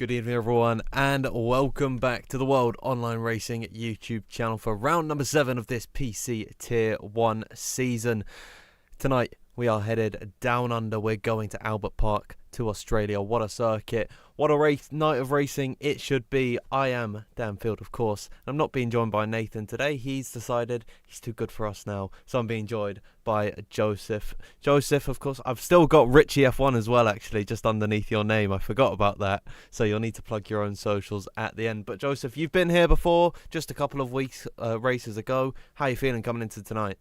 Good evening, everyone, and welcome back to the World Online Racing YouTube channel for round number 7 of this PC Tier 1 season. Tonight, we are headed down under. We're going to Albert Park to Australia. What a circuit. What a night of racing it should be. I am Dan Field, of course. I'm not being joined by Nathan today. He's decided he's too good for us now. So I'm being joined by Joseph. Joseph, of course, I've still got Richie F1 as well, actually, just underneath your name. I forgot about that. So you'll need to plug your own socials at the end. But Joseph, you've been here before, just a couple of weeks, races ago. How are you feeling coming into tonight?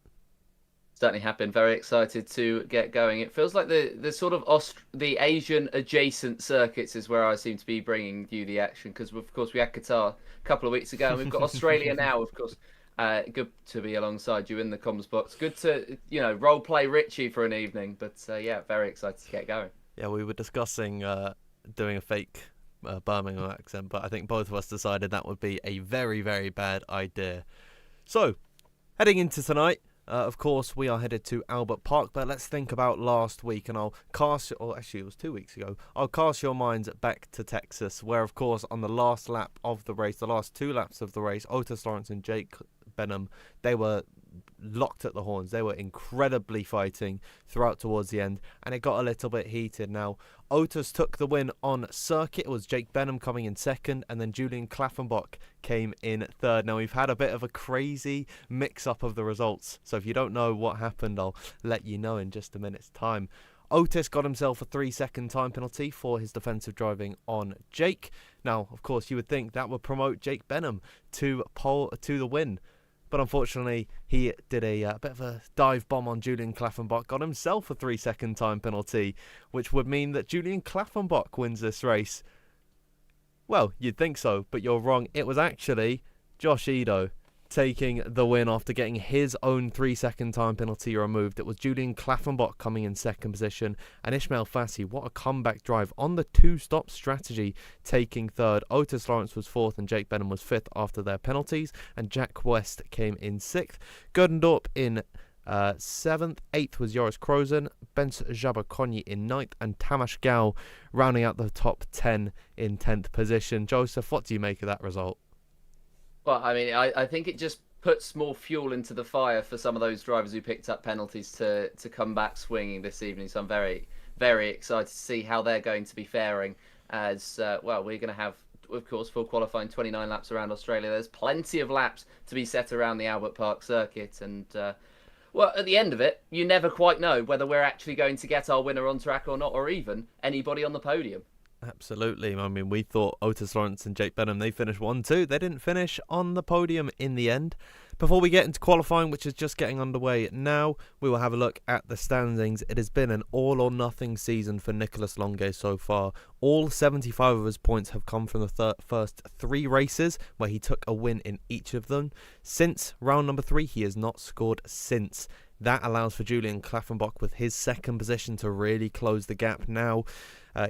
Certainly have been very excited to get going. It feels like the sort of the Asian adjacent circuits is where I seem to be bringing you the action, because of course we had Qatar a couple of weeks ago and we've got Australia now, of course. Good to be alongside you in the comms box. Good to, role play Richie for an evening, but yeah, very excited to get going. Yeah, we were discussing doing a fake Birmingham accent, but I think both of us decided that would be a very, very bad idea. So, heading into tonight, of course, we are headed to Albert Park, but let's think about last week, and I'll cast, or actually it was 2 weeks ago, I'll cast your minds back to Texas, where, of course, on the last lap of the race, the last 2 laps of the race, Otis Lawrence and Jake Benham, they were locked at the horns. They were incredibly fighting throughout towards the end, and it got a little bit heated. Now, Otis took the win on circuit. It was Jake Benham coming in second, and then Julian Klaffenbach came in third. Now, we've had a bit of a crazy mix-up of the results, so if you don't know what happened, I'll let you know in just a minute's time. Otis got himself a 3-second time penalty for his defensive driving on Jake. Now, of course, you would think that would promote Jake Benham to the win. But unfortunately, he did a bit of a dive bomb on Julian Klaffenbach, got himself a 3-second time penalty, which would mean that Julian Klaffenbach wins this race. Well, you'd think so, but you're wrong. It was actually Josh Ido taking the win after getting his own 3-second time penalty removed. It was Julian Klaffenbach coming in second position, and Ismail Fassi, what a comeback drive on the 2-stop strategy, taking third. Otis Lawrence was fourth and Jake Benham was fifth after their penalties, and Jack West came in sixth. Gerdendorp in seventh. Eighth was Joris Krozen, Bence Jabakonyi in ninth, and Tamas Gal rounding out the top 10 in 10th position. Joseph, what do you make of that result? Well, I mean, I think it just puts more fuel into the fire for some of those drivers who picked up penalties to come back swinging this evening. So I'm very, very excited to see how they're going to be faring as, well, we're going to have, of course, full qualifying 29 laps around Australia. There's plenty of laps to be set around the Albert Park circuit. And, well, at the end of it, you never quite know whether we're actually going to get our winner on track or not, or even anybody on the podium. Absolutely. I mean, we thought Otis Lawrence and Jake Benham, they finished 1-2. They didn't finish on the podium in the end. Before we get into qualifying, which is just getting underway now, we will have a look at the standings. It has been an all-or-nothing season for Nicolas Longuet so far. All 75 of his points have come from the first 3 races, where he took a win in each of them. Since round number 3, he has not scored since. That allows for Julian Klaffenbach with his second position to really close the gap now.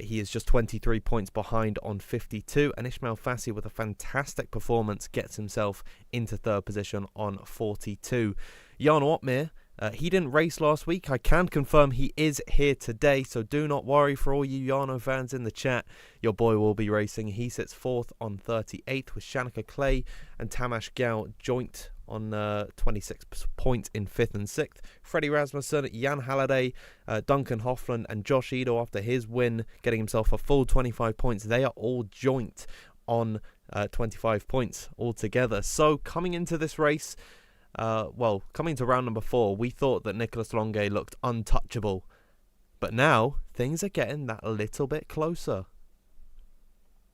He is just 23 points behind on 52, and Ismail Fassi with a fantastic performance gets himself into third position on 42. Jarno Opmeer, he didn't race last week. I can confirm he is here today, so do not worry for all you Jarno fans in the chat. Your boy will be racing. He sits fourth on 38 with Shanika Clay and Tamas Gal joint on 26 points in 5th and 6th. Freddie Rasmussen, Jan Halliday, Duncan Hoffland and Josh Ido after his win, getting himself a full 25 points. They are all joint on 25 points altogether. So coming into this race, coming to round number 4, we thought that Nicolas Longuet looked untouchable. But now, things are getting that little bit closer.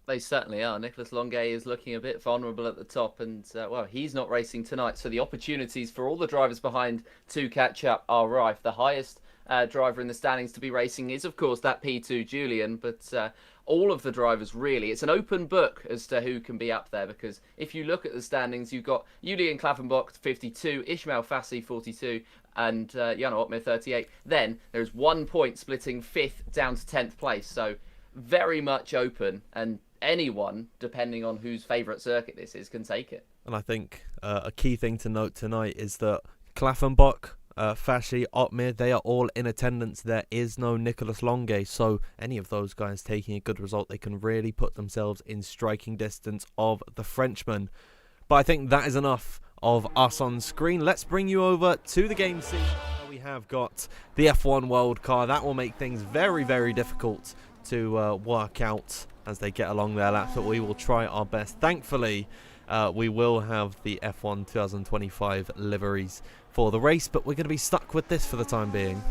They certainly are. Nicolas Longuet is looking a bit vulnerable at the top, and well, he's not racing tonight, so the opportunities for all the drivers behind to catch up are rife. The highest driver in the standings to be racing is, of course, that P2 Julian, but all of the drivers really, it's an open book as to who can be up there, because if you look at the standings, you've got Julian Klaffenbach 52, Ismail Fassi 42, and Jarno Opmeer 38. Then there's 1 point splitting 5th down to 10th place, so very much open, and anyone, depending on whose favourite circuit this is, can take it. And I think a key thing to note tonight is that Klaffenbach, Fashi, Otmir, they are all in attendance. There is no Nicholas Longe, so any of those guys taking a good result, they can really put themselves in striking distance of the Frenchman. But I think that is enough of us on screen. Let's bring you over to the game scene. We have got the F1 World Car. That will make things very, very difficult to work out as they get along their laps, but we will try our best. Thankfully, we will have the F1 2025 liveries for the race, but we're going to be stuck with this for the time being.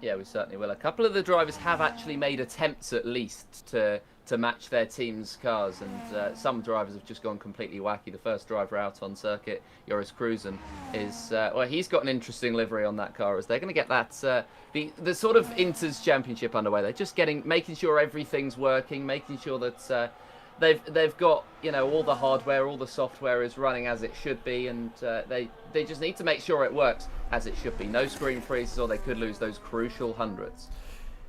Yeah, we certainly will. A couple of the drivers have actually made attempts at least to match their team's cars, and some drivers have just gone completely wacky. The first driver out on circuit, Joris Cruzen, is well, he's got an interesting livery on that car, as they're going to get that the sort of Inters Championship underway. They're just making sure everything's working, making sure that they've got, you know, all the hardware, all the software is running as it should be, and they just need to make sure it works as it should be. No screen freezes, or they could lose those crucial hundreds.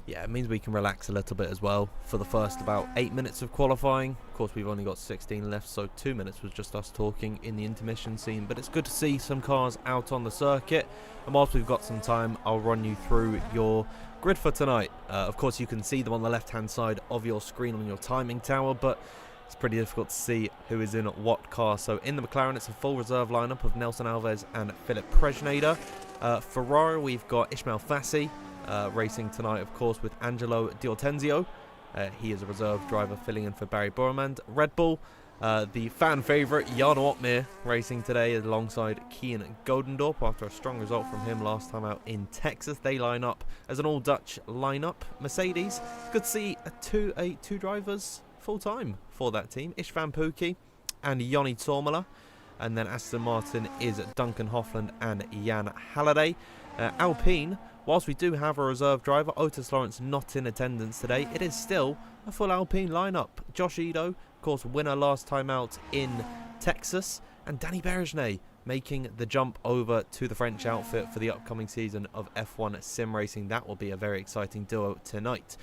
Yeah, it means we can relax a little bit as well for the first about 8 minutes of qualifying. Of course, we've only got 16 left, so 2 minutes was just us talking in the intermission scene. But it's good to see some cars out on the circuit. And whilst we've got some time, I'll run you through your grid for tonight. Of course, you can see them on the left-hand side of your screen on your timing tower, but it's pretty difficult to see who is in what car. So in the McLaren, it's a full reserve lineup of Nelson Alves and Philip Presneder. Ferrari, we've got Ismail Fassi. Racing tonight, of course, with Angelo D'Ortenzio. He is a reserve driver filling in for Barry Borremand. Red Bull, the fan favourite Jarno Opmeer racing today alongside Kian Godendorp after a strong result from him last time out in Texas. They line up as an all-Dutch lineup. Mercedes, good to see two drivers full-time for that team. Istvan Pukki and Joni Tormala. And then Aston Martin is Duncan Hoffland and Jan Halliday. Alpine, whilst we do have a reserve driver, Otis Lawrence not in attendance today, it is still a full Alpine lineup. Josh Ido, of course, winner last time out in Texas, and Danny Berejnay making the jump over to the French outfit for the upcoming season of F1 sim racing. That will be a very exciting duo tonight.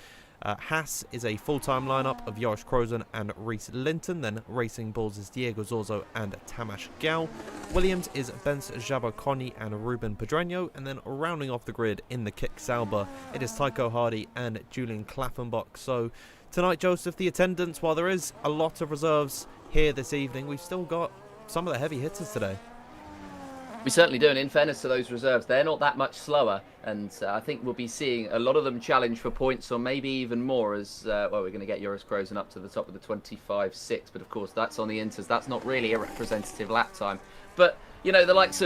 Haas is a full-time lineup of Joris Krozen and Reese Linton. Then Racing Bulls is Diego Zorzo and Tamas Gal. Williams is Benz Jaboconi and Ruben Pedreño. And then rounding off the grid in the Kick Sauber, it is Tycho Hardy and Julian Klaffenbach. So tonight, Joseph, the attendance, while there is a lot of reserves here this evening, we've still got some of the heavy hitters today. We certainly do, and in fairness to those reserves, they're not that much slower, and I think we'll be seeing a lot of them challenge for points, or maybe even more, as well, we're going to get Joris Krozen up to the top of the 25.6, but of course that's on the Inters. That's not really a representative lap time. But you know, the likes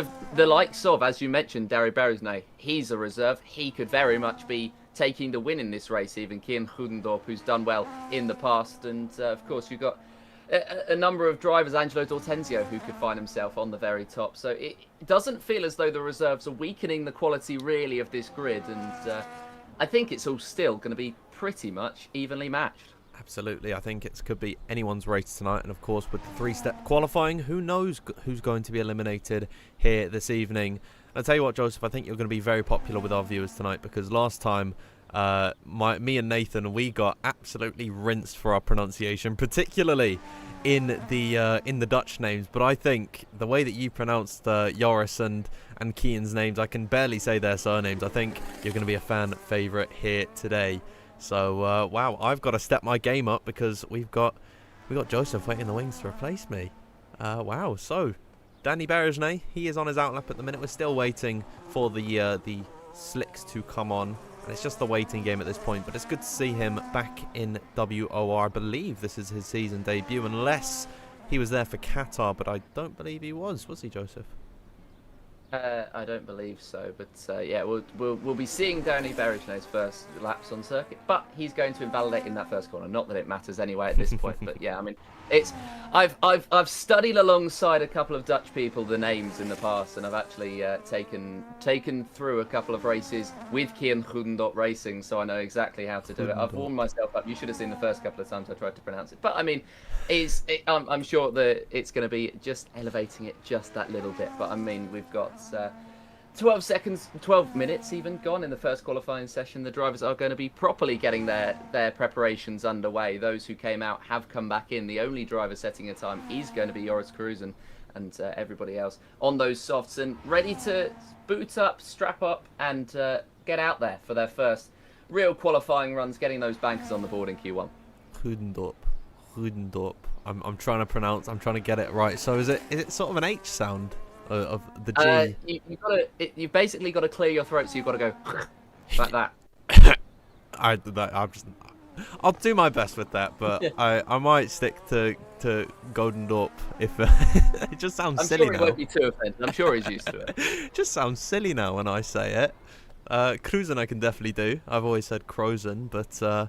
of, as you mentioned, Dari Berezne, he's a reserve. He could very much be taking the win in this race, even Kian Goedendorp, who's done well in the past, and of course you've got a number of drivers, Angelo D'Ortenzio, who could find himself on the very top. So it doesn't feel as though the reserves are weakening the quality really of this grid, and I think it's all still going to be pretty much evenly matched. Absolutely, I think it could be anyone's race tonight, and of course with the three-step qualifying, who knows who's going to be eliminated here this evening. I'll tell you what, Joseph, I think you're going to be very popular with our viewers tonight, because last time me and Nathan, we got absolutely rinsed for our pronunciation, particularly in the Dutch names. But I think the way that you pronounced Joris and Kian's names, I can barely say their surnames. I think you're going to be a fan favourite here today. So wow, I've got to step my game up, because we got Joseph waiting in the wings to replace me. Wow. So Danny Berejnay, he is on his outlap at the minute. We're still waiting for the slicks to come on. And it's just the waiting game at this point, but it's good to see him back in WOR. I believe this is his season debut, unless he was there for Qatar, but I don't believe he was he, Joseph? I don't believe so, but yeah, we'll be seeing Danny Berejnay's first laps on circuit, but he's going to invalidate in that first corner. Not that it matters anyway at this point, but yeah, I mean, I've studied alongside a couple of Dutch people the names in the past, and I've actually taken through a couple of races with Kian Goedendorp Racing, so I know exactly how to do it. I've warmed myself up. You should have seen the first couple of times I tried to pronounce it, but I mean, I'm sure that it's going to be just elevating it just that little bit. But I mean, we've got 12 seconds, 12 minutes even gone in the first qualifying session. The drivers are going to be properly getting their preparations underway. Those who came out have come back in. The only driver setting a time is going to be Joris Cruzen, and everybody else on those softs and ready to boot up, strap up, and get out there for their first real qualifying runs, getting those bankers on the board in Q1. Rudendorp. I'm trying to pronounce. I'm trying to get it right. So is it sort of an H sound of the G? You've basically got to clear your throat, so you've got to go like that. I'll do my best with that, but I might stick to Goldendorp if it just sounds silly now. I'm sure he won't be too offended. I'm sure he's used to it. It just sounds silly now when I say it. Cruzen I can definitely do. I've always said Krozen, but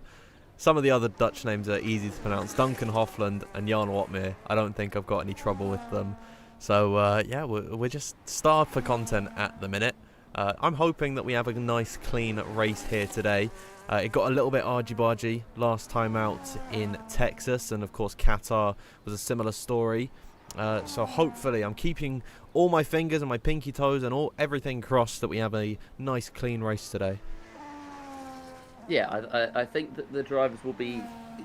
some of the other Dutch names are easy to pronounce. Duncan Hofland and Jan Watmere. I don't think I've got any trouble with them. So yeah, we're just starved for content at the minute. I'm hoping that we have a nice clean race here today. It got a little bit argy-bargy last time out in Texas, and of course Qatar was a similar story. So hopefully I'm keeping all my fingers and my pinky toes and everything crossed that we have a nice clean race today. Yeah, I think that the drivers will be...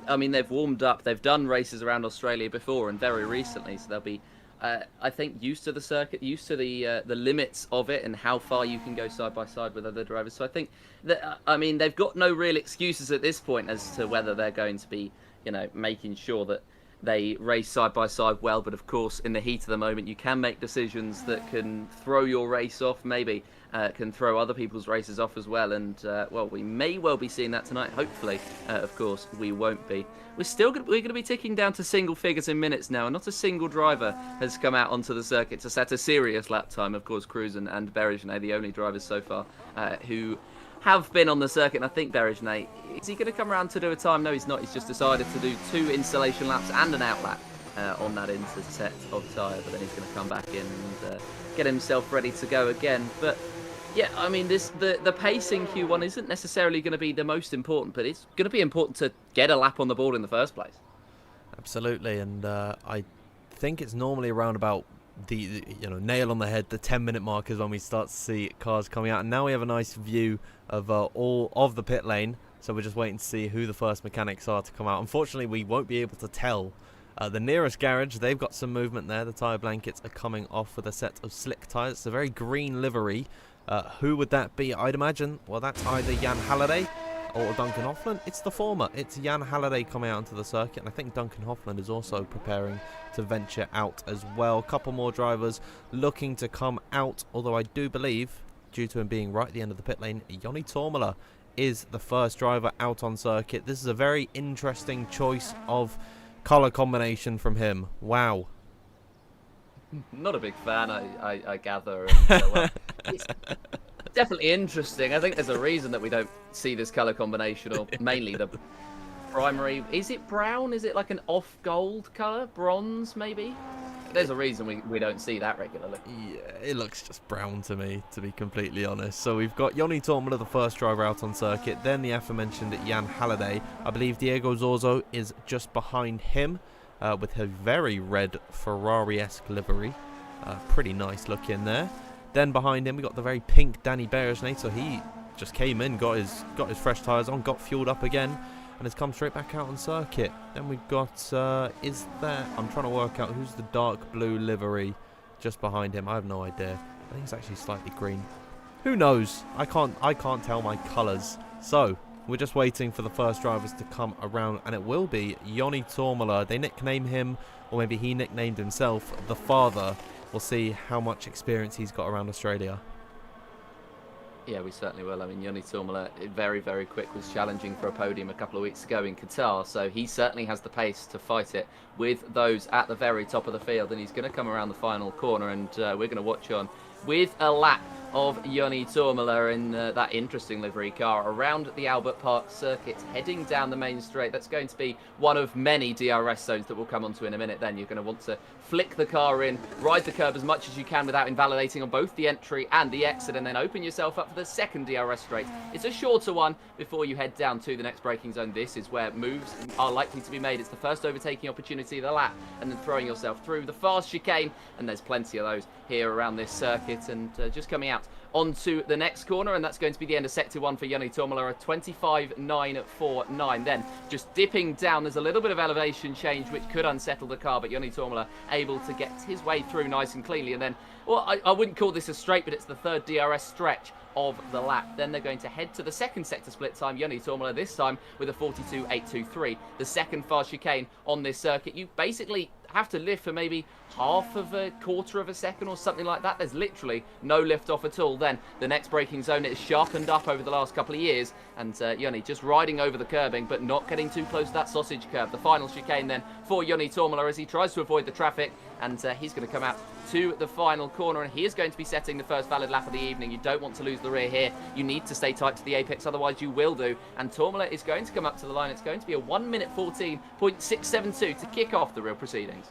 I mean, they've warmed up. They've done races around Australia before and very recently, so they'll be... I think used to the circuit, used to the limits of it and how far you can go side by side with other drivers. So I think that I mean they've got no real excuses at this point as to whether they're going to be, making sure that they race side by side well. But of course, in the heat of the moment, you can make decisions that can throw your race off. Maybe can throw other people's races off as well. And well, we may well be seeing that tonight. Hopefully, of course, we won't be. We're going to be ticking down to single figures in minutes now, and not a single driver has come out onto the circuit to set a serious lap time. Of course, Cruzen and Berejnay, the only drivers so far who have been on the circuit. And I think Berejnay, is he going to come around to do a time? No, he's not. He's just decided to do 2 installation laps and an out lap on that interset of tyre, but then he's going to come back in and get himself ready to go again. But yeah, I mean, the pace in Q1 isn't necessarily going to be the most important, but it's going to be important to get a lap on the board in the first place. Absolutely, and I think it's normally around about the nail on the head, the 10-minute mark is when we start to see cars coming out. And now we have a nice view of all of the pit lane, so we're just waiting to see who the first mechanics are to come out. Unfortunately, we won't be able to tell. The nearest garage, they've got some movement there. The tyre blankets are coming off with a set of slick tyres. It's a very green livery. Who would that be? I'd imagine, well, that's either Jan Halliday or Duncan Hofland. It's the former. It's Jan Halliday coming out onto the circuit, and I think Duncan Hofland is also preparing to venture out as well. A couple more drivers looking to come out, although I do believe, due to him being right at the end of the pit lane, Joni Tormela is the first driver out on circuit. This is a very interesting choice of colour combination from him. Wow. Not a big fan, I gather. And, well, it's definitely interesting. I think there's a reason that we don't see this colour combination, or mainly the primary. Is it brown? Is it like an off-gold colour? Bronze, maybe? There's a reason we don't see that regularly. Yeah, it looks just brown to me, to be completely honest. So we've got Joni Tormela, the first driver out on circuit, then the aforementioned Jan Halliday. I believe Diego Zorzo is just behind him. With her very red Ferrari-esque livery. Pretty nice look in there. Then behind him we got the very pink Danny Berejnay. So he just came in, got his fresh tyres on, got fueled up again, and has come straight back out on circuit. Then we've got, I'm trying to work out who's the dark blue livery just behind him. I have no idea. I think it's actually slightly green. Who knows? I can't tell my colours. So we're just waiting for the first drivers to come around, and it will be Joni Tormela. They nickname him, or maybe he nicknamed himself, the father. We'll see how much experience he's got around Australia. Yeah, we certainly will. I mean, Joni Tormela, very, very quick, was challenging for a podium a couple of weeks ago in Qatar, so he certainly has the pace to fight it with those at the very top of the field, and he's going to come around the final corner, and we're going to watch on with a lap of Joni Tormela in that interesting livery car around the Albert Park circuit, heading down the main straight. That's going to be one of many DRS zones that we'll come onto in a minute. Then you're going to want to flick the car in, ride the curb as much as you can without invalidating on both the entry and the exit, and then open yourself up for the second DRS straight. It's a shorter one before you head down to the next braking zone. This is where moves are likely to be made. It's the first overtaking opportunity of the lap, and then throwing yourself through the fast chicane, and there's plenty of those here around this circuit. And just coming out out onto the next corner, and that's going to be the end of Sector 1 for Joni Tomala, a 25.949. Then just dipping down, there's a little bit of elevation change which could unsettle the car, but Joni Tomala able to get his way through nice and cleanly. And then, well, I wouldn't call this a straight, but it's the third DRS stretch of the lap. Then they're going to head to the second sector split time. Joni Tomala this time with a 42.823. The second fast chicane on this circuit. You basically have to lift for maybe half of a quarter of a second or something like that. There's literally no lift off at all. Then the next braking zone is sharpened up over the last couple of years, and Joni just riding over the curbing but not getting too close to that sausage curb. The final chicane then for Joni Tomala as he tries to avoid the traffic, and he's going to come out to the final corner, and he is going to be setting the first valid lap of the evening. You don't want to lose the rear here. You need to stay tight to the apex, otherwise you will do. And Tomala is going to come up to the line. It's going to be a 1 minute 14.672 to kick off the real proceedings.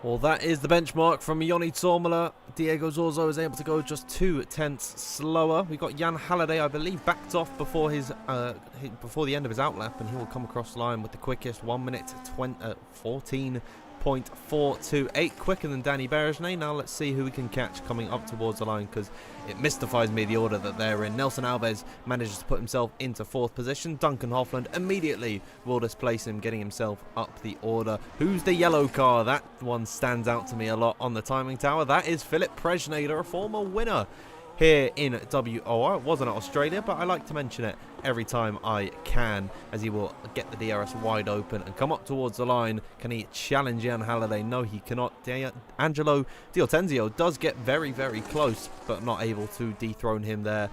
Well, that is the benchmark from Joni Tomala. Diego Zorzo is able to go just 2/10 slower. We got Jan Halliday, I believe, backed off before before the end of his outlap, and he will come across the line with the quickest 1 minute 14.428, quicker than Danny Berejnay. Now let's see who we can catch coming up towards the line, because it mystifies me the order that they're in. Nelson Alves manages to put himself into 4th position. Duncan Hoffland immediately will displace him, getting himself up the order. Who's the yellow car? That one stands out to me a lot on the timing tower. That is Philip Prejnader, a former winner here in WOR. It wasn't at Australia, but I like to mention it every time I can, as he will get the DRS wide open and come up towards the line. Can he challenge Jan Halliday? No, he cannot. Angelo D'Ortenzio does get very, very close, but not able to dethrone him there.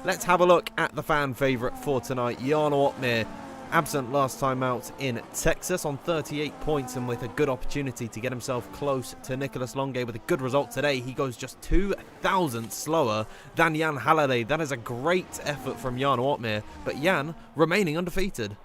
Let's have a look at the fan favourite for tonight, Jarno Opmeer. Absent last time out in Texas on 38 points, and with a good opportunity to get himself close to Nicolas Longue with a good result today. He goes just 2,000 slower than Jan Halliday. That is a great effort from Jarno Opmeer, but Jan remaining undefeated.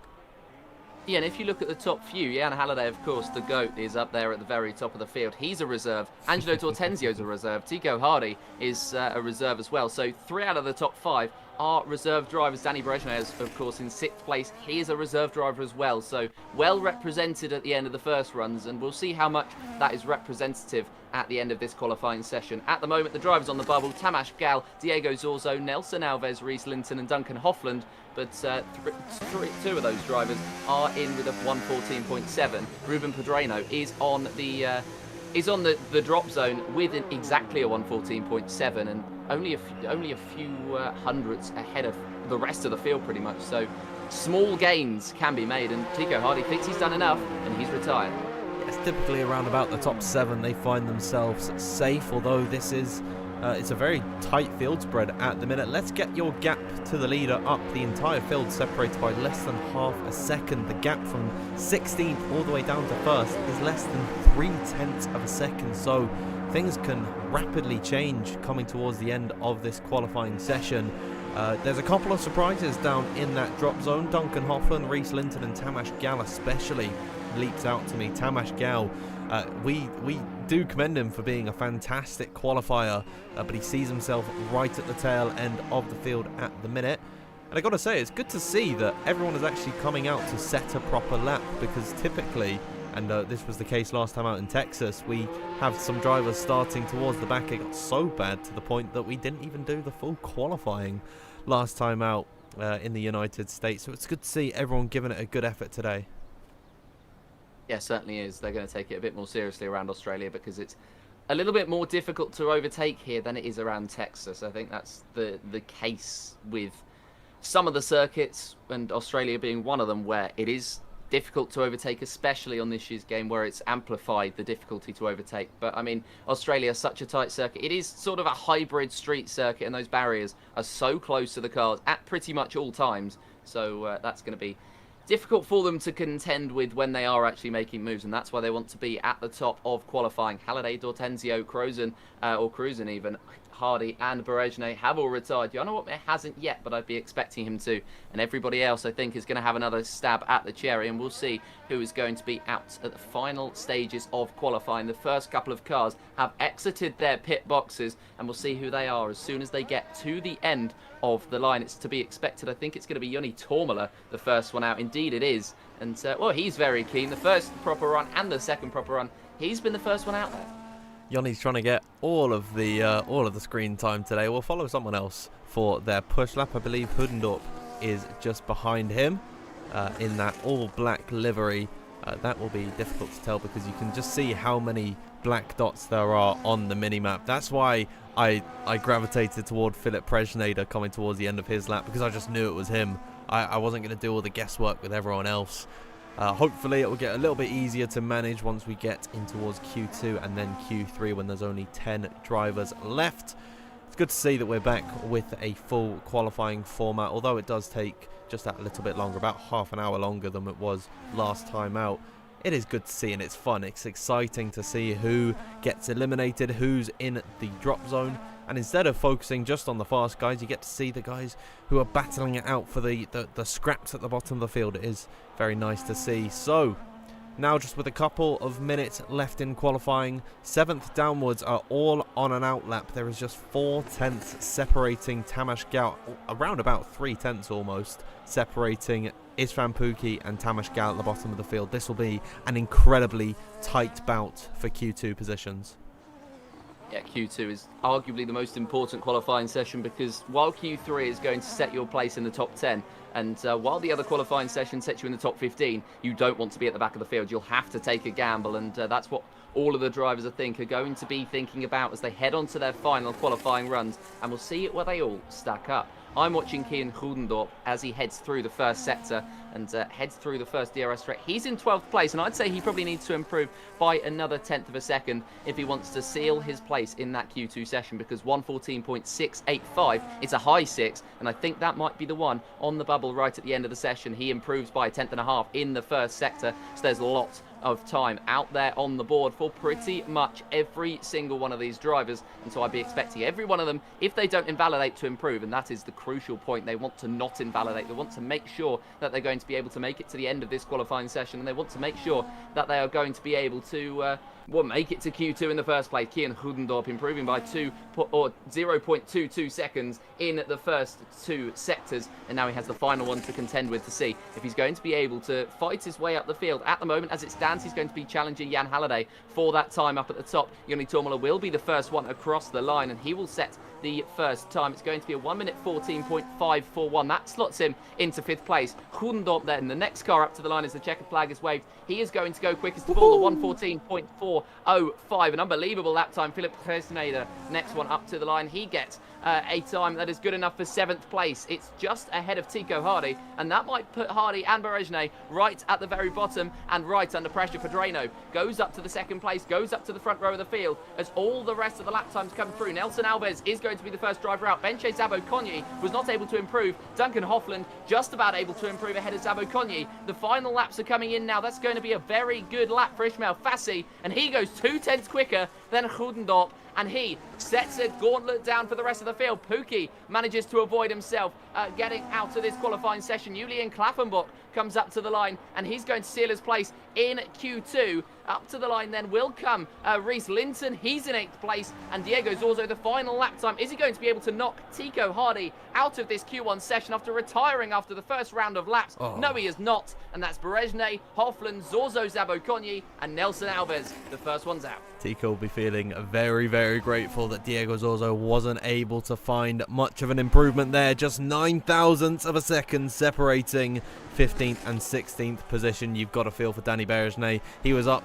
Yeah, and if you look at the top few, Jan Halliday, of course, the GOAT, is up there at the very top of the field. He's a reserve. Angelo D'Ortenzio's a reserve. Tico Hardy is a reserve as well. So 3 out of the top 5 are reserve drivers. Danny Berejnay is, of course, in 6th place. He is a reserve driver as well. So well represented at the end of the first runs, and we'll see how much that is representative at the end of this qualifying session. At the moment, the drivers on the bubble: Tamas Gal, Diego Zorzo, Nelson Alves, Rhys Linton and Duncan Hoffland. But 2 of those drivers are in with a 114.7. Ruben Pedreno is on the drop zone with exactly a 114.7, and only a few hundredths ahead of the rest of the field pretty much. So small gains can be made, and Tico Hardy thinks he's done enough and he's retired. It's typically around about the top 7 they find themselves safe, although this is it's a very tight field spread at the minute. Let's get your gap to the leader up. The entire field separated by less than half a second. The gap from 16th all the way down to 1st is less than 0.3 of a second. So things can rapidly change coming towards the end of this qualifying session. There's a couple of surprises down in that drop zone. Duncan Hoffland, Rhys Linton and Tamas Gal especially leaps out to me. Tamas Gal, we do commend him for being a fantastic qualifier, but he sees himself right at the tail end of the field at the minute. And I gotta say, it's good to see that everyone is actually coming out to set a proper lap, because typically, and this was the case last time out in Texas, we have some drivers starting towards the back. It got so bad to the point that we didn't even do the full qualifying last time out in the United States. So it's good to see everyone giving it a good effort today. Yeah, certainly is. They're going to take it a bit more seriously around Australia, because it's a little bit more difficult to overtake here than it is around Texas. I think that's the case with some of the circuits, and Australia being one of them, where it is difficult to overtake, especially on this year's game where it's amplified the difficulty to overtake. But I mean, Australia is such a tight circuit. It is sort of a hybrid street circuit, and those barriers are so close to the cars at pretty much all times. So that's going to be difficult for them to contend with when they are actually making moves, and that's why they want to be at the top of qualifying. Halliday, D'Ortenzio, Cruzen even, Hardy and Berejnay have all retired. Jarno Opmeer hasn't yet, but I'd be expecting him to. And everybody else, I think, is going to have another stab at the cherry, and we'll see who is going to be out at the final stages of qualifying. The first couple of cars have exited their pit boxes, and we'll see who they are as soon as they get to the end of the line. It's to be expected. I think it's going to be Joni Tomala, the first one out. Indeed it is. And, well, he's very keen. The first proper run and the second proper run, he's been the first one out there. Yanni's trying to get all of the screen time today. We'll follow someone else for their push lap. I believe Hoodendorp is just behind him in that all black livery. That will be difficult to tell because you can just see how many black dots there are on the mini-map. That's why I gravitated toward Philip Presnader coming towards the end of his lap, because I just knew it was him. I wasn't going to do all the guesswork with everyone else. Hopefully it will get a little bit easier to manage once we get in towards Q2 and then Q3 when there's only 10 drivers left. It's good to see that we're back with a full qualifying format, although it does take just that little bit longer, about half an hour longer than it was last time out. It is good to see and it's fun. It's exciting to see who gets eliminated, who's in the drop zone. And instead of focusing just on the fast guys, you get to see the guys who are battling it out for the scraps at the bottom of the field. It is very nice to see. So, now just with a couple of minutes left in qualifying, 7th downwards are all on an out lap. There is just 4 tenths separating Tamas Gal, around about 3 tenths almost, separating Isfan Pukki and Tamas Gal at the bottom of the field. This will be an incredibly tight bout for Q2 positions. Yeah, Q2 is arguably the most important qualifying session, because while Q3 is going to set your place in the top 10, and while the other qualifying session sets you in the top 15, you don't want to be at the back of the field. You'll have to take a gamble, and that's what all of the drivers, I think, are going to be thinking about as they head on to their final qualifying runs, and we'll see where they all stack up. I'm watching Kian Hoodendorp as he heads through the first sector and heads through the first DRS straight. He's in 12th place, and I'd say he probably needs to improve by another 10th of a second if he wants to seal his place in that Q2 session, because 1:14.685 is a high 6, and I think that might be the one on the bubble right at the end of the session. He improves by a 10th and a half in the first sector, so there's a lot of time out there on the board for pretty much every single one of these drivers, and so I'd be expecting every one of them, if they don't invalidate, to improve, and that is the crucial point. They want to not invalidate. They want to make sure that they're going to be able to make it to the end of this qualifying session, and they want to make sure that they are going to be able to make it to Q2 in the first place. Kian Hoodendorp improving by 0.22 seconds in the first 2 sectors, and now he has the final one to contend with to see if he's going to be able to fight his way up the field. At the moment, as it stands, he's going to be challenging Jan Halliday for that time up at the top. Joni Tormala will be the first one across the line, and he will set the first time. It's going to be a 1:14.541. That slots him into 5th place. Hoodendorp then, the next car up to the line as the checkered flag is waved. He is going to go quickest of all, the 1:14.405. An unbelievable lap time. Philip Presnader, next one up to the line. He gets a time that is good enough for 7th place. It's just ahead of Tico Hardy, and that might put Hardy and Berejne right at the very bottom and right under pressure. Pedreno goes up to the 2nd place, goes up to the front row of the field as all the rest of the lap times come through. Nelson Alves is going to be the first driver out. Benche Zabo Konyi was not able to improve. Duncan Hofland just about able to improve ahead of Zabo Konyi. The final laps are coming in now. That's going to be a very good lap for Ismail Fassi, and he goes 2 tenths quicker than Hoodendorp, and he sets a gauntlet down for the rest of the field. Pukki manages to avoid himself getting out of this qualifying session. Julian Klaffenbach comes up to the line, and he's going to seal his place in Q2. Up to the line then will come Reese Linton. He's in 8th place, and Diego Zorzo, the final lap time. Is he going to be able to knock Tico Hardy out of this Q1 session after retiring after the first round of laps? Oh. No, he is not, and that's Berejne, Hofland, Zorzo Zabo Konyi, and Nelson Alves. The first one's out. Tico will be feeling very, very grateful that Diego Zorzo wasn't able to find much of an improvement there. Just 9 thousandths of a second separating 15th and 16th position. You've got a feel for Danny Berejne. He was up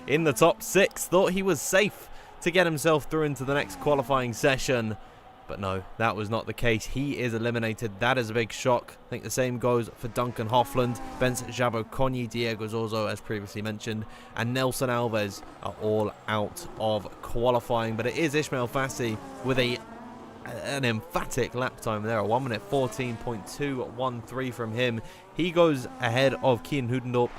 in the top 6, thought he was safe to get himself through into the next qualifying session. But no, that was not the case. He is eliminated. That is a big shock. I think the same goes for Duncan Hofland, Benz Jabo Konyi, Diego Zorzo, as previously mentioned, and Nelson Alves are all out of qualifying. But it is Ismail Fassi with an emphatic lap time there, a 1:14.213 from him. He goes ahead of Kian Hoodendorp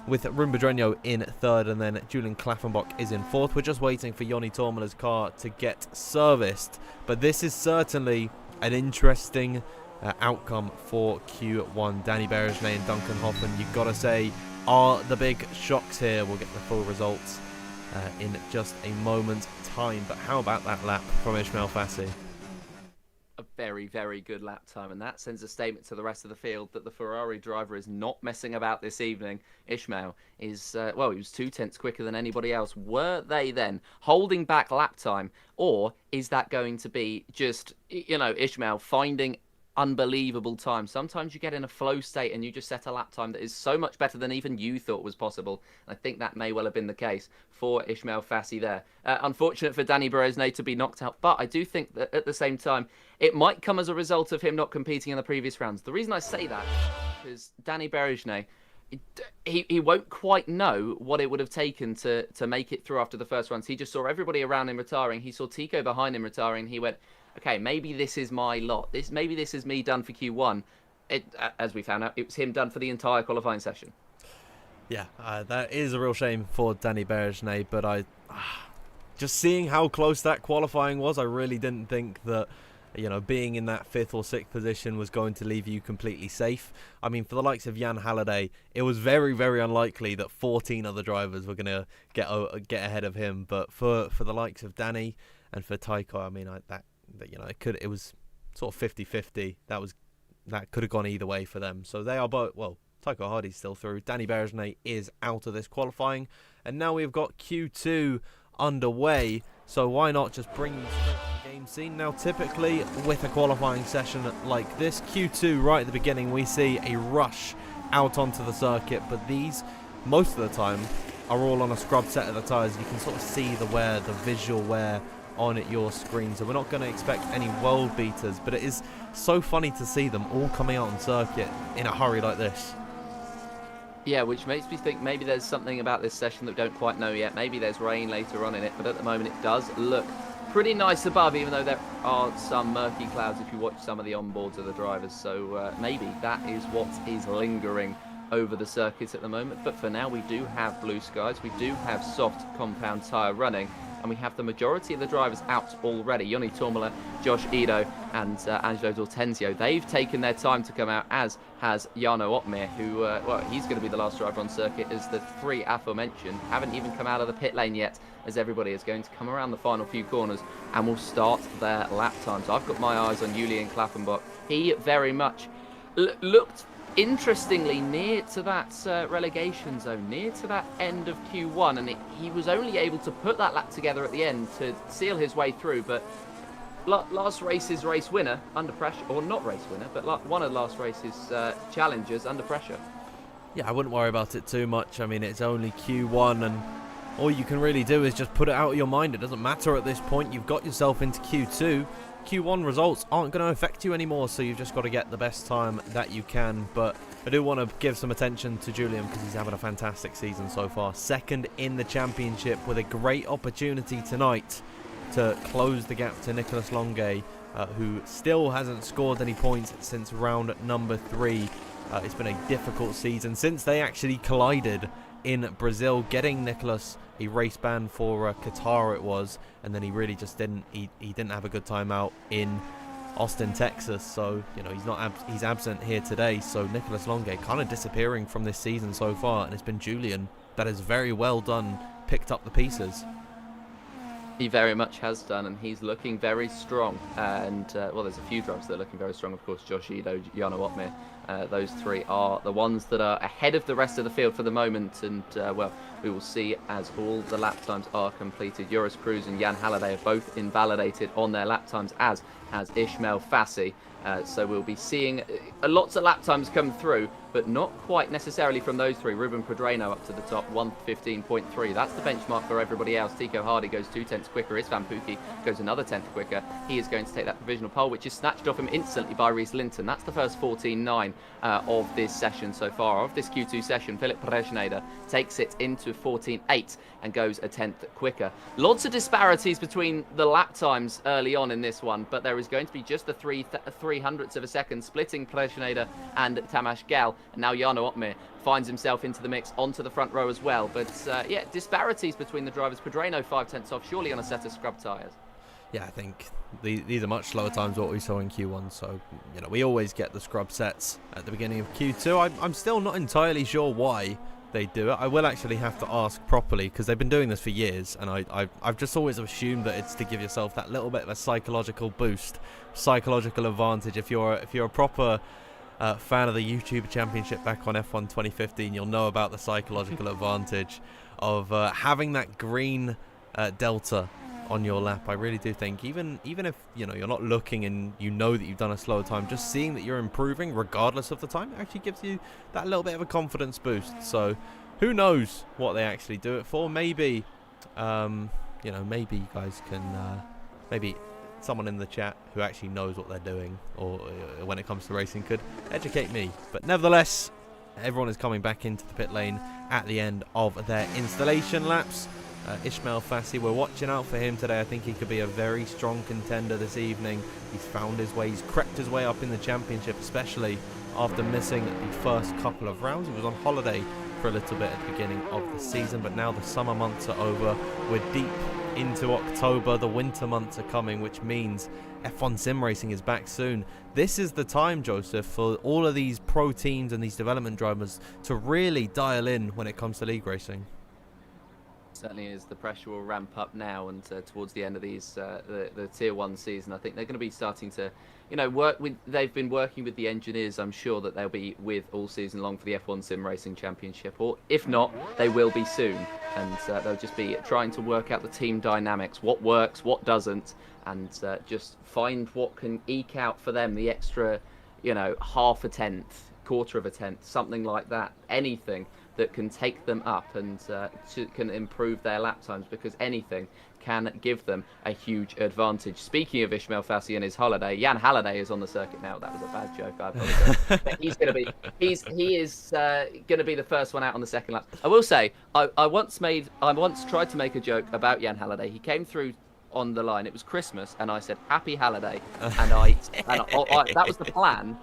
with Rumbadrenio in 3rd, and then Julian Klaffenbach is in 4th. We're just waiting for Joni Tormala's car to get serviced, but this is certainly an interesting outcome for Q1. Danny Berejne and Duncan Hoffman, you've got to say, are the big shocks here. We'll get the full results in just a moment's time, but how about that lap from Ismail Fassi? A very, very good lap time, and that sends a statement to the rest of the field that the Ferrari driver is not messing about this evening. Ishmael is, well, he was 2/10 quicker than anybody else. Were they then holding back lap time, or is that going to be just, Ishmael finding unbelievable time? Sometimes you get in a flow state and you just set a lap time that is so much better than even you thought was possible. I think that may well have been the case for Ismail Fassi there. Unfortunate for Danny Berezne to be knocked out, but I do think that at the same time it might come as a result of him not competing in the previous rounds. The reason I say that is Danny Berezne, he won't quite know what it would have taken to make it through after the first rounds. He just saw everybody around him retiring. He saw Tico behind him retiring. He went, okay, maybe this is my lot. Maybe this is me done for Q1. As we found out, it was him done for the entire qualifying session. Yeah, that is a real shame for Danny Berezne, but just seeing how close that qualifying was, I really didn't think that, being in that 5th or 6th position was going to leave you completely safe. I mean, for the likes of Jan Halliday, it was very, very unlikely that 14 other drivers were going to get ahead of him. But for the likes of Danny and for Tycho, I mean, it was sort of 50-50. That could have gone either way for them. So they are both, well, Tycho Hardy's still through. Danny Berezne is out of this qualifying. And now we've got Q2 underway. So why not just bring you straight to the game scene? Now, typically with a qualifying session like this, Q2 right at the beginning, we see a rush out onto the circuit. But these, most of the time, are all on a scrub set of the tyres. You can sort of see the visual wear on your screen, so we're not going to expect any world beaters, but it is so funny to see them all coming out on circuit in a hurry like this. Yeah, which makes me think maybe there's something about this session that we don't quite know yet. Maybe there's rain later on in it, but at the moment it does look pretty nice above, even though there are some murky clouds if you watch some of the onboards of the drivers. So maybe that is what is lingering over the circuit at the moment. But for now, we do have blue skies, we do have soft compound tyre running, and we have the majority of the drivers out already. Yoni Tormola, Josh Ido, and Angelo D'Ortenzio. They've taken their time to come out, as has Jarno Opmeer, who, well, he's going to be the last driver on circuit, as the 3 aforementioned haven't even come out of the pit lane yet, as everybody is going to come around the final few corners and will start their lap times. I've got my eyes on Julian Klappenbach. He very much looked interestingly near to that relegation zone, near to that end of Q1, and he was only able to put that lap together at the end to seal his way through. But last race's race winner under pressure, or not race winner, but one of last race's challengers under pressure. Yeah, I wouldn't worry about it too much. I mean, it's only Q1, and all you can really do is just put it out of your mind. It doesn't matter at this point. You've got yourself into Q2. Q1 results aren't going to affect you anymore, so you've just got to get the best time that you can. But I do want to give some attention to Julian because he's having a fantastic season so far. 2nd in the championship with a great opportunity tonight to close the gap to Nicolas Longuet, who still hasn't scored any points since round number 3. It's been a difficult season since they actually collided in Brazil, getting Nicolas a race ban for Qatar it was, and then he really just didn't have a good time out in Austin, Texas. So he's absent here today. So Nicolas Longuet kind of disappearing from this season so far, and it's been Julian that has very well done, picked up the pieces. He very much has done, and he's looking very strong. And, well, there's a few drivers that are looking very strong, of course. Josh Ido, Jarno Opmeer. Those 3 are the ones that are ahead of the rest of the field for the moment. And, well, we will see as all the lap times are completed. Joris Cruz and Jan Halliday are both invalidated on their lap times, as has Ismail Fassi. So we'll be seeing lots of lap times come through, but not quite necessarily from those 3. Ruben Pedreno up to the top, 1:15.3. That's the benchmark for everybody else. Tico Hardy goes 2/10 quicker. Isvan Pukki goes another 10th quicker. He is going to take that provisional pole, which is snatched off him instantly by Reese Linton. That's the first 14.9 of this session so far. Of this Q2 session, Philip Preschneider takes it into 14.8 and goes a 10th quicker. Lots of disparities between the lap times early on in this one, but there is going to be just the 3/300ths of a second splitting Preschneider and Tamas Gal. And now Jarno Opmeer finds himself into the mix onto the front row as well. But yeah, disparities between the drivers. Pedreno 5/10 off, surely on a set of scrub tyres. Yeah, I think these are much slower times than what we saw in Q1. So, we always get the scrub sets at the beginning of Q2. I'm still not entirely sure why they do it. I will actually have to ask properly, because they've been doing this for years, and I've just always assumed that it's to give yourself that little bit of a psychological boost, psychological advantage. If you're a proper fan of the YouTube Championship back on F1 2015, you'll know about the psychological advantage of having that green delta on your lap. I really do think, even if you're not looking and you know that you've done a slower time, just seeing that you're improving regardless of the time actually gives you that little bit of a confidence boost. So who knows what they actually do it for? Maybe maybe you guys can maybe someone in the chat who actually knows what they're doing, or when it comes to racing, could educate me. But nevertheless, everyone is coming back into the pit lane at the end of their installation laps. Ismail Fassi, we're watching out for him today. I think he could be a very strong contender this evening. He's found his way, he's crept his way up in the championship, especially after missing the first couple of rounds. He was on holiday for a little bit at the beginning of the season, but now the summer months are over. We're deep into October. The winter months are coming, which means F1 sim racing is back soon. This is the time, Joseph, for all of these pro teams and these development drivers to really dial in when it comes to league racing. Certainly is. The pressure will ramp up now, and towards the end of these the tier 1 season, I think they're going to be starting to work with, they've been working with the engineers. I'm sure that they'll be with all season long for the F1 Sim Racing Championship, or if not, they will be soon, and they'll just be trying to work out the team dynamics, what works, what doesn't, and just find what can eke out for them the extra half a tenth, quarter of a tenth, something like that, anything that can take them up and can improve their lap times, because anything can give them a huge advantage. Speaking of Ismail Fassi and his holiday, Jan Halliday is on the circuit now. That was a bad joke, I apologize. But he is going to be the first one out on the second lap. I will say, I once tried to make a joke about Jan Halliday. He came through on the line. It was Christmas, and I said Happy Halliday, and that was the plan.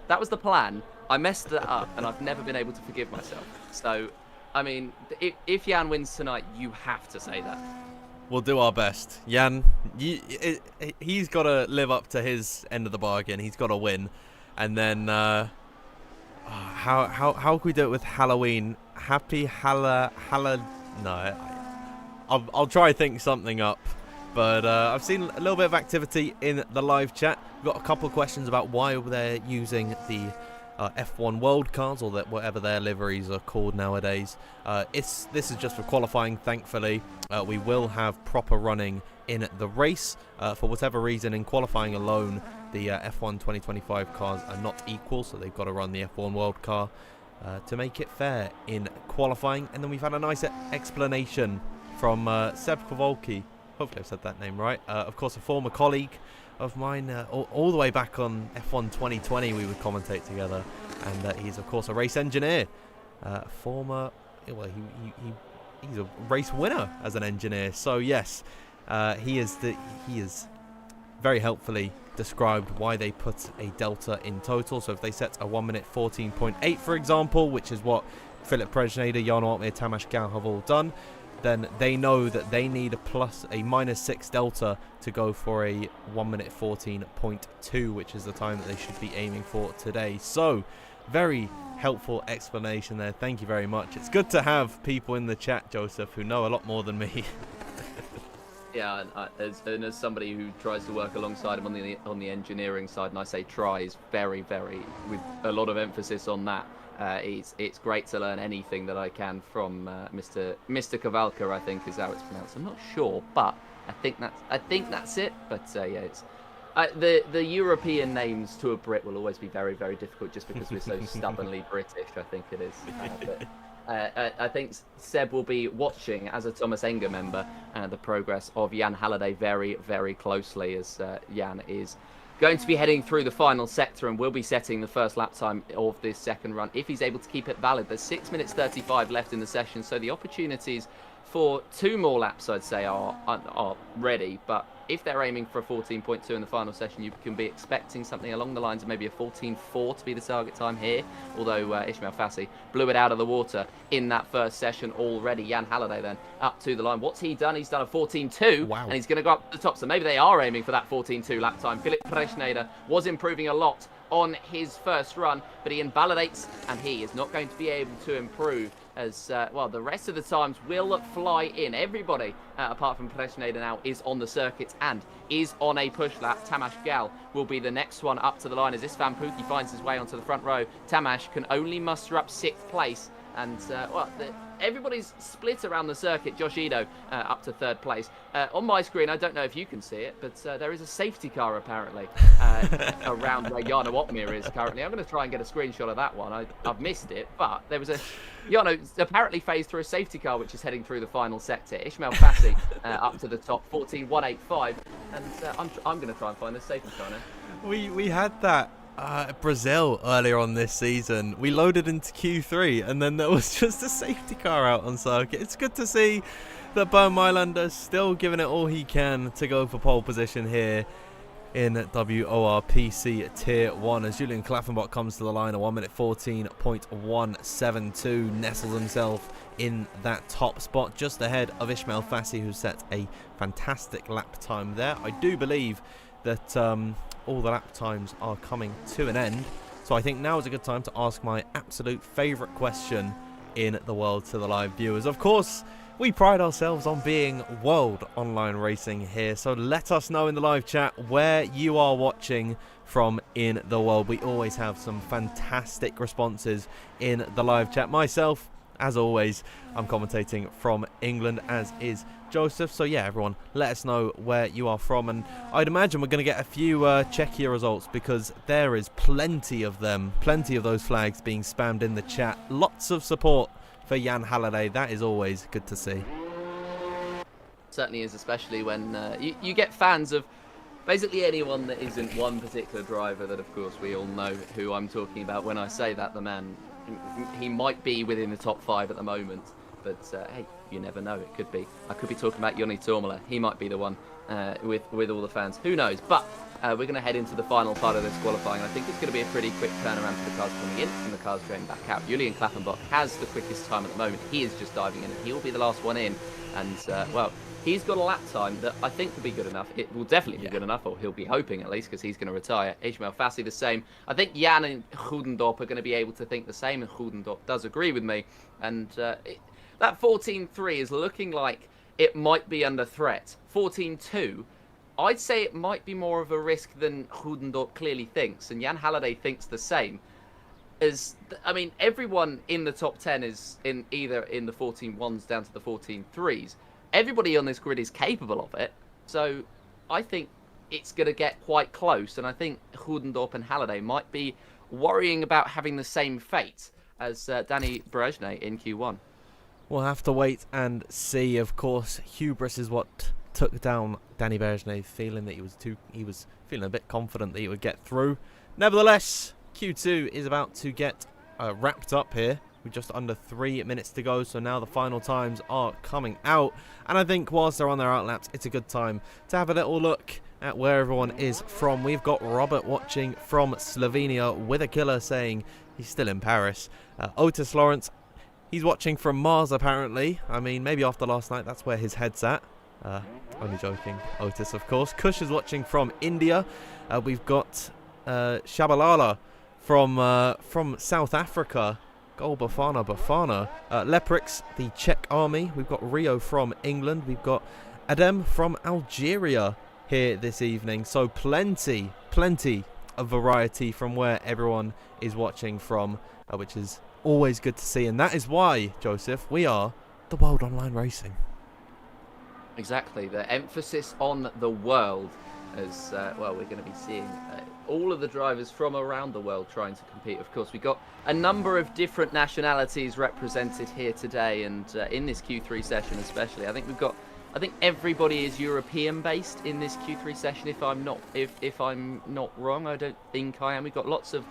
That was the plan. I messed that up, and I've never been able to forgive myself. So, I mean, if Jan wins tonight, you have to say that. We'll do our best. Jan, he's got to live up to his end of the bargain. He's got to win. And then, how can we do it with Halloween? Happy No, I'll try to think something up. But I've seen a little bit of activity in the live chat. We've got a couple of questions about why they're using the F1 World cars, or whatever their liveries are called nowadays. This is just for qualifying, thankfully. We will have proper running in the race. For whatever reason, in qualifying alone, the F1 2025 cars are not equal, so they've got to run the F1 World car to make it fair in qualifying. And then we've had a nice explanation from Seb Kowalski. Hopefully I've said that name right. Of course, a former colleague of mine, all the way back on F1 2020 we would commentate together, and he's of course a race engineer, he's a race winner as an engineer. So yes, he is very helpfully described why they put a delta in total. So if they set a 1 minute 14.8, for example, which is what Philip Prejnader, Jan Altmaier, Tamas Gal have all done, then they know that they need a -6 delta to go for a 1 minute 14.2, which is the time that they should be aiming for today. So, very helpful explanation there. Thank you very much. It's good to have people in the chat, Joseph, who know a lot more than me. Yeah, and as somebody who tries to work alongside him on the engineering side, and I say tries very, very, with a lot of emphasis on that. It's great to learn anything that I can from Mr. Kavalka, I think is how it's pronounced. I'm not sure, but I think that's it. But yeah, it's the European names to a Brit will always be very, very difficult, just because we're so stubbornly British. I think it is. But I think Seb will be watching, as a Thomas Enger member, the progress of Jan Halliday very, very closely, as Jan is going to be heading through the final sector and will be setting the first lap time of this second run if he's able to keep it valid. There's 6 minutes 35 left in the session, so the opportunities for 2 more laps, I'd say, are ready. But if they're aiming for a 14.2 in the final session, you can be expecting something along the lines of maybe a 14.4 to be the target time here. Although Ismail Fassi blew it out of the water in that first session already. Jan Halliday then up to the line. What's he done? He's done a 14.2, wow, and he's going to go up to the top. So maybe they are aiming for that 14.2 lap time. Philip Prejnader was improving a lot on his first run, but he invalidates, and he is not going to be able to improve as well, the rest of the times will fly in. Everybody, apart from Presneda now, is on the circuit and is on a push lap. Tamas Gal will be the next one up to the line as this Van Pookie finds his way onto the front row. Tamas can only muster up 6th place, and everybody's split around the circuit. Josh Ito up to 3rd place. On my screen, I don't know if you can see it, but there is a safety car apparently around where Jarno Opmeer is currently. I'm going to try and get a screenshot of that one. I've missed it, but there was a Jarno apparently phased through a safety car which is heading through the final sector. Ismail Fassi up to the top, 14.185, and I'm going to try and find this safety car now. We had that Brazil earlier on this season. We loaded into Q3 and then there was just a safety car out on circuit. It's good to see that Bernd Mailander still giving it all he can to go for pole position here in WOR PC Tier 1 as Julian Klaffenbach comes to the line at 1 minute 14.172, nestles himself in that top spot just ahead of Ismail Fassi, who set a fantastic lap time there. I do believe that all the lap times are coming to an end, so I think now is a good time to ask my absolute favourite question in the world to the live viewers. Of course, we pride ourselves on being world online racing here, so let us know in the live chat where you are watching from in the world. We always have some fantastic responses in the live chat. Myself, as always, I'm commentating from England, as is Joseph. So yeah, everyone, let us know where you are from, and I'd imagine we're going to get a few Czechia results because there is plenty of them, plenty of those flags being spammed in the chat. Lots of support for Jan Halliday. That is always good to see. Certainly is, especially when you get fans of basically anyone that isn't one particular driver. That, of course, we all know who I'm talking about when I say that. The man, he might be within the top 5 at the moment, but hey, you never know. It could be. I could be talking about Joni Tormala. He might be the one with all the fans. Who knows? But we're going to head into the final part of this qualifying. I think it's going to be a pretty quick turnaround for the cars coming in and the cars going back out. Julian Klappenbach has the quickest time at the moment. He is just diving in, and he'll be the last one in. And, well, he's got a lap time that I think will be good enough. It will definitely be good enough, or he'll be hoping at least, because he's going to retire. Ismail Fassi the same. I think Jan and Goedendorp are going to be able to think the same, and Goedendorp does agree with me. And that 14.3 is looking like it might be under threat. 14.2, I'd say it might be more of a risk than Goedendorp clearly thinks, and Jan Halliday thinks the same. I mean, everyone in the top 10 is either in the 14.1s down to the 14.3s. Everybody on this grid is capable of it, so I think it's going to get quite close, and I think Goedendorp and Halliday might be worrying about having the same fate as Danny Brezhne in Q1. We'll have to wait and see. Of course, hubris is what took down Danny Brezhne, feeling that he was feeling a bit confident that he would get through. Nevertheless, Q2 is about to get wrapped up here. With just under 3 minutes to go, so now the final times are coming out, and I think whilst they're on their outlaps, it's a good time to have a little look at where everyone is from. We've got Robert watching from Slovenia with a killer saying he's still in Paris. Otis Lawrence, he's watching from Mars apparently. I mean, maybe after last night, that's where his head's at. Only joking, Otis, of course. Kush is watching from India. We've got Shabalala from South Africa. Gol Bafana. Leprix, the Czech army. We've got Rio from England. We've got Adem from Algeria here this evening. So plenty of variety from where everyone is watching from, which is always good to see. And that is why, Joseph, we are the World Online Racing. Exactly. The emphasis on the world, as well, we're going to be seeing all of the drivers from around the world trying to compete. Of course, we've got a number of different nationalities represented here today, and in this Q3 session especially. I think everybody is European based in this Q3 session, if I'm not wrong. I don't think I am. We've got lots of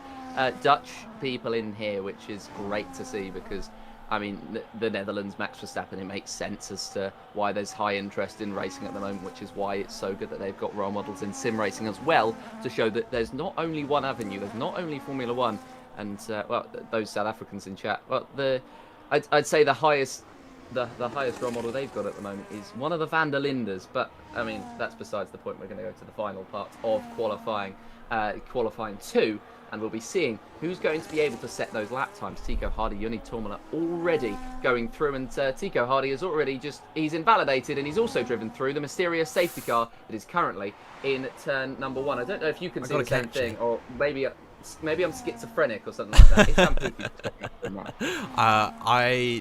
Dutch people in here, which is great to see, because I mean, the Netherlands, Max Verstappen, it makes sense as to why there's high interest in racing at the moment, which is why it's so good that they've got role models in sim racing as well, to show that there's not only one avenue, there's not only Formula One, and well, those South Africans in chat, well, I'd say the highest the highest role model they've got at the moment is one of the Van der Lindes. But I mean, that's besides the point. We're going to go to the final part of qualifying 2, and we'll be seeing who's going to be able to set those lap times. Tico Hardy, Joni Tormala already going through, and Tico Hardy is already he's invalidated, and he's also driven through the mysterious safety car that is currently in turn number 1. I don't know if you can see the same thing, or maybe I'm schizophrenic or something like that. It's completely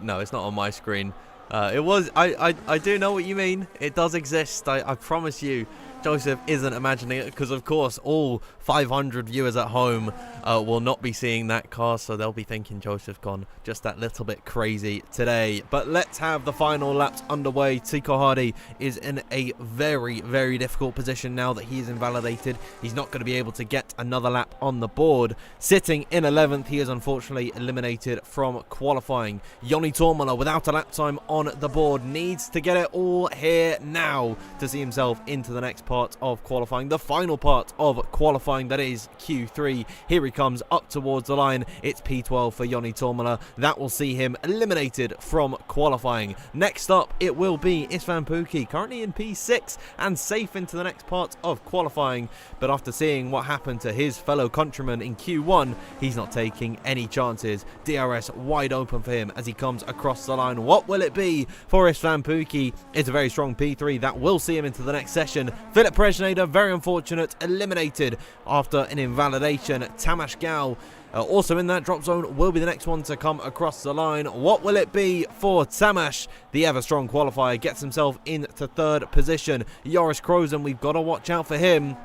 no, it's not on my screen. It was. I do know what you mean. It does exist. I promise you, Joseph isn't imagining it, because of course all 500 viewers at home will not be seeing that car, so they'll be thinking Joseph gone just that little bit crazy today. But let's have the final laps underway. Tico Hardy is in a very, very difficult position now that he is invalidated. He's not going to be able to get another lap on the board. Sitting in 11th, he is unfortunately eliminated from qualifying. Joni Tormala, without a lap time on the board, needs to get it all here now to see himself into the next part of qualifying, the final part of qualifying, that is Q3. Here he comes up towards the line. It's P12 for Joni Tormala. That will see him eliminated from qualifying. Next up, it will be Istvan Pukki, currently in P6 and safe into the next part of qualifying. But after seeing what happened to his fellow countryman in Q1, he's not taking any chances. DRS wide open for him as he comes across the line. What will it be for Istvan Pukki? It's a very strong P3 that will see him into the next session. Philip Presnader, very unfortunate, eliminated after an invalidation. Tamas Gal, also in that drop zone, will be the next one to come across the line. What will it be for Tamas? The ever-strong qualifier gets himself into 3rd position. Joris Krozen, we've got to watch out for him.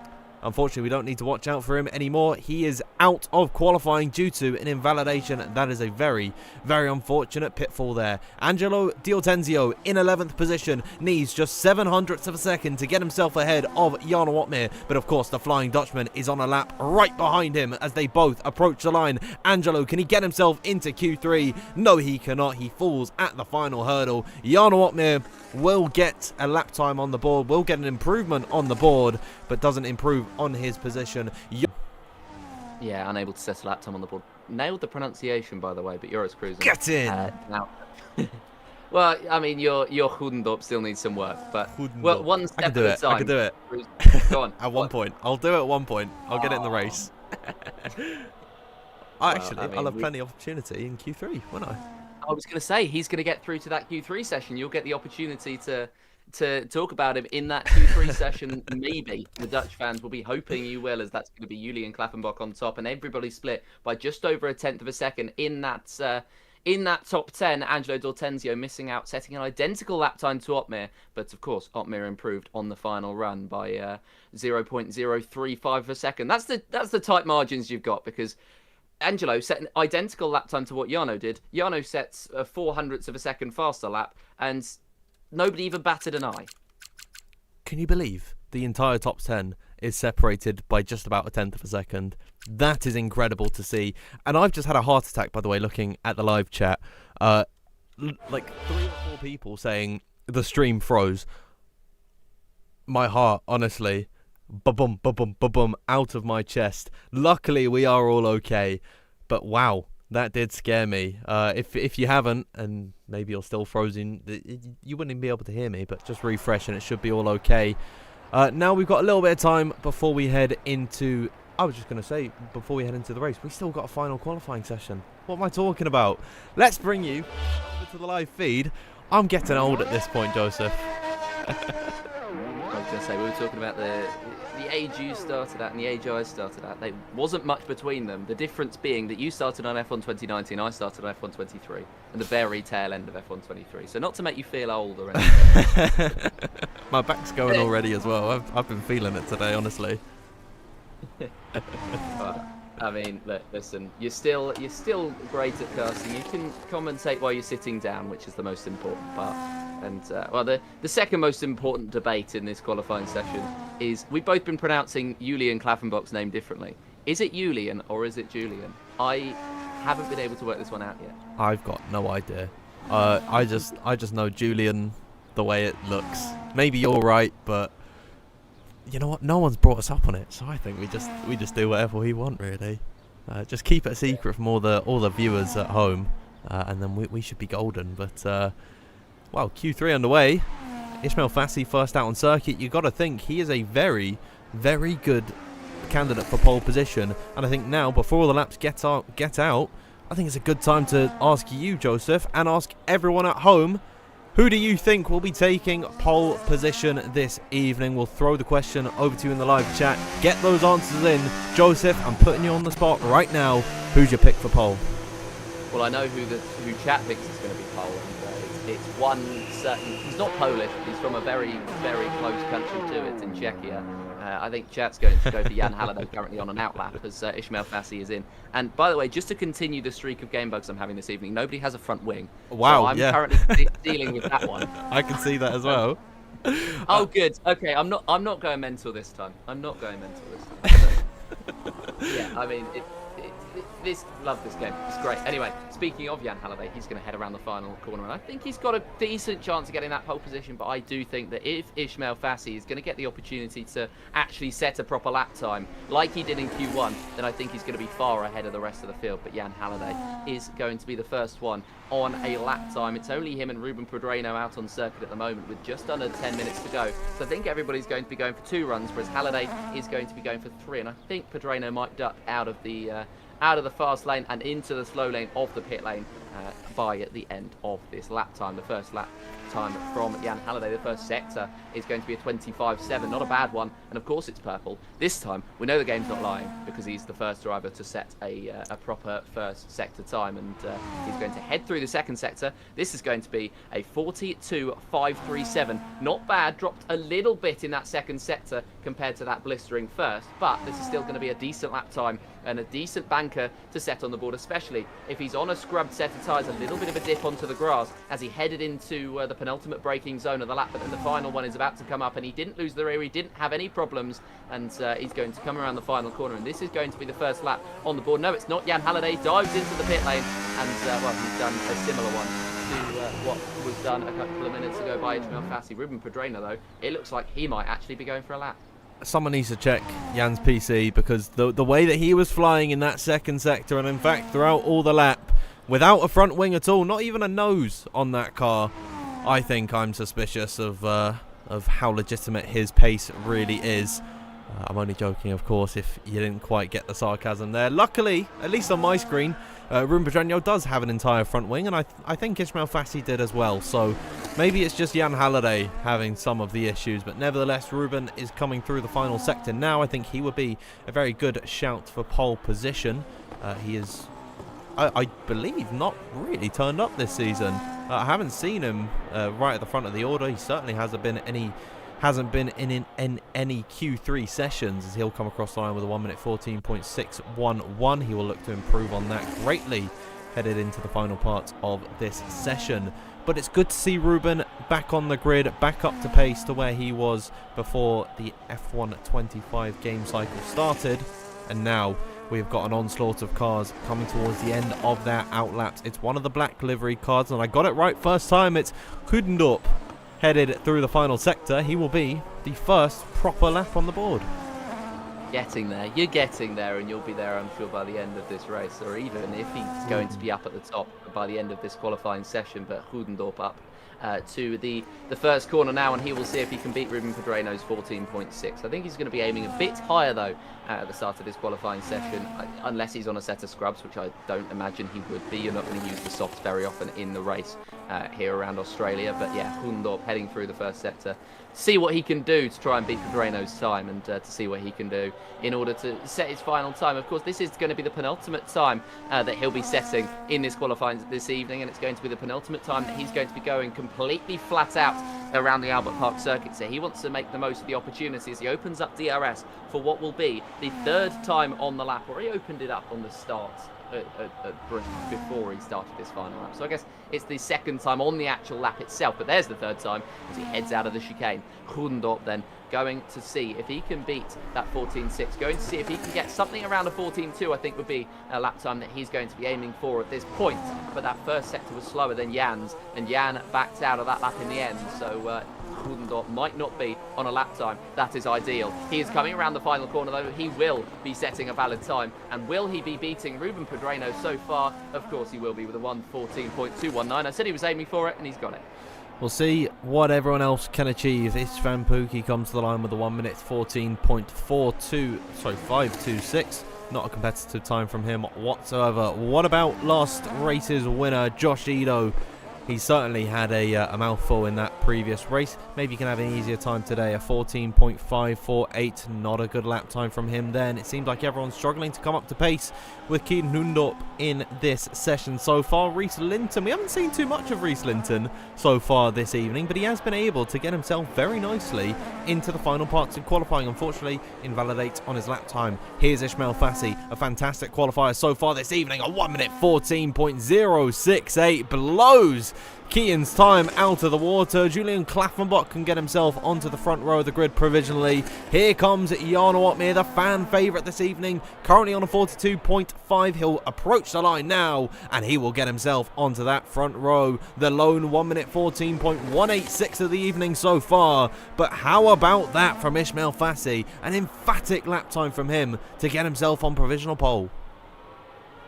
Unfortunately, we don't need to watch out for him anymore. He is out of qualifying due to an invalidation. That is a very, very unfortunate pitfall there. Angelo Diotenzio in 11th position needs just 7/100ths of a second to get himself ahead of Jarno Otmir. But of course, the Flying Dutchman is on a lap right behind him as they both approach the line. Angelo, can he get himself into Q3? No, he cannot. He falls at the final hurdle. Jarno Otmir will get a lap time on the board, will get an improvement on the board, but doesn't improve on his position. Yeah, unable to set a lap time on the board. Nailed the pronunciation, by the way, but Joris Krozen. Get in! Now, well, I mean, your Hoedendorp still needs some work, but well, one step at a time. I can do it. Go on. At one point. I'll do it at one point. I'll get it in the race. Actually, I'll have plenty of opportunity in Q3, won't I? I was going to say, he's going to get through to that Q3 session. You'll get the opportunity to talk about him in that Q3 session. Maybe the Dutch fans will be hoping you will, as that's going to be Julian Klaffenbach on top, and everybody split by just over 1/10 of a second in that top 10. Angelo D'Ortenzio missing out, setting an identical lap time to Otmir, but of course Otmir improved on the final run by 0.035 of a second. That's the tight margins you've got, because Angelo set an identical lap time to what Jarno did. Jarno sets a 4/100ths of a second faster lap, and nobody even batted an eye. Can you believe the entire top 10 is separated by just about 1/10 of a second? That is incredible to see. And I've just had a heart attack, by the way, looking at the live chat. Like 3 or 4 people saying the stream froze. My heart, honestly, ba-bum, ba-bum, ba-bum, out of my chest. Luckily, we are all okay. But wow, that did scare me. If you haven't, and maybe you're still frozen, you wouldn't even be able to hear me, but just refresh and it should be all okay. Now we've got a little bit of time before we head into... I was just going to say, before we head into the race, we still got a final qualifying session. What am I talking about? Let's bring you over to the live feed. I'm getting old at this point, Joseph. I was going to say, we were talking about the age you started at and the age I started at. There wasn't much between them. The difference being that you started on F1 2019, I started on F1 23, and the very tail end of F1 23. So not to make you feel old or anything. My back's going already as well. I've been feeling it today, honestly. I mean, look, listen, you're still great at casting. You can commentate while you're sitting down, which is the most important part. And well, the second most important debate in this qualifying session is we've both been pronouncing Julian Klaffenbach's name differently. Is it Julian or is it Julian? I haven't been able to work this one out yet. I've got no idea. I just know Julian the way it looks. Maybe you're right, but you know what? No one's brought us up on it, so I think we just do whatever we want, really. Just keep it a secret from all the viewers at home, and then we should be golden. But Well, Q3 underway. Ismail Fassi first out on circuit. You got to think he is a very, very good candidate for pole position. And I think now, before all the laps get out, I think it's a good time to ask you, Joseph, and ask everyone at home, who do you think will be taking pole position this evening? We'll throw the question over to you in the live chat. Get those answers in. Joseph, I'm putting you on the spot right now. Who's your pick for pole? Well, I know who chat thinks is going to be pole, and it's one certain. He's not Polish. He's from a very, very close country to it, in Czechia. I think chat's going to go for Jan Halliday, currently on an outlap, as Ismail Fassi is in. And by the way, just to continue the streak of game bugs I'm having this evening, nobody has a front wing. Wow, so I'm yeah. currently dealing with that one. I can see that as well. Oh, good. Okay, I'm not going mental this time. I'm not going mental this time. So, yeah, I mean, love this game. It's great. Anyway, speaking of Jan Halliday, he's going to head around the final corner, and I think he's got a decent chance of getting that pole position, but I do think that if Ismail Fassi is going to get the opportunity to actually set a proper lap time, like he did in Q1, then I think he's going to be far ahead of the rest of the field, but Jan Halliday is going to be the first one on a lap time. It's only him and Ruben Pedreno out on circuit at the moment with just under 10 minutes to go, so I think everybody's going to be going for 2 runs, whereas Halliday is going to be going for 3, and I think Pedreno might duck out of the fast lane and into the slow lane of the pit lane by the end of this lap time. The first lap time from Jan Halliday, the first sector, is going to be a 25.7, not a bad one, and of course it's purple. This time we know the game's not lying because he's the first driver to set a proper first sector time, and he's going to head through the second sector. This is going to be a 42.537, not bad, dropped a little bit in that second sector compared to that blistering first, but this is still going to be a decent lap time and a decent banker to set on the board, especially if he's on a scrubbed set of tyres, a little bit of a dip onto the grass as he headed into the penultimate braking zone of the lap, but then the final one is about to come up, and he didn't lose the rear, he didn't have any problems, and he's going to come around the final corner, and this is going to be the first lap on the board. No, it's not. Jan Halliday dives into the pit lane, and well, he's done a similar one to what was done a couple of minutes ago by Ismail Fassi. Ruben Pedreno, though, it looks like he might actually be going for a lap. Someone needs to check Jan's PC, because the way that he was flying in that second sector, and in fact throughout all the lap, without a front wing at all, not even a nose on that car, I think I'm suspicious of how legitimate his pace really is. I'm only joking, of course, if you didn't quite get the sarcasm there. Luckily, at least on my screen, Ruben Pedreno does have an entire front wing, and I think Ismail Fassi did as well. So maybe it's just Jan Halliday having some of the issues, but nevertheless, Ruben is coming through the final sector now. I think he would be a very good shout for pole position. He is, I believe, not really turned up this season. I haven't seen him right at the front of the order. He certainly hasn't been in any Q3 sessions, as he'll come across the line with a 1 minute 14.611. He will look to improve on that greatly headed into the final part of this session. But it's good to see Ruben back on the grid, back up to pace to where he was before the F1 25 game cycle started. And now we've got an onslaught of cars coming towards the end of their outlaps. It's one of the black livery cars, and I got it right first time. It's Kudendorp headed through the final sector. He will be the first proper lap on the board. Getting there. You're getting there, and you'll be there, I'm sure, by the end of this race, or even if he's going to be up at the top by the end of this qualifying session. But Kudendorp up to the first corner now, and he will see if he can beat Ruben Pedreno's 14.6. I think he's going to be aiming a bit higher, though, at the start of this qualifying session, unless he's on a set of scrubs, which I don't imagine he would be. You're not going to use the softs very often in the race here around Australia. But yeah, Kudendorp heading through the first sector, see what he can do to try and beat Pedreno's time, and to see what he can do in order to set his final time. Of course, this is going to be the penultimate time that he'll be setting in this qualifying this evening, and it's going to be the penultimate time that he's going to be going completely flat out around the Albert Park circuit. So he wants to make the most of the opportunity as he opens up DRS for what will be the 3rd time on the lap, or he opened it up on the start before he started this final lap. So I guess it's the 2nd time on the actual lap itself, but there's the 3rd time as he heads out of the chicane. Kudendorp then going to see if he can beat that 14.6, going to see if he can get something around a 14.2, I think would be a lap time that he's going to be aiming for at this point. But that first sector was slower than Jan's, and Jan backed out of that lap in the end, so Kudendorp might not be on a lap time that is ideal. He is coming around the final corner, though. He will be setting a valid time, and will he be beating Ruben Pedreno so far? Of course he will be, with a 1:14.219. I said he was aiming for it, and he's got it. We'll see what everyone else can achieve. Istvan Pukki comes to the line with a 1 minute 526. Not a competitive time from him whatsoever. What about last race's winner, Josh Ito? He certainly had a mouthful in that previous race. Maybe he can have an easier time today. A 14.548. Not a good lap time from him then. It seems like everyone's struggling to come up to pace with Keaton Hundorp in this session so far. Reese Linton, we haven't seen too much of Reese Linton so far this evening, but he has been able to get himself very nicely into the final parts of qualifying. Unfortunately, invalidates on his lap time. Here's Ismail Fassi, a fantastic qualifier so far this evening. A 1 minute 14.068 blows Keaton's time out of the water. Julian Klaffenbach can get himself onto the front row of the grid provisionally. Here comes Jarno Opmeer, the fan favourite this evening, currently on a 42.5. He'll approach the line now, and he will get himself onto that front row. The lone 1 minute 14.186 of the evening so far. But how about that from Ismail Fassi? An emphatic lap time from him to get himself on provisional pole.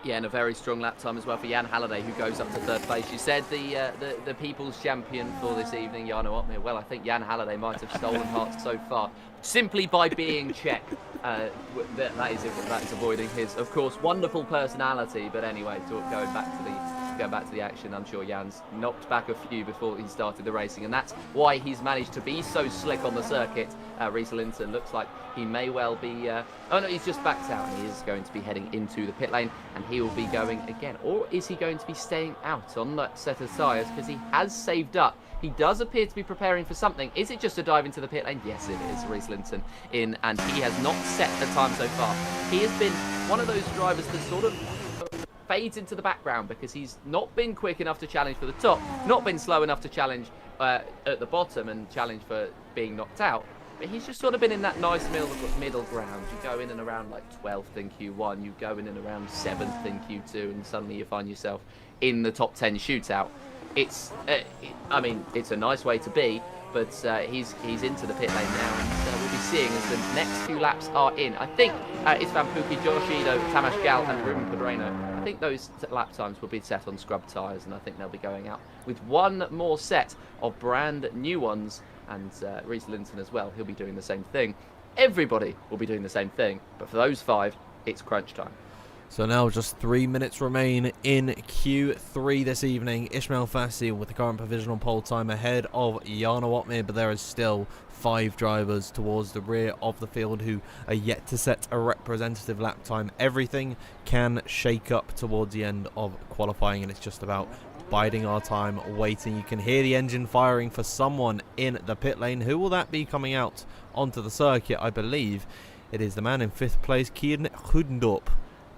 Yeah, and a very strong lap time as well for Jan Halliday, who goes up to third place. You said the people's champion for this evening, Jarno Opmeer. Well, I think Jan Halliday might have stolen hearts so far simply by being Czech. That is avoiding his, of course, wonderful personality. But anyway, going back to the action, I'm sure Jan's knocked back a few before he started the racing, and that's why he's managed to be so slick on the circuit. Reese Linton looks like he may well be... oh no, he's just backed out, and he is going to be heading into the pit lane, and he will be going again. Or is he going to be staying out on that set of tyres, because he has saved up. He does appear to be preparing for something. Is it just a dive into the pit lane? Yes, it is. Reese Linton in, and he has not set the time so far. He has been one of those drivers that sort of fades into the background because he's not been quick enough to challenge for the top, not been slow enough to challenge at the bottom and challenge for being knocked out. But he's just sort of been in that nice middle ground. You go in and around like 12th in Q1, you go in and around 7th in Q2, and suddenly you find yourself in the top 10 shootout. It's, I mean, it's a nice way to be, but he's into the pit lane now, and we'll be seeing as the next few laps are in. I think Istvan Pukki, Josh Ito, Tamas Gal, and Ruben Pedreno, I think those lap times will be set on scrub tyres, and I think they'll be going out with one more set of brand new ones. And Reese Linton as well, he'll be doing the same thing. Everybody will be doing the same thing, but for those 5, it's crunch time. So now just 3 minutes remain in Q3 this evening. Ismail Fassi with the current provisional pole time ahead of Jarno Opmeer, but there is still 5 drivers towards the rear of the field who are yet to set a representative lap time. Everything can shake up towards the end of qualifying, and it's just about biding our time, waiting. You can hear the engine firing for someone in the pit lane. Who will that be coming out onto the circuit? I believe it is the man in 5th place, Keaton Hundorp.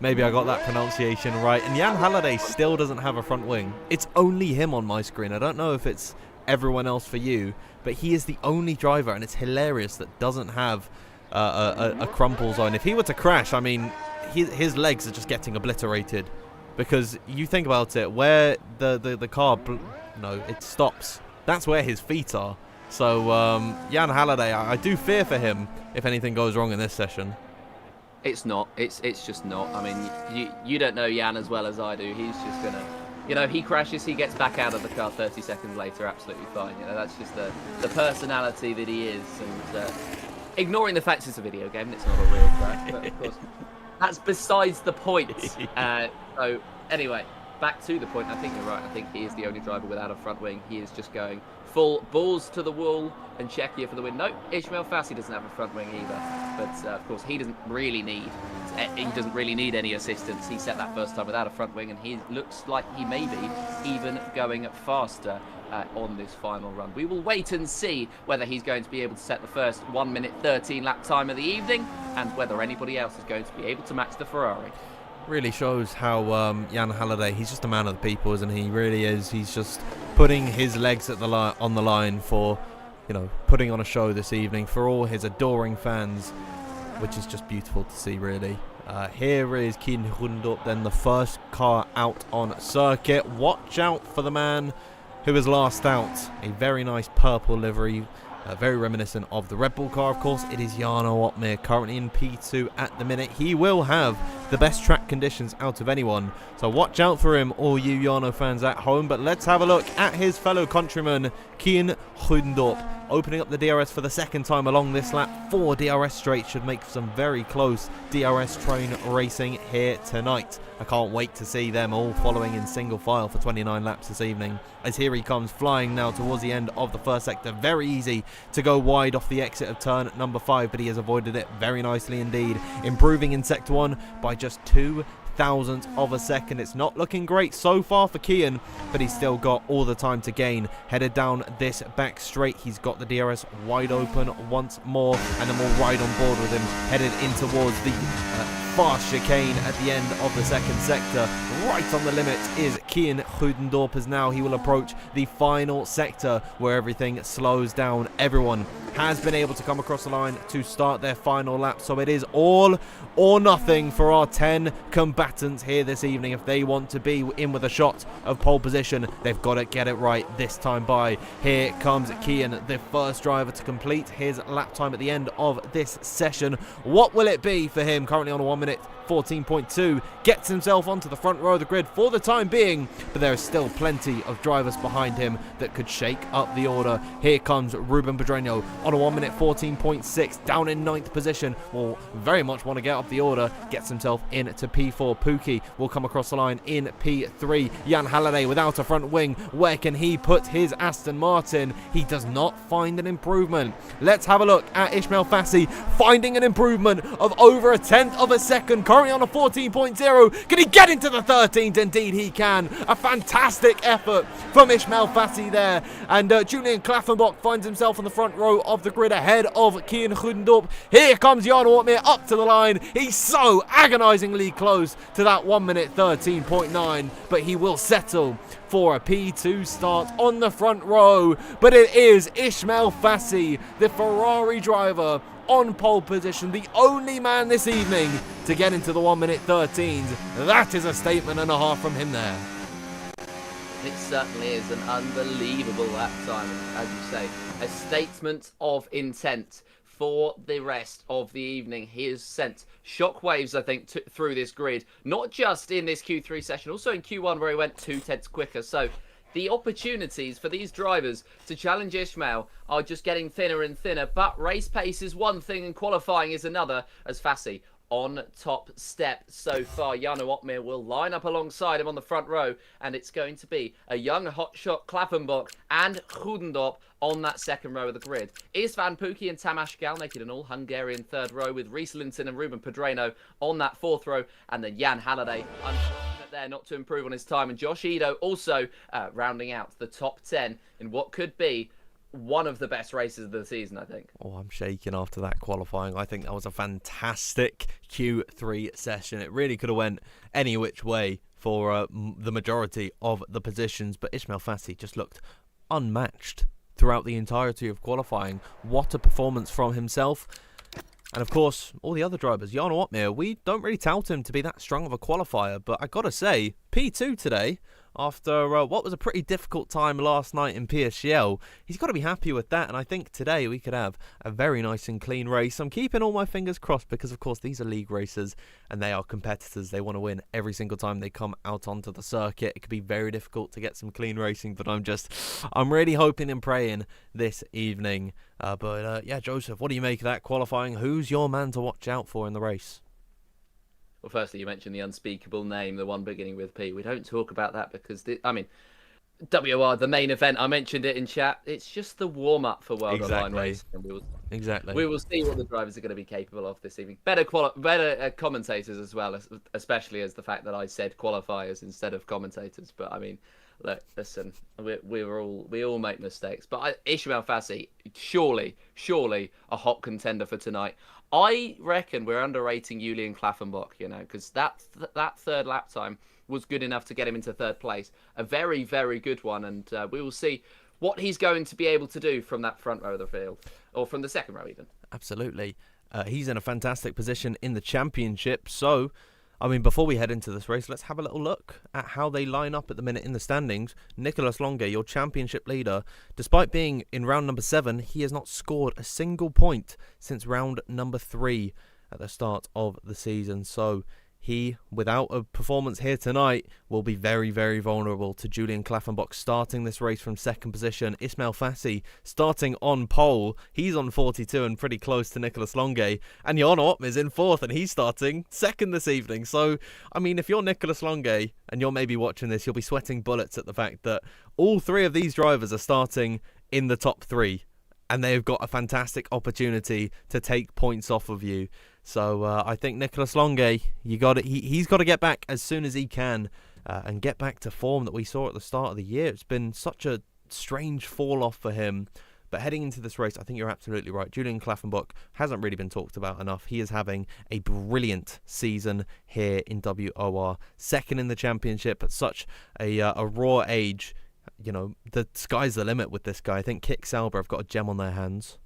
Maybe I got that pronunciation right. And Jan Halliday still doesn't have a front wing. It's only him on my screen. I don't know if it's everyone else for you, but he is the only driver, and it's hilarious, that doesn't have a crumple zone. If he were to crash, I mean, his legs are just getting obliterated. Because you think about it, where the car, it stops. That's where his feet are. So Jan Halliday, I do fear for him if anything goes wrong in this session. It's not. It's just not. I mean, you don't know Jan as well as I do. He's just gonna, he crashes, he gets back out of the car 30 seconds later, absolutely fine. That's just the personality that he is. And ignoring the fact it's a video game, it's not a real crash, but of course. That's besides the point. So anyway, back to the point. I think you're right. I think he is the only driver without a front wing. He is just going full balls to the wall and Czechia for the win. No, Ismail Fassi doesn't have a front wing either. But of course, he doesn't really need any assistance. He set that first time without a front wing, and he looks like he may be even going faster on this final run. We will wait and see whether he's going to be able to set the first 1 minute 13 lap time of the evening, and whether anybody else is going to be able to match the Ferrari. Really shows how Jan Halliday, he's just a man of the people, isn't he? He really is. He's just putting his legs at on the line for, putting on a show this evening for all his adoring fans, which is just beautiful to see, really. Here is Keaton Hundorp, then the first car out on circuit. Watch out for the man who was last out. A very nice purple livery Very reminiscent of the Red Bull car, of course. It is Jarno Opmeer, currently in P2 at the minute. He will have the best track conditions out of anyone, so watch out for him, all you Jarno fans at home. But let's have a look at his fellow countryman, Kian Goedendorp, opening up the DRS for the second time along this lap. 4 DRS straight should make for some very close DRS train racing here tonight. I can't wait to see them all following in single file for 29 laps this evening. As here he comes flying now towards the end of the first sector. Very easy to go wide off the exit of turn number 5, but he has avoided it very nicely indeed. Improving in sector 1 by just 0.02 of a second. It's not looking great so far for Kian, but he's still got all the time to gain. Headed down this back straight, he's got the DRS wide open once more, and then we'll ride on board with him, headed in towards the fast chicane at the end of the second sector. Right on the limit is Kian Goedendorp, as now he will approach the final sector where everything slows down. Everyone has been able to come across the line to start their final lap, so it is all or nothing for our 10 combatants here this evening. If they want to be in with a shot of pole position, they've got to get it right this time by. Here comes Kian, the first driver to complete his lap time at the end of this session. What will it be for him? Currently on a 1 minute 14.2, gets himself onto the front row of the grid for the time being, but there is still plenty of drivers behind him that could shake up the order. Here comes Ruben Pedreño on a 1 minute 14.6, down in 9th position, will very much want to get up the order, gets himself into P4. Pookie will come across the line in P3. Jan Halliday without a front wing, where can he put his Aston Martin? He does not find an improvement. Let's have a look at Ismail Fassi, finding an improvement of over 1/10 of a second, currently on a 14.0. Can he get into the 13th? Indeed he can. A fantastic effort from Ismail Fassi there. And Julian Klaffenbach finds himself on the front row of the grid ahead of Kian Goedendorp. Here comes Jarno Opmeer up to the line. He's so agonisingly close to that 1 minute 13.9, but he will settle for a P2 start on the front row. But it is Ismail Fassi, the Ferrari driver, on pole position, the only man this evening to get into the 1 minute 13s. That is a statement and a half from him there. It certainly is an unbelievable lap time, as you say. A statement of intent for the rest of the evening. He has sent shockwaves, I think, through this grid, not just in this Q3 session, also in Q1 where he went 2/10 quicker. So the opportunities for these drivers to challenge Ismail are just getting thinner and thinner, but race pace is one thing and qualifying is another, as Fassi on top step so far. Jarno Opmeer will line up alongside him on the front row, and it's going to be a young hotshot Klaffenbach and Goedendorp on that second row of the grid. Istvan Pukki and Tamás Gal making an all-Hungarian third row, with Rhys Linton and Ruben Pedreño on that fourth row, and then Jan Halliday, unfortunate there not to improve on his time, and Josh Edo also rounding out the top 10 in what could be one of the best races of the season, I think. Oh, I'm shaking after that qualifying. I think that was a fantastic Q3 session. It really could have went any which way for the majority of the positions, but Ismail Fassi just looked unmatched throughout the entirety of qualifying. What a performance from himself. And of course, all the other drivers. Jarno Opmeer, we don't really tout him to be that strong of a qualifier, but I gotta say, P2 today, after what was a pretty difficult time last night in PSGL, he's got to be happy with that, and I think today we could have a very nice and clean race. I'm keeping all my fingers crossed because, of course, these are league races and they are competitors. They want to win every single time they come out onto the circuit. It could be very difficult to get some clean racing, but I'm really hoping and praying this evening. Yeah, Joseph, what do you make of that qualifying? Who's your man to watch out for in the race? Well, firstly, you mentioned the unspeakable name, the one beginning with P. We don't talk about that because, WOR, the main event, I mentioned it in chat. It's just the warm-up for World Online Racing. And we will see what the drivers are going to be capable of this evening. Better commentators as well, especially as the fact that I said qualifiers instead of commentators. But, look, listen, we all make mistakes. But Ismail Fassi, surely a hot contender for tonight. I reckon we're underrating Julian Klaffenbach, because that third lap time was good enough to get him into third place. A very, very good one, and we will see what he's going to be able to do from that front row of the field, or from the second row even. Absolutely. He's in a fantastic position in the championship, so I mean, before we head into this race, let's have a little look at how they line up at the minute in the standings. Nicolas Longuet, your championship leader, despite being in round number 7, he has not scored a single point since round number 3 at the start of the season. So he, without a performance here tonight, will be very, very vulnerable to Julian Klaffenbach starting this race from second position. Ismail Fassi starting on pole. He's on 42 and pretty close to Nicolas Longuet. And Jarno Opmeer's in 4th and he's starting second this evening. So, I mean, if you're Nicolas Longuet and you're maybe watching this, you'll be sweating bullets at the fact that all 3 of these drivers are starting in the top 3. And they've got a fantastic opportunity to take points off of you. So I think Nicolas Longuet, he's got to get back as soon as he can and get back to form that we saw at the start of the year. It's been such a strange fall off for him. But heading into this race, I think you're absolutely right. Julian Klaffenbach hasn't really been talked about enough. He is having a brilliant season here in WOR. Second in the championship at such a raw age. You know, the sky's the limit with this guy. I think Kik Sauber have got a gem on their hands.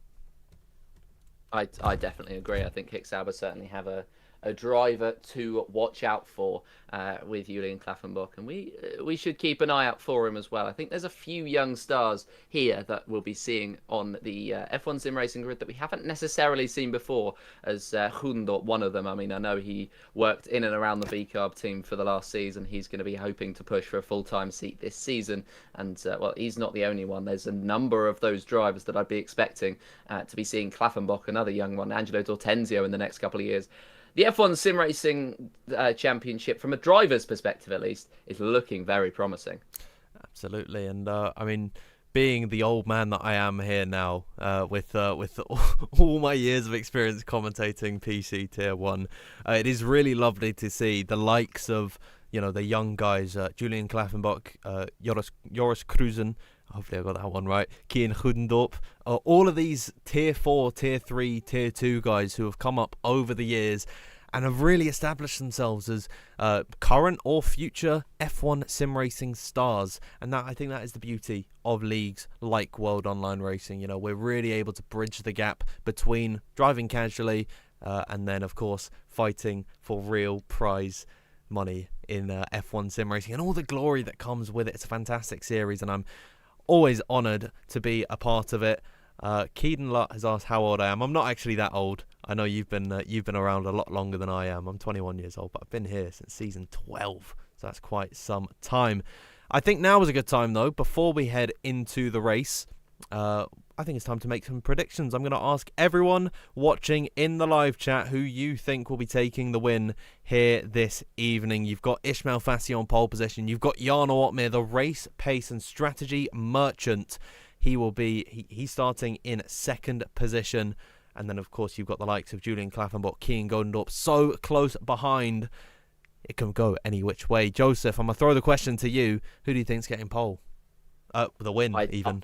I definitely agree. I think Kik Sauber certainly have a driver to watch out for with Julian Klaffenbach, and we should keep an eye out for him as well. I think there's a few young stars here that we'll be seeing on the F1 sim racing grid that we haven't necessarily seen before, as Hundort, one of them. I mean, I know he worked in and around the V-Carb team for the last season. He's going to be hoping to push for a full-time seat this season, and well, he's not the only one. There's a number of those drivers that I'd be expecting to be seeing Klaffenbach, another young one, Angelo D'Ortenzio, in the next couple of years. The F1 Sim Racing Championship, from a driver's perspective at least, is looking very promising. Absolutely, and I mean, being the old man that I am here now, with all my years of experience commentating PC Tier 1, it is really lovely to see the likes of, you know, the young guys, Julian Klaffenbach, Joris Cruzen, hopefully I got that one right, Kian Goedendorp, all of these Tier 4, Tier 3, Tier 2 guys who have come up over the years and have really established themselves as current or future F1 sim racing stars. And that, I think that is the beauty of leagues like World Online Racing. You know, we're really able to bridge the gap between driving casually and then, of course, fighting for real prize money in F1 sim racing and all the glory that comes with it. It's a fantastic series, and I'm always honoured to be a part of it. Keaton Lutt has asked how old I am. I'm not actually that old. I know you've been around a lot longer than I am. I'm 21 years old, but I've been here since season 12, so that's quite some time. I think now is a good time, though, before we head into the race. I think it's time to make some predictions. I'm going to ask everyone watching in the live chat who you think will be taking the win here this evening. You've got Ismail Fassi on pole position. You've got Jarno Opmeer, the race, pace and strategy merchant. He's starting in second position. And then, of course, you've got the likes of Julian Klaffenbach, Kian Goldendorp, so close behind. It can go any which way. Joseph, I'm going to throw the question to you. Who do you think's getting pole? The win, even.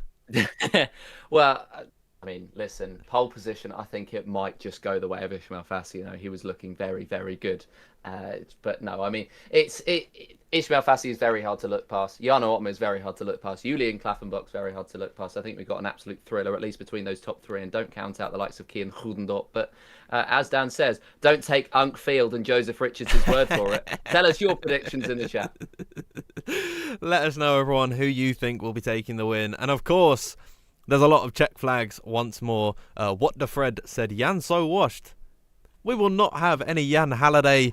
Well, I mean, listen, pole position, I think it might just go the way of Ismail Fassi. You know, he was looking very, very good. But no, I mean, Ismail Fassi is very hard to look past. Jarno Opmeer is very hard to look past. Julian Klaffenbach is very hard to look past. I think we've got an absolute thriller, at least between those top 3, and don't count out the likes of Kian Goedendorp. But as Dan says, don't take Unk Field and Joseph Richards' word for it. Tell us your predictions in the chat. Let us know, everyone, who you think will be taking the win. And of course, there's a lot of check flags once more. What the Fred said, Jan so washed. We will not have any Jan Halliday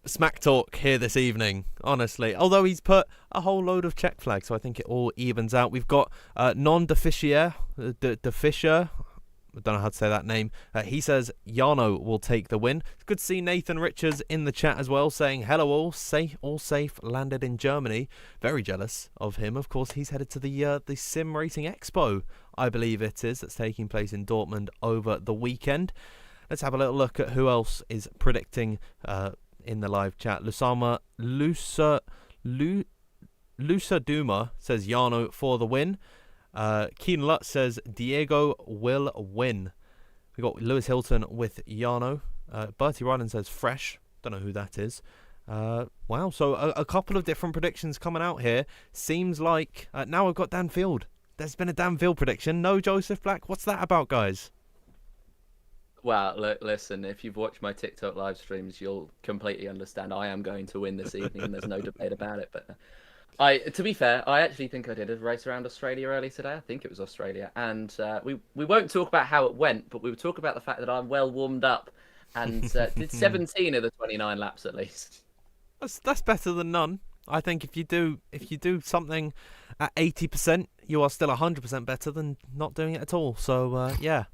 smack talk here this evening, honestly. Although he's put a whole load of check flags, so I think it all evens out. We've got non-deficier, Deficier. I don't know how to say that name. He says Jarno will take the win. It's good to see Nathan Richards in the chat as well, saying hello all safe, landed in Germany. Very jealous of him. Of course, he's headed to the Sim Racing Expo, I believe it is, that's taking place in Dortmund over the weekend. Let's have a little look at who else is predicting in the live chat. Lusa Duma says Jarno for the win. Keen Lutt says Diego will win. We got Lewis Hilton with Jarno. Bertie Ryland says fresh. Don't know who that is. Wow, so a couple of different predictions coming out here. Seems like now I've got Dan Field. There's been a Dan Field prediction. No Joseph Black. What's that about, guys? Well, look, listen, if you've watched my TikTok live streams, you'll completely understand. I am going to win this evening, and there's no debate about it. But to be fair, I actually think I did a race around Australia early today. I think it was Australia, and we won't talk about how it went, but we would talk about the fact that I'm well warmed up and did 17 of the 29 laps at least. That's better than none. I think if you do something at 80%, you are still 100% better than not doing it at all. So yeah.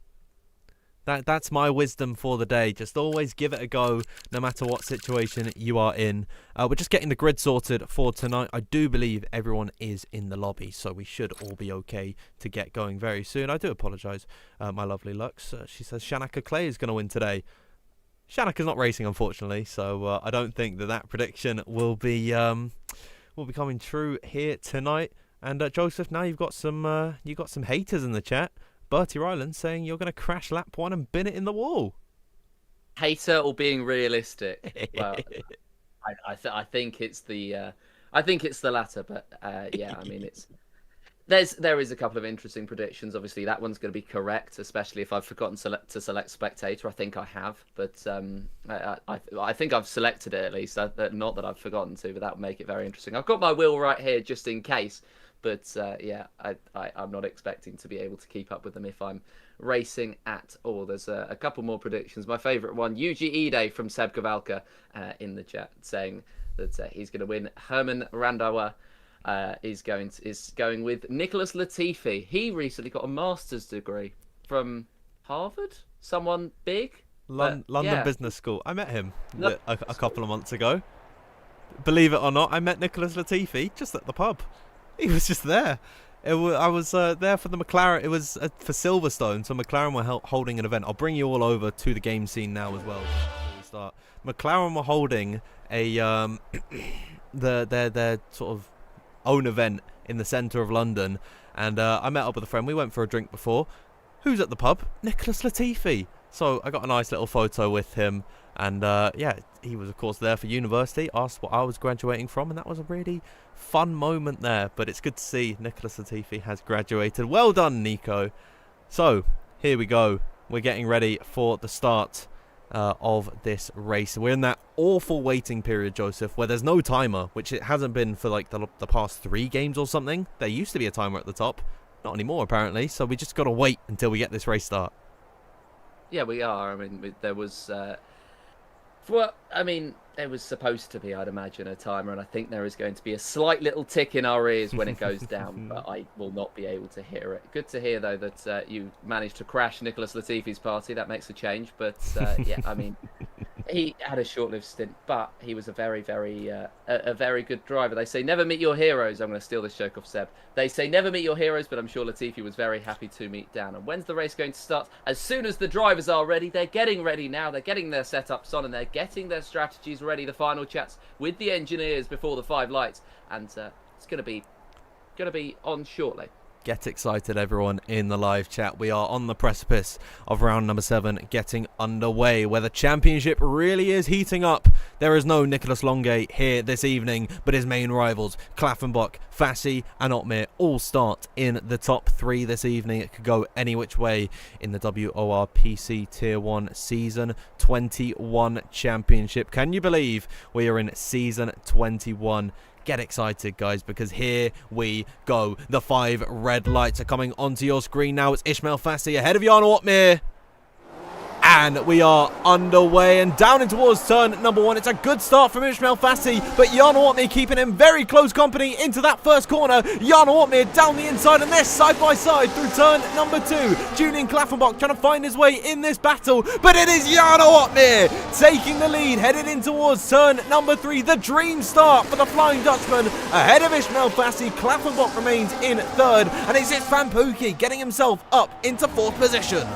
That's my wisdom for the day. Just always give it a go, no matter what situation you are in. We're just getting the grid sorted for tonight. I do believe everyone is in the lobby, so we should all be okay to get going very soon. I do apologise, my lovely Lux. She says Shanaka Clay is going to win today. Shanaka's not racing, unfortunately, so I don't think that prediction will be coming true here tonight. And Joseph, now you've got some haters in the chat. Bertie Ryland saying you're going to crash lap 1 and bin it in the wall. Hater or being realistic? Well, I think it's the latter. But yeah, I mean there is a couple of interesting predictions. Obviously, that one's going to be correct, especially if I've forgotten to select spectator. I think I have, but I think I've selected it at least. Not that I've forgotten to, but that would make it very interesting. I've got my wheel right here just in case. But yeah, I'm not expecting to be able to keep up with them if I'm racing at all. There's a couple more predictions. My favourite one, Yuji Ide from Seb Kavalka in the chat saying that he's going to win. Herman Randauer is going with Nicholas Latifi. He recently got a master's degree from Harvard. Someone big. London Business School. I met him a couple of months ago. Believe it or not, I met Nicholas Latifi just at the pub. He was just there. I was there for the McLaren. It was for Silverstone, so McLaren were holding an event. I'll bring you all over to the game scene now as well before we start. McLaren were holding a their sort of own event in the centre of London, and I met up with a friend. We went for a drink before. Who's at the pub? Nicholas Latifi. So I got a nice little photo with him, and yeah, he was of course there for university. Asked what I was graduating from, and that was a really fun moment there. But it's good to see Nicholas Latifi has graduated. Well done, Nico. So here we go. We're getting ready for the start of this race. We're in that awful waiting period, Joseph, where there's no timer, which it hasn't been for like the past 3 games or something. There used to be a timer at the top. Not anymore, apparently. So we just got to wait until we get this race start. Yeah, we are. I mean, there was... well, I mean, there was supposed to be, I'd imagine, a timer, and I think there is going to be a slight little tick in our ears when it goes down, but I will not be able to hear it. Good to hear, though, that you managed to crash Nicholas Latifi's party. That makes a change, but yeah, I mean, he had a short-lived stint, but he was a very, very, a very good driver. They say never meet your heroes. I'm going to steal this joke off Seb. They say never meet your heroes, but I'm sure Latifi was very happy to meet Dan. And when's the race going to start? As soon as the drivers are ready. They're getting ready now. They're getting their setups on, and they're getting their strategies ready. The final chats with the engineers before the 5 lights, and it's going to be on shortly. Get excited, everyone, in the live chat. We are on the precipice of round number 7 getting underway, where the championship really is heating up. There is no Nicholas Longay here this evening, but his main rivals, Klaffenbach, Fassi and Otmir, all start in the top 3 this evening. It could go any which way in the WOR PC Tier 1 Season 21 Championship. Can you believe we are in Season 21? Get excited, guys, because here we go. The 5 red lights are coming onto your screen now. It's Ismail Fassi ahead of Jarno Otmir. And we are underway and down in towards turn number 1. It's a good start from Ismail Fassi, but Jarno Otmir keeping him very close company into that first corner. Jarno Otmir down the inside, and they're side by side through turn number 2. Julian Klaffenbach trying to find his way in this battle, but it is Jarno Otmir taking the lead, headed in towards turn number 3. The dream start for the Flying Dutchman ahead of Ismail Fassi. Klaffenbach remains in 3rd, and it's Van Pookie getting himself up into 4th position.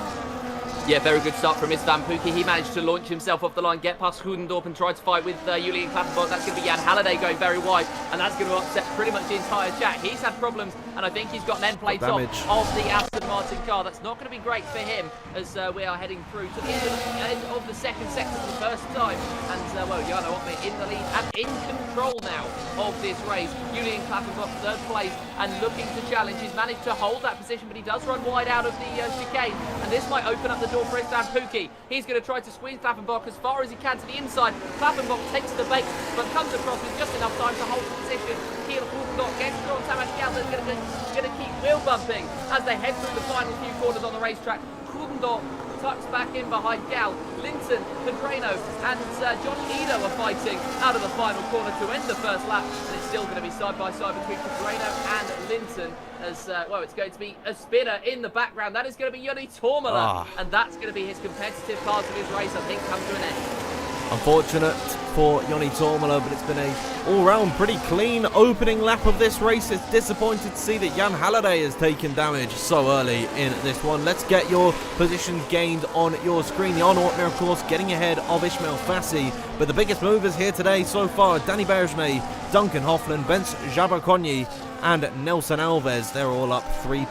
Yeah, very good start from Van Pookie. He managed to launch himself off the line, get past Hoedendorp and try to fight with Julian Klaffenbach. That's going to be Jan Halliday going very wide, and that's going to upset pretty much the entire chat. He's had problems, and I think he's got an end plate off of the Aston Martin car. That's not going to be great for him as we are heading through to the end of the second sector for the first time. And, well, Jarno Uppbeat in the lead and in control now of this race. Julian Klappenbach third place and looking to challenge. He's managed to hold that position, but he does run wide out of the chicane. And this might open up the door for Istvan Pukki. He's going to try to squeeze Klappenbach as far as he can to the inside. Klappenbach takes the bait, but comes across with just enough time to hold the position. Kiel Krugendorf gets through on Tamas Gal, that's going to keep wheel bumping as they head through the final few corners on the racetrack. Krugendorf tucks back in behind Gal. Linton, Pedreno and Josh Edo are fighting out of the final corner to end the first lap, and it's still going to be side by side between Pedreno and Linton as, well, it's going to be a spinner in the background. That is going to be Joni Tormala, and that's going to be his competitive part of his race, I think, come to an end. Unfortunate for Joni Tormala, but it's been a all-round pretty clean opening lap of this race. It's disappointed to see that Jan Halliday has taken damage so early in this one. Let's get your positions gained on your screen. Jan Ortner, of course, getting ahead of Ismail Fassi, but the biggest movers here today so far, Danny Bergeme, Duncan Hofland, Bence Jabakonyi and Nelson Alves. They're all up 3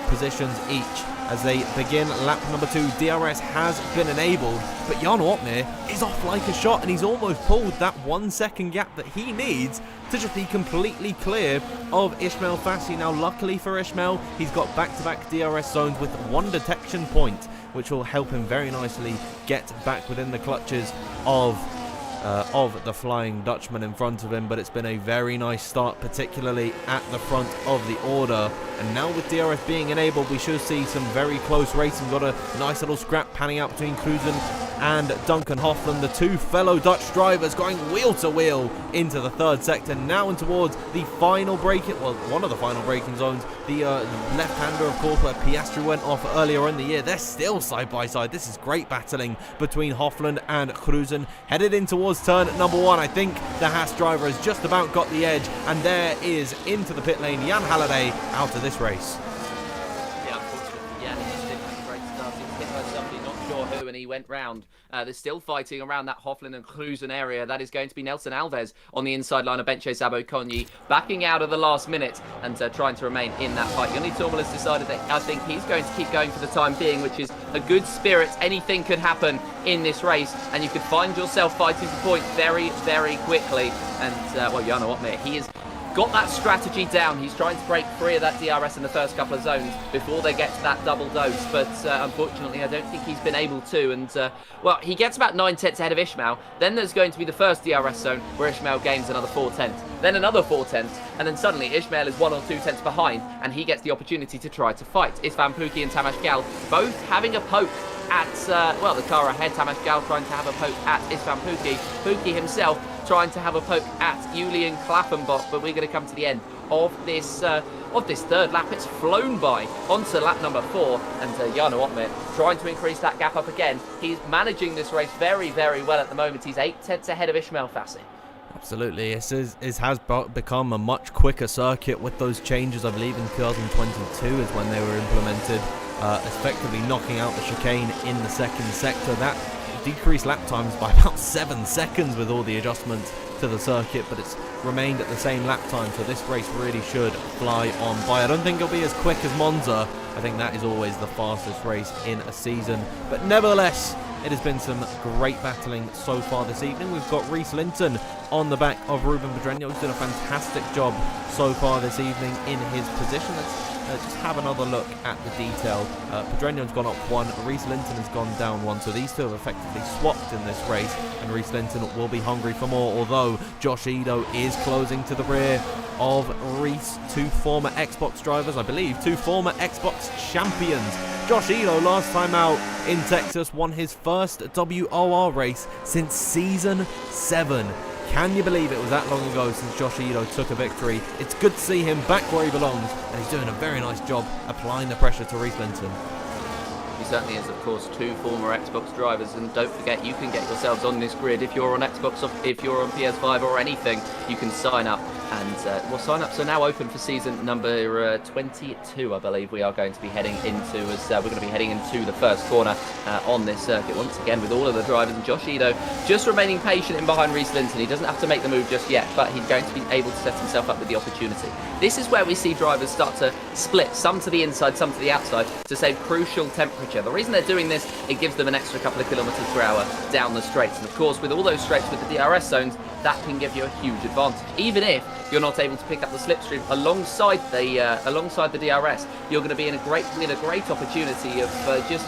positions each as they begin lap number 2. DRS has been enabled, but Jan Ortner is off like a shot, and he's almost pulled that 1 second gap that he needs to just be completely clear of Ismail Fassi. Now, luckily for Ismail, he's got back-to-back DRS zones with 1 detection point, which will help him very nicely get back within the clutches of the Flying Dutchman in front of him. But it's been a very nice start, particularly at the front of the order. And now with DRS being enabled, we should see some very close racing. Got a nice little scrap panning out between Cruzen and Duncan Hofland, the 2 fellow Dutch drivers going wheel to wheel into the third sector, now and towards the final braking, well, one of the final braking zones, the left-hander, of course, where Piastri went off earlier in the year. They're still side by side. This is great battling between Hofland and Cruzen. Headed in towards turn number 1. I think the Haas driver has just about got the edge, and there is into the pit lane Jan Halliday out of this race. Who, and he went round. They're still fighting around that Hofland and Cruzen area. That is going to be Nelson Alves on the inside line of Benche Sabokonyi, backing out of the last minute and trying to remain in that fight. Joni Tormala has decided that I think he's going to keep going for the time being, which is a good spirit. Anything could happen in this race, and you could find yourself fighting for points very, very quickly. And, well, Jarno Uppbeat, he is got that strategy down. He's trying to break free of that DRS in the first couple of zones before they get to that double dose, but unfortunately I don't think he's been able to. And well, he gets about 9 tenths ahead of Ismail. Then there's going to be the first DRS zone where Ismail gains another 4 tenths, then another 4 tenths, and then suddenly Ismail is 1 or 2 tenths behind, and he gets the opportunity to try to fight. Istvan Pukki and Tamas Gal both having a poke at, well, the car ahead. Tamas Gal trying to have a poke at Istvan Pukki. Pukki himself trying to have a poke at Julian Klappenbach, but we're going to come to the end of this third lap. It's flown by onto lap number 4, and Jarno Uppbeat trying to increase that gap up again. He's managing this race very, very well at the moment. He's 8 tenths ahead of Ismail Fassi. Absolutely, it has become a much quicker circuit with those changes. I believe in 2022 is when they were implemented, effectively knocking out the chicane in the second sector. That decreased lap times by about 7 seconds with all the adjustments to the circuit, but it's remained at the same lap time, so this race really should fly on by. I don't think it'll be as quick as Monza. I think that is always the fastest race in a season, but nevertheless, it has been some great battling so far this evening. We've got Reese Linton on the back of Ruben Pedreño, who's done a fantastic job so far this evening in his position. Let's just have another look at the detail. Pedreño's gone up 1, Reese Linton has gone down 1, so these two have effectively swapped in this race, and Reese Linton will be hungry for more, although Josh Edo is closing to the rear of Reese. 2 former Xbox drivers, I believe, 2 former Xbox champions. Josh Edo, last time out in Texas, won his first WOR race since Season 7. Can you believe it was that long ago since Josh Edo took a victory? It's good to see him back where he belongs, and he's doing a very nice job applying the pressure to Reese Linton. He certainly is, of course, 2 former Xbox drivers, and don't forget, you can get yourselves on this grid if you're on Xbox, if you're on PS5 or anything. You can sign up, and well, sign-ups are now open for season number 22, I believe we are going to be heading into, as we're going to be heading into the first corner. on this circuit. Once again, with all of the drivers, and Josh Ido just remaining patient in behind Reece Linton. He doesn't have to make the move just yet, but he's going to be able to set himself up with the opportunity. This is where we see drivers start to split, some to the inside, some to the outside, to save crucial temperature. The reason they're doing this, it gives them an extra couple of kilometres per hour down the straights. And of course, with all those straights with the DRS zones, that can give you a huge advantage. Even if you're not able to pick up the slipstream alongside the DRS, you're going to be in a great opportunity of just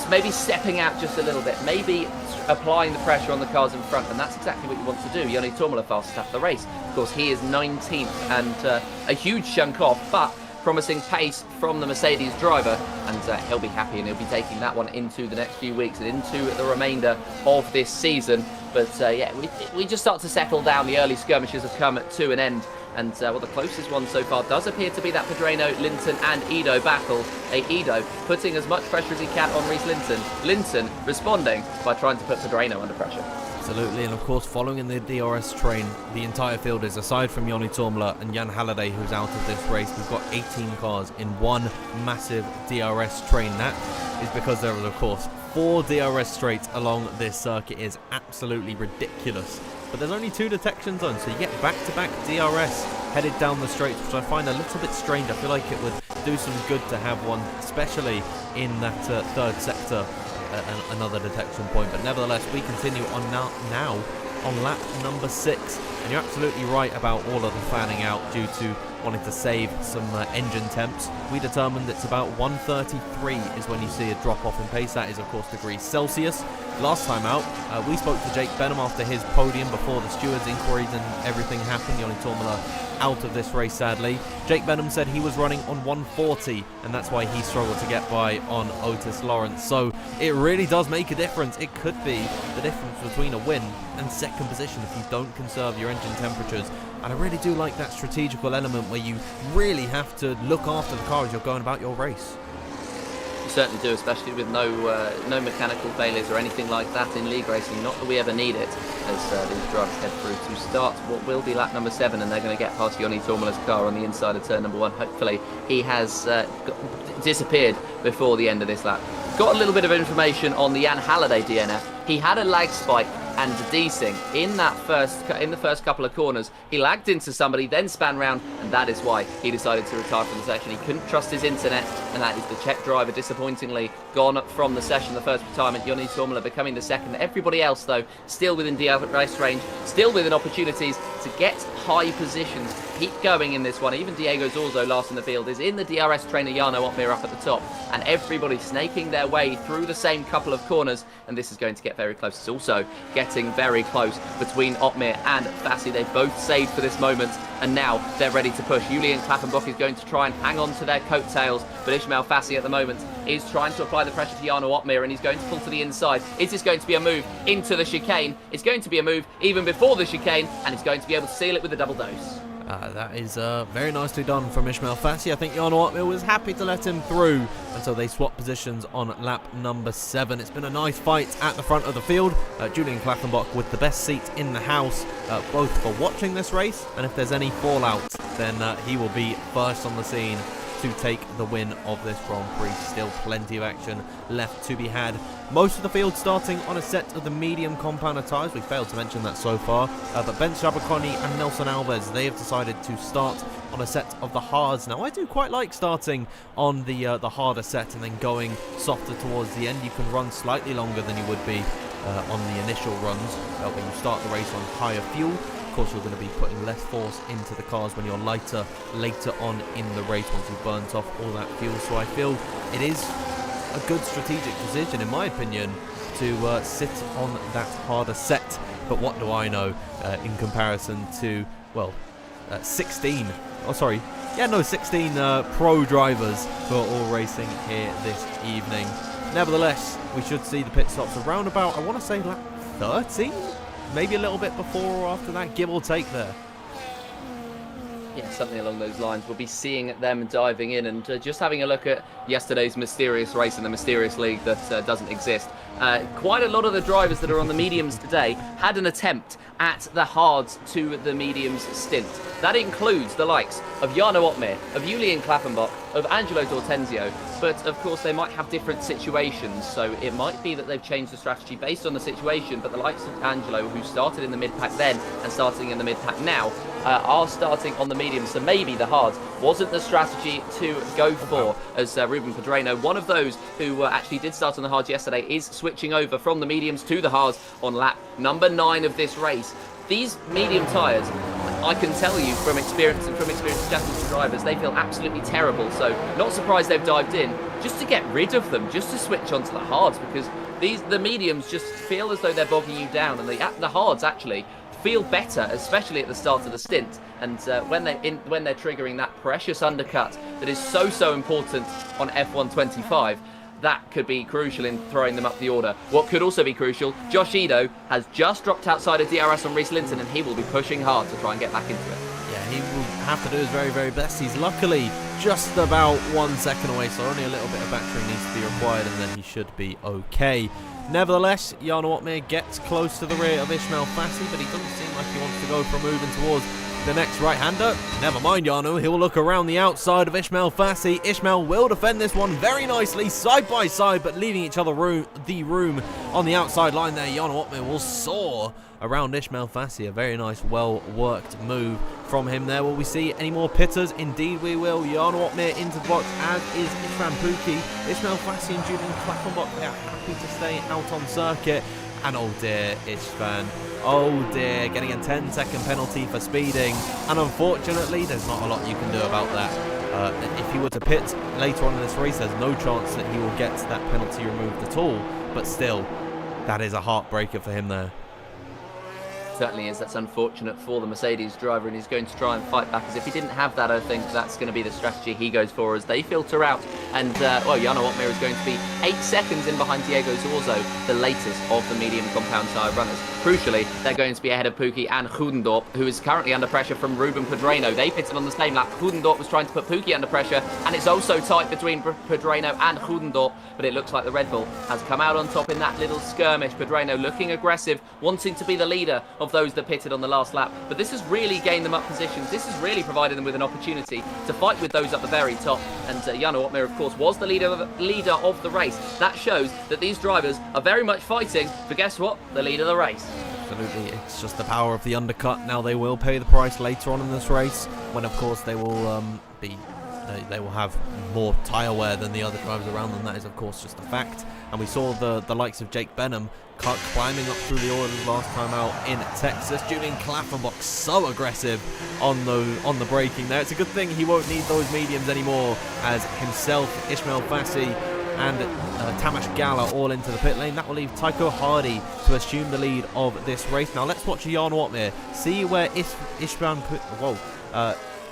maybe stepping out just a little bit, maybe applying the pressure on the cars in front, and that's exactly what you want to do. Joni Tommela fastest lap of the race. Of course, he is 19th and a huge chunk off, but promising pace from the Mercedes driver, and he'll be happy, and he'll be taking that one into the next few weeks and into the remainder of this season. But yeah, we just start to settle down. The early skirmishes have come to an end, and well, the closest one so far does appear to be that Pedreno, Linton and Ido battle. Ido putting as much pressure as he can on Reece Linton. Linton responding by trying to put Pedreno under pressure. Absolutely, and of course, following in the DRS train, the entire field is, aside from Joni Tommela and Jan Halliday, who's out of this race, we've got 18 cars in one massive DRS train. That is because there is, of course, 4 DRS straights along this circuit. Is absolutely ridiculous. But there's only 2 detection zones, so you get back-to-back DRS headed down the straights, which I find a little bit strange. I feel like it would do some good to have one, especially in that third sector, another detection point. But nevertheless, we continue on now on lap number 6. And you're absolutely right about all of the fanning out due to wanting to save some engine temps. We determined it's about 133 is when you see a drop off in pace. That is, of course, degrees Celsius. Last time out, we spoke to Jake Benham after his podium before the stewards' inquiries and everything happened. Joni Tommela out of this race, sadly. Jake Benham said he was running on 140, and that's why he struggled to get by on Otis Lawrence. So it really does make a difference. It could be the difference between a win and second position if you don't conserve your engine temperatures. And I really do like that strategical element where you really have to look after the car as you're going about your race. You certainly do, especially with no mechanical failures or anything like that in league racing. Not that we ever need it, as these drivers head through to start what will be lap number 7, and they're going to get past Joni Tommela's car on the inside of turn number 1. Hopefully he has disappeared before the end of this lap. Got a little bit of information on the Jan Halliday DNF. He had a lag spike and desync in the first couple of corners. He lagged into somebody, then span round, and that is why he decided to retire from the session. He couldn't trust his internet, and that is the Czech driver disappointingly gone from the session. The first retirement, Joni Tommela becoming the second. Everybody else, though, still within DRS range, still within opportunities to get high positions. Keep going in this one. Even Diego Zorzo, last in the field, is in the DRS trainer Jarno Opmeer up at the top, and everybody snaking their way through the same couple of corners, and this is going to get very close. It's also getting very close between Opmeer and Fassi. They both saved for this moment, and now they're ready to push. Julian Klappenbach is going to try and hang on to their coattails, but Ismail Fassi at the moment is trying to apply the pressure to Jarno Opmeer, and he's going to pull to the inside. Is this going to be a move into the chicane? It's going to be a move even before the chicane, and he's going to be able to seal it with a double dose. That is very nicely done from Ismail Fassi. I think Jarno Opmeer was happy to let him through until they swapped positions on lap number 7. It's been a nice fight at the front of the field. Julian Klappenbach with the best seat in the house, both for watching this race, and if there's any fallout, then he will be first on the scene to take the win of this Grand Prix. Still plenty of action left to be had. Most of the field starting on a set of the medium compounder tyres. We failed to mention that so far. But Ben Shabakoni and Nelson Alves, they have decided to start on a set of the hards. Now, I do quite like starting on the harder set and then going softer towards the end. You can run slightly longer than you would be on the initial runs when you start the race on higher fuel. Of course, you're going to be putting less force into the cars when you're lighter later on in the race once you've burnt off all that fuel. So I feel it is a good strategic decision, in my opinion, to sit on that harder set. But what do I know in comparison to, well, 16 pro drivers who are all racing here this evening. Nevertheless, we should see the pit stops around about, I want to say, lap 13? Maybe a little bit before or after that, give or take there. Yeah, something along those lines. We'll be seeing them diving in and just having a look at yesterday's mysterious race in the mysterious league that doesn't exist. Quite a lot of the drivers that are on the mediums today had an attempt at the hards to the mediums stint. That includes the likes of Jarno Opmeer, of Julian Klappenbach, of Angelo D'Ortenzio, but of course they might have different situations, so it might be that they've changed the strategy based on the situation, but the likes of Angelo, who started in the mid-pack then and starting in the mid-pack now, are starting on the mediums, so maybe the hards wasn't the strategy to go for, as Ruben Pedreno, one of those who actually did start on the hards yesterday, is switching over from the mediums to the hards on lap number 9 of this race. These medium tyres, I can tell you from experience and from experienced championship drivers, they feel absolutely terrible, so not surprised they've dived in just to get rid of them, just to switch onto the hards, because the mediums just feel as though they're bogging you down, and the hards actually feel better, especially at the start of the stint, and when they're triggering that precious undercut that is so important on F1 25. That could be crucial in throwing them up the order. What could also be crucial, Josh Ido has just dropped outside of DRS on Reece Linton, and he will be pushing hard to try and get back into it. Yeah, he will have to do his very best. He's luckily just about 1 second away, so only a little bit of battery needs to be required, and then he should be okay. Nevertheless, Jarno Opmeer gets close to the rear of Ismail Fassi, but he doesn't seem like he wants to go for a move in towards the next right-hander. Never mind Jarno, he'll look around the outside of Ismail Fassi. Ismail will defend this one very nicely, side by side, but leaving each other the room on the outside line there. Jarno Opmeer will soar around Ismail Fassi. A very nice, well-worked move from him there. Will we see any more pitters? Indeed we will. Jarno Opmeer into the box, as is Isfan Pookie. Ismail Fassi and Julian Klappenbach, they are happy to stay out on circuit. And oh dear, Isfan. Oh dear, getting a 10-second penalty for speeding. And unfortunately, there's not a lot you can do about that. If he were to pit later on in this race, there's no chance that he will get that penalty removed at all. But still, that is a heartbreaker for him there. Certainly is. That's unfortunate for the Mercedes driver, and he's going to try and fight back. As if he didn't have that, I think that's going to be the strategy he goes for as they filter out. And, well, Jarno Opmeer is going to be 8 seconds in behind Diego Zorzo, the latest of the medium compound tyre runners. Crucially, they're going to be ahead of Pookie and Hoedendorp, who is currently under pressure from Ruben Pedreno. They pitted on the same lap. Hoedendorp was trying to put Pookie under pressure, and it's also tight between Pedreno and Hoedendorp, but it looks like the Red Bull has come out on top in that little skirmish. Pedreno looking aggressive, wanting to be the leader of those that pitted on the last lap, but this has really gained them up positions. This has really provided them with an opportunity to fight with those at the very top, and Jarno Opmeer, of course, was the leader of the race. That shows that these drivers are very much fighting for, guess what, the lead of the race. Absolutely, it's just the power of the undercut. Now they will pay the price later on in this race, when of course they will they will have more tyre wear than the other drivers around them. That is of course just a fact. And we saw the likes of Jake Benham climbing up through the orders last time out in Texas. Julian Klappenbach so aggressive on the braking there. It's a good thing he won't need those mediums anymore, as himself, Ismail Fassi and Tamas Gala all into the pit lane. That will leave Tycho Hardy to assume the lead of this race. Now let's watch Jarno Opmeer, see where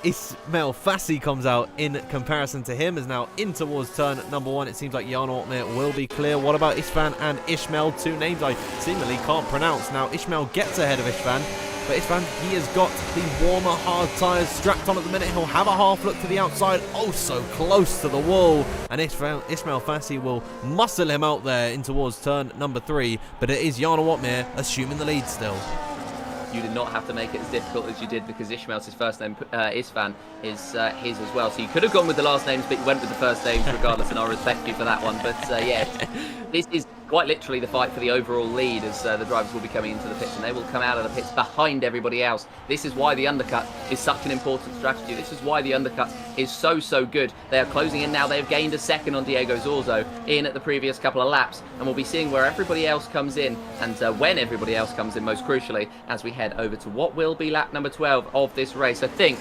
Ismail Fassi comes out in comparison to him, is now in towards turn number 1. It seems like Jarno Opmeer will be clear. What about Isfan and Ishmael? Two names I seemingly can't pronounce. Now Ishmael gets ahead of Isfan, but Isfan, he has got the warmer hard tyres strapped on at the minute. He'll have a half look to the outside, oh so close to the wall, and Ismail Fassi will muscle him out there in towards turn number 3, but it is Jarno Opmeer assuming the lead still. You did not have to make it as difficult as you did, because Ishmael's his first name, Isfan, is his as well. So you could have gone with the last names, but you went with the first names regardless, and I respect you for that one. But yeah, this is quite literally the fight for the overall lead, as the drivers will be coming into the pits, and they will come out of the pits behind everybody else. This is why the undercut is such an important strategy. This is why the undercut is so good. They are closing in now. They have gained a second on Diego Zorzo in at the previous couple of laps, and we'll be seeing where everybody else comes in, and when everybody else comes in, most crucially, as we head over to what will be lap number 12 of this race. I think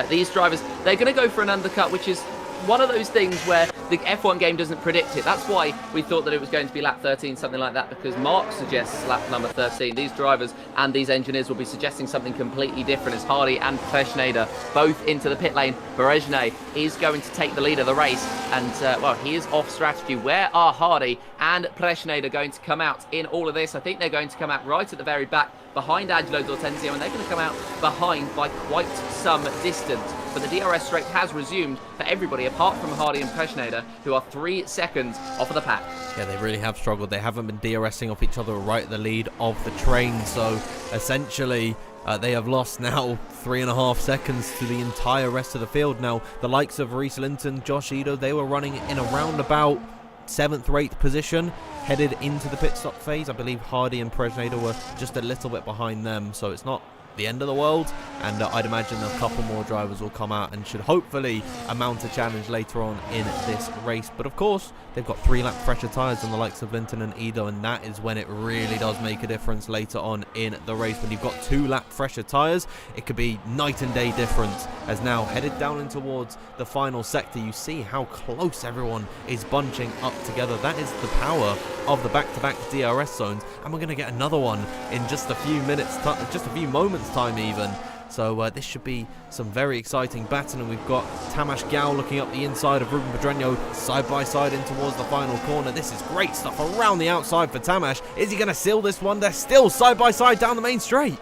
these drivers, they're going to go for an undercut which is one of those things where the F1 game doesn't predict it. That's why we thought that it was going to be lap 13, something like that, because Mark suggests lap number 13. These drivers and these engineers will be suggesting something completely different as Hardy and Schneider both into the pit lane. Berezhny is going to take the lead of the race, and well, he is off strategy. Where are Hardy and Schneider going to come out in all of this? I think they're going to come out right at the very back behind Angelo D'Ortenzio, and they're going to come out behind by quite some distance. But the DRS straight has resumed for everybody apart from Hardy and Schneider, who are 3 seconds off of the pack. Yeah, they really have struggled. They haven't been DRSing off each other right at the lead of the train, so essentially they have lost now 3.5 seconds to the entire rest of the field. Now, the likes of Reese Linton, Josh Edo, they were running in around about 7th or 8th position headed into the pit stop phase. I believe Hardy and Schneider were just a little bit behind them, so it's not the end of the world, and I'd imagine a couple more drivers will come out and should hopefully mount a challenge later on in this race. But of course, they've got 3 lap fresher tyres on the likes of Linton and Edo, and that is when it really does make a difference later on in the race. When you've got 2 lap fresher tyres, it could be night and day difference. As now headed down in towards the final sector, you see how close everyone is bunching up together. That is the power of the back-to-back DRS zones, and we're going to get another one in just a few minutes, just a few moments time even. So this should be some very exciting battling. We've got Tamas Gal looking up the inside of Ruben Pedreño, side by side in towards the final corner. This is great stuff around the outside for Tamas. Is he going to seal this one? They're still side by side down the main straight.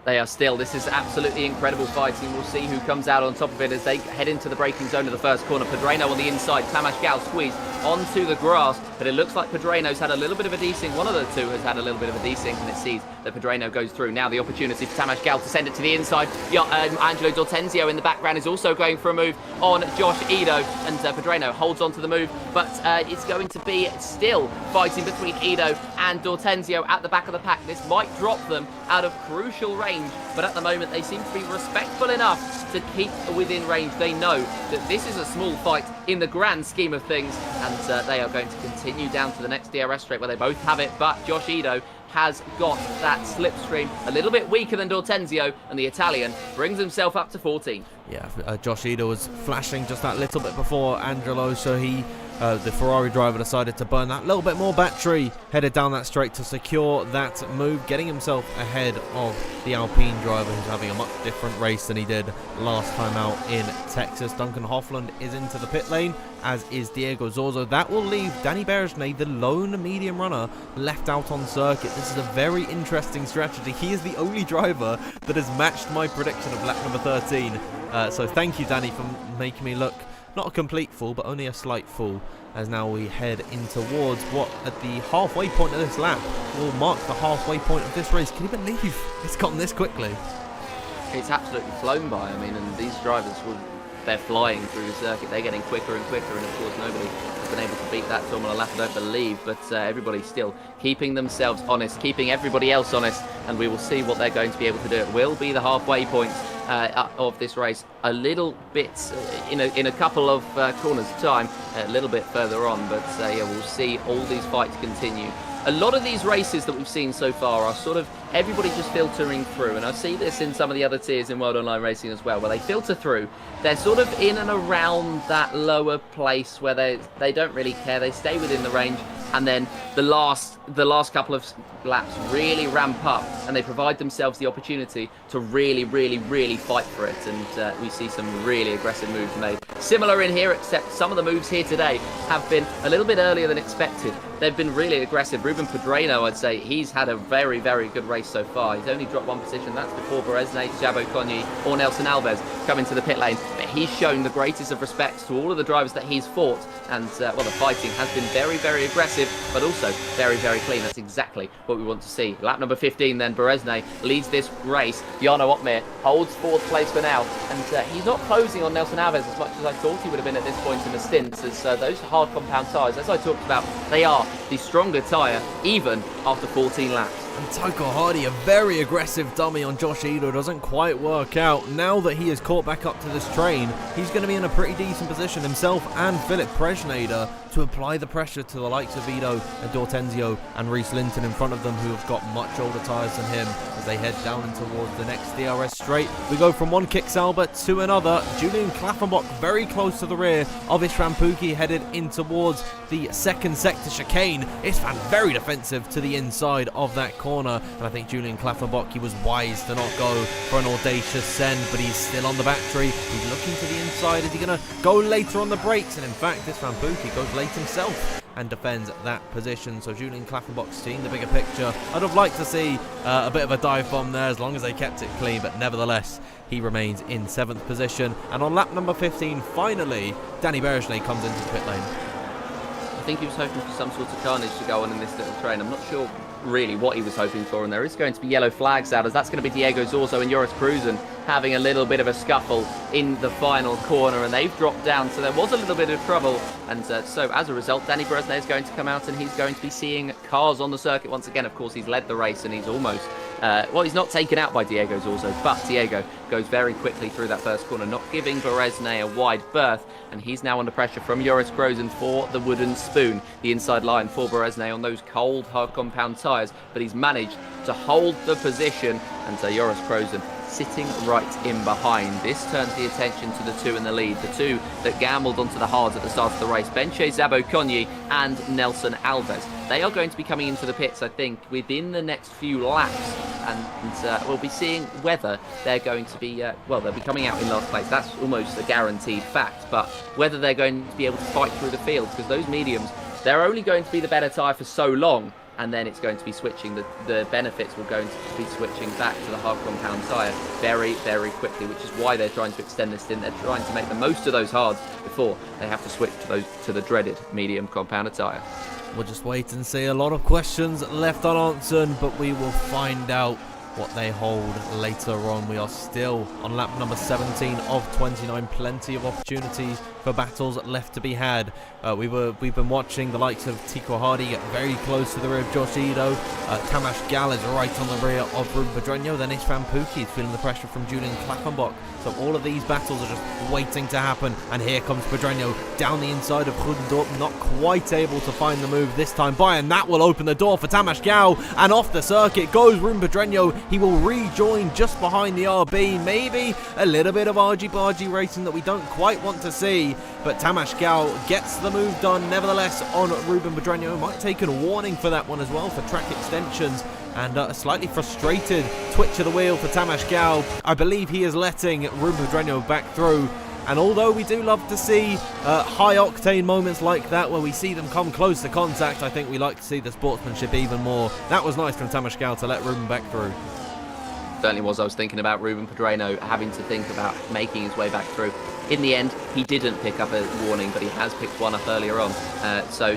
They are still. This is absolutely incredible fighting. We'll see who comes out on top of it as they head into the braking zone of the first corner. Pedreño on the inside, Tamas Gal squeezed onto the grass, but it looks like Pedreño's had a little bit of a desync. One of the two has had a little bit of a desync, and it sees that Pedreño goes through. Now the opportunity for Tamas Gal to send it to the inside. Angelo D'Ortenzio in the background is also going for a move on Josh Edo, and Pedreño holds on to the move, but it's going to be still fighting between Edo and D'Ortenzio at the back of the pack. This might drop them out of crucial range, but at the moment they seem to be respectful enough to keep within range. They know that this is a small fight in the grand scheme of things, and they are going to continue down to the next DRS straight where they both have it, but Josh Edo has got that slipstream a little bit weaker than D'Ortenzio, and the Italian brings himself up to 14. Yeah, Josh Edo was flashing just that little bit before Angelo, so he, the Ferrari driver, decided to burn that little bit more battery, headed down that straight to secure that move, getting himself ahead of the Alpine driver, who's having a much different race than he did last time out in Texas. Duncan Hoffland is into the pit lane, as is Diego Zorzo. That will leave Danny Berezhny, the lone medium runner, left out on circuit. This is a very interesting strategy. He is the only driver that has matched my prediction of lap number 13. So thank you, Danny, for making me look not a complete fool, but only a slight fool, as now we head in towards what, at the halfway point of this lap, will mark the halfway point of this race. Can you believe it's gotten this quickly? It's absolutely flown by. I mean, and these drivers, they're flying through the circuit. They're getting quicker and quicker, and of course nobody has been able to beat that Formula lap, I don't believe, but everybody's still keeping themselves honest, keeping everybody else honest, and we will see what they're going to be able to do. It will be the halfway point of this race, a little bit in a couple of corners time, a little bit further on, but yeah, we'll see all these fights continue. A lot of these races that we've seen so far are sort of everybody just filtering through, and I see this in some of the other tiers in World Online Racing as well, where they filter through. They're sort of in and around that lower place where they don't really care. They stay within the range, and then the last couple of laps really ramp up, and they provide themselves the opportunity to really fight for it, and we see some really aggressive moves made. Similar in here, except some of the moves here today have been a little bit earlier than expected. They've been really aggressive. Ruben Pedreño, I'd say, he's had a very good race so far. He's only dropped 1 position. That's before Berezhny, Jabo Konyi or Nelson Alves come into the pit lane. But he's shown the greatest of respects to all of the drivers that he's fought. And, well, the fighting has been very aggressive, but also very clean. That's exactly what we want to see. Lap number 15 then, Berezhny leads this race. Jarno Opmeer holds 4th place for now. And he's not closing on Nelson Alves as much as I thought he would have been at this point in the stints, as those hard compound tyres, as I talked about, they are the stronger tyre even after 14 laps. And Tycho Hardy, a very aggressive dummy on Josh Ito, doesn't quite work out. Now that he is caught back up to this train, he's going to be in a pretty decent position himself and Philip Presnader to apply the pressure to the likes of Ito and D'Ortenzio and Reese Linton in front of them, who have got much older tyres than him, as they head down and towards the next DRS straight. We go from one kick Sauber to another. Julian Klaffenbach very close to the rear of Istvan Pukki, headed in towards the second sector chicane. Istvan very defensive to the inside of that corner, and I think Julian Klaffenbach, he was wise to not go for an audacious send, but he's still on the battery. He's looking to the inside. Is he going to go later on the brakes? And in fact, Istvan Pukki goes late himself and defends that position. So Julian Klaffenbach seeing the bigger picture. I'd have liked to see a bit of a dive bomb there, as long as they kept it clean, but nevertheless he remains in 7th position. And on lap number 15, finally Danny Berejnay comes into the pit lane. I think he was hoping for some sort of carnage to go on in this little train. I'm not sure really what he was hoping for, and there is going to be yellow flags out, as that's going to be Diego Zorzo and Joris Cruzen having a little bit of a scuffle in the final corner, and they've dropped down, so there was a little bit of trouble, and so as a result, Danny Berejnay is going to come out and he's going to be seeing cars on the circuit once again. Of course, he's led the race and he's almost well, he's not taken out by Diego Zorzo, but Diego goes very quickly through that first corner, not giving Berejnay a wide berth, and he's now under pressure from Joris Cruzen for the wooden spoon, the inside line for Berejnay on those cold hard compound tyres, but he's managed to hold the position, and so Joris Cruzen sitting right in behind. This turns the attention to the two in the lead, the two that gambled onto the hards at the start of the race, Benche Zabokonyi and Nelson Alves. They are going to be coming into the pits, I think, within the next few laps, and we'll be seeing whether they're going to be, well, they'll be coming out in last place. That's almost a guaranteed fact, but whether they're going to be able to fight through the field, because those mediums, they're only going to be the better tyre for so long, and then it's going to be switching. The benefits will going to be switching back to the hard compound tyre very, very quickly, which is why they're trying to extend this in. They're trying to make the most of those hards before they have to switch to the dreaded medium compounded tyre. We'll just wait and see. A lot of questions left unanswered, but we will find out what they hold later on. We are still on lap number 17 of 29. Plenty of opportunities for battles left to be had. We've been watching the likes of Tycho Hardy get very close to the rear of Josh Ito. Tamas Gal is right on the rear of Ruben Pedreño. Then Istvan Pukki is feeling the pressure from Julian Klaffenbach. So all of these battles are just waiting to happen. And here comes Pedreño down the inside of Grudendorp, not quite able to find the move this time by, and that will open the door for Tamas Gal. And off the circuit goes Ruben Pedreño. He will rejoin just behind the RB. Maybe a little bit of argy-bargy racing that we don't quite want to see, but Tamas Gal gets the move done nevertheless on Ruben Pedreño. Might take a warning for that one as well for track extensions, and a slightly frustrated twitch of the wheel for Tamas Gal. I believe he is letting Ruben Pedreño back through. And although we do love to see high-octane moments like that where we see them come close to contact, I think we like to see the sportsmanship even more. That was nice from Tamas Gal to let Ruben back through. Certainly was. I was thinking about Ruben Pedreño having to think about making his way back through. In the end, he didn't pick up a warning, but he has picked one up earlier on. So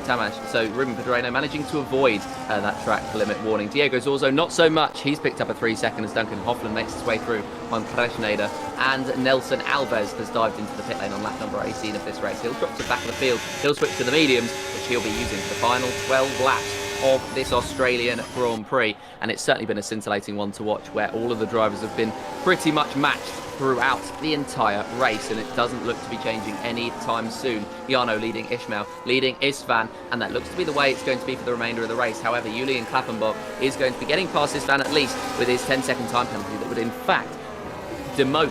Ruben Pedreño managing to avoid that track limit warning. Diego Zorzo, not so much. He's picked up a 3 second as Duncan Hoffman makes his way through on Presnader. And Nelson Alves has dived into the pit lane on lap number 18 of this race. He'll drop to the back of the field. He'll switch to the mediums, which he'll be using for the final 12 laps of this Australian Grand Prix, and it's certainly been a scintillating one to watch, where all of the drivers have been pretty much matched throughout the entire race, and it doesn't look to be changing any time soon. Jarno leading Ishmael, leading Istvan, and that looks to be the way it's going to be for the remainder of the race. However, Julian Klaffenbach is going to be getting past Istvan at least with his 10-second time penalty that would in fact demote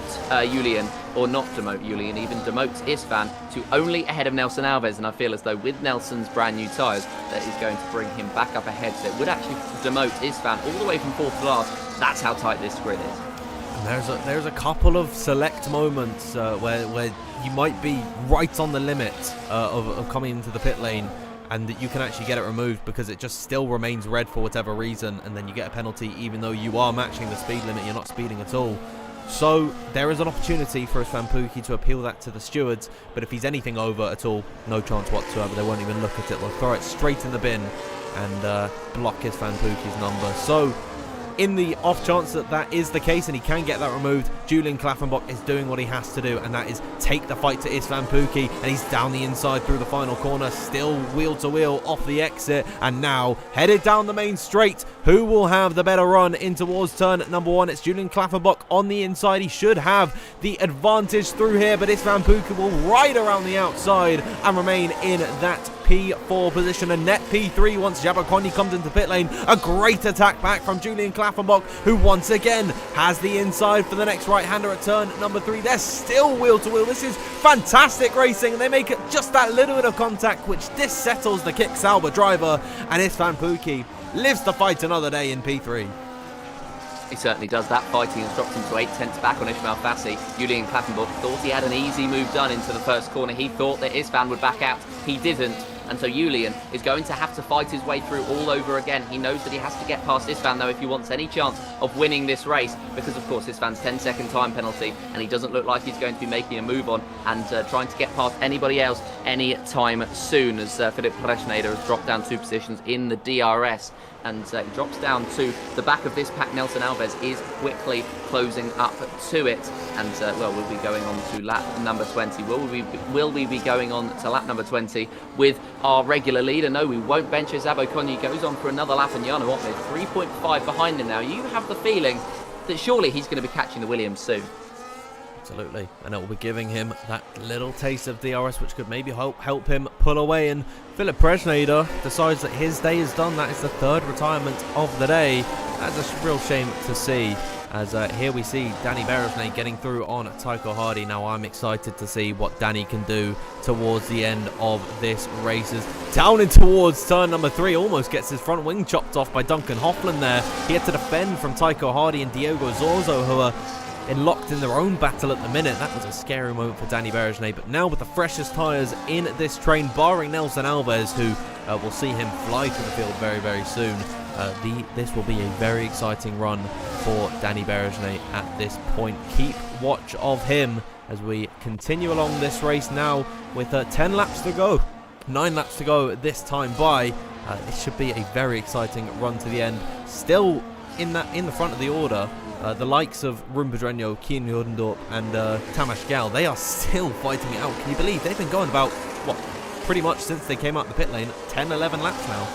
Julian, or not demote Julian, even demote Istvan to only ahead of Nelson Alves, and I feel as though with Nelson's brand new tyres that is going to bring him back up ahead, so it would actually demote Istvan all the way from 4th to last. That's how tight this grid is. And there's a couple of select moments where you might be right on the limit of coming into the pit lane, and that you can actually get it removed because it just still remains red for whatever reason, and then you get a penalty even though you are matching the speed limit. You're not speeding at all. So there is an opportunity for Istvan Pukki to appeal that to the stewards, but if he's anything over at all, no chance whatsoever. They won't even look at it. They'll throw it straight in the bin and block Istvan Pukki's number. So in the off chance that that is the case and he can get that removed, Julian Klaffenbach is doing what he has to do, and that is take the fight to Istvan Pukki, and he's down the inside through the final corner, still wheel to wheel off the exit, and now headed down the main straight. Who will have the better run in towards turn number 1? It's Julian Klaffenbach on the inside. He should have the advantage through here, but Istvan Pukki will ride around the outside and remain in that P4 position. A net P3 once Jabberconny comes into pit lane. A great attack back from Julian Klaffenbach, who once again has the inside for the next right-hander at turn number 3. They're still wheel to wheel. This is fantastic racing, and they make it just that little bit of contact, which dissettles the Kick Sauber driver, and Istvan Pukki lives to fight another day in P3. He certainly does. That fighting has dropped him to 8/10 back on Ismail Fassi. Julian Klaffenbach thought he had an easy move done into the first corner. He thought that Istvan would back out. He didn't. And so Julian is going to have to fight his way through all over again. He knows that he has to get past Istvan, though, if he wants any chance of winning this race, because, of course, Istvan's 10-second time penalty, and he doesn't look like he's going to be making a move on and trying to get past anybody else any time soon, as Philipp Preschneider has dropped down 2 positions in the DRS. And he drops down to the back of this pack. Nelson Alves is quickly closing up to it. And, well, we'll be going on to lap number 20. Will we be going on to lap number 20 with our regular leader? No, we won't. Bencher Zabo Konyi goes on for another lap, and Jarno Ottmar 3.5 behind him now. You have the feeling that surely he's going to be catching the Williams soon. Absolutely, and it will be giving him that little taste of DRS, which could maybe help him pull away. And Philipp Preschneider decides that his day is done. That is the 3rd retirement of the day. That's a real shame to see, as here we see Danny Berezhney getting through on Tycho Hardy. Now I'm excited to see what Danny can do towards the end of this race. As down in towards turn number 3, almost gets his front wing chopped off by Duncan Hoffland there. He had to defend from Tycho Hardy and Diego Zorzo, who are locked in their own battle at the minute. That was a scary moment for Danny Berezhney, but now with the freshest tyres in this train, barring Nelson Alves, who will see him fly to the field very, very soon, this will be a very exciting run for Danny Berezhney at this point. Keep watch of him as we continue along this race now with 10 laps to go. 9 laps to go this time by. It should be a very exciting run to the end. Still in the front of the order, the likes of Rumpedrenyo, Kian Jordendorp and Tamas Gal, they are still fighting it out. Can you believe they've been going about, what, pretty much since they came out the pit lane, 10, 11 laps now.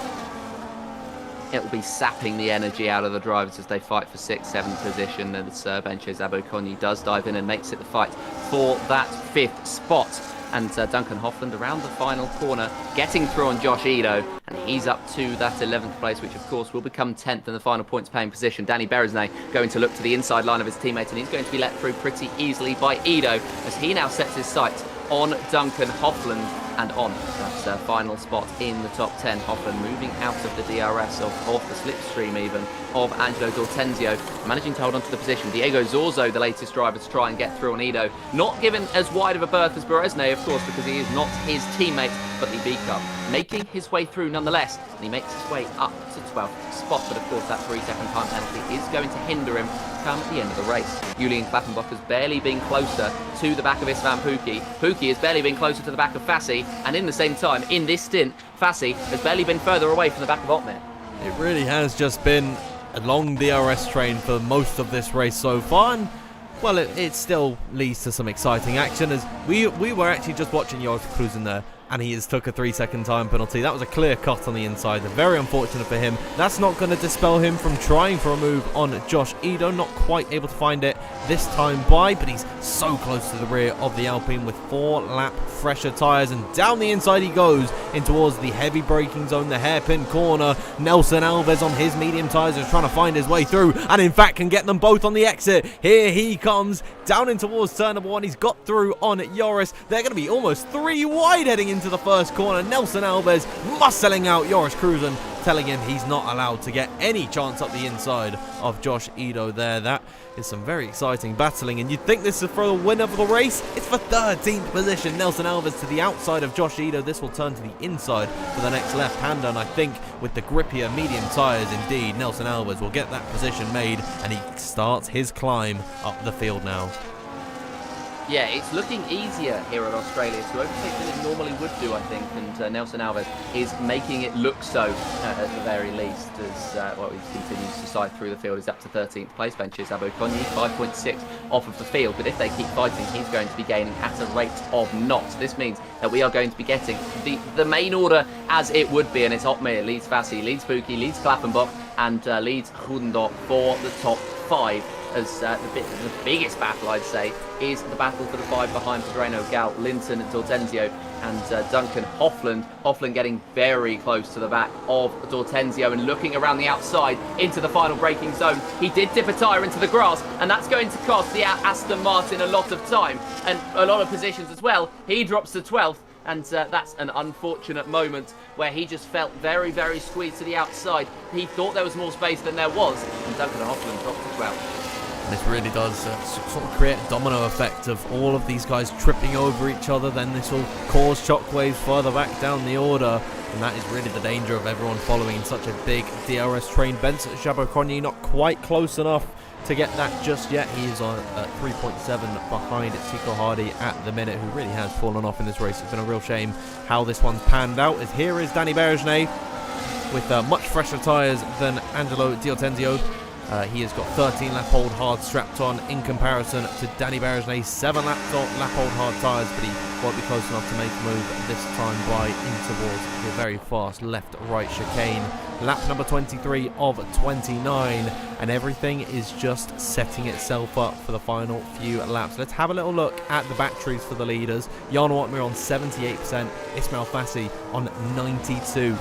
It will be sapping the energy out of the drivers as they fight for 6th, 7th position. And Bencher Zabo Konyi does dive in and makes it the fight for that 5th spot. And Duncan Hoffland around the final corner, getting through on Josh Ido, and he's up to that 11th place, which of course will become 10th in the final points paying position. Danny Berezhney going to look to the inside line of his teammate, and he's going to be let through pretty easily by Ido, as he now sets his sights on Duncan Hoffland and on that final spot in the top 10. Hoffland moving out of the DRS, off the slipstream even, of Angelo D'Ortenzio, managing to hold on to the position. Diego Zorzo, the latest driver to try and get through on Ido. Not given as wide of a berth as Berezhney, of course, because he is not his teammate, but the B-Cup making his way through nonetheless, and he makes his way up to 12th spot. But of course, that 3-second time penalty is going to hinder him come the end of the race. Julian Klaffenbach has barely been closer to the back of Istvan Pukki. Pukki has barely been closer to the back of Fassi, and in the same time, in this stint, Fassi has barely been further away from the back of Ottmar. It really has just been a long DRS train for most of this race so far, and well, it still leads to some exciting action, as we were actually just watching Joris Cruisen there, and he has took a 3-second time penalty. That was a clear cut on the inside. Very unfortunate for him. That's not going to dispel him from trying for a move on Josh Ido. Not quite able to find it this time by, but he's so close to the rear of the Alpine with 4-lap fresher tyres, and down the inside he goes in towards the heavy braking zone, the hairpin corner. Nelson Alves on his medium tyres is trying to find his way through, and in fact can get them both on the exit. Here he comes down in towards turn number 1. He's got through on Joris. They're going to be almost 3 wide heading into the first corner. Nelson Alves muscling out Joris Cruisen, telling him he's not allowed to get any chance up the inside of Josh Ido there. That is some very exciting battling, and you'd think this is for the win of the race. It's for 13th position. Nelson Alves to the outside of Josh Ido. This will turn to the inside for the next left-hander, and I think with the grippier medium tyres, indeed, Nelson Alves will get that position made, and he starts his climb up the field now. Yeah, it's looking easier here in Australia to overtake than it normally would do, I think. And Nelson Alves is making it look so at the very least, as he continues to side through the field. He's up to 13th place. Benches Abu Konyi, 5.6 off of the field. But if they keep fighting, he's going to be gaining at a rate of knots. This means that we are going to be getting the main order as it would be, and it's Opmeer leads Fassi, leads Pookie, leads Klappenbach, and leads Groendorp for the top 5. As the biggest battle, I'd say, is the battle for the 5 behind Pedreno, Gal, Linton, Dortenzio, and Duncan Hofland. Hofland getting very close to the back of Dortenzio and looking around the outside into the final braking zone. He did dip a tyre into the grass, and that's going to cost the Aston Martin a lot of time and a lot of positions as well. He drops to 12th. And that's an unfortunate moment where he just felt very, very squeezed to the outside. He thought there was more space than there was, and Duncan Hofland dropped to 12th. This really does sort of create a domino effect of all of these guys tripping over each other. Then this will cause shockwaves further back down the order. And that is really the danger of everyone following in such a big DRS train. Benson Jabber-Conye not quite close enough to get that just yet. He is on 3.7 behind Tico Hardy at the minute, who really has fallen off in this race. It's been a real shame how this one's panned out. As here is Danny Bergeret with much fresher tyres than Angelo Dortenzio. He has got 13 lap hold hard strapped on in comparison to Danny Bergeret's 7 lap hold hard tyres, but he won't be close enough to make a move this time by in towards the very fast left-right chicane. Lap number 23 of 29, and everything is just setting itself up for the final few laps. Let's have a little look at the batteries for the leaders. Jan Watmer on 78%, Ismail Fassi on 92,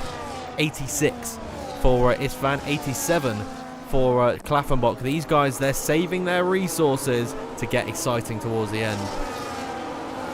86 for Istvan, 87 for Klappenbach. These guys, they're saving their resources to get exciting towards the end.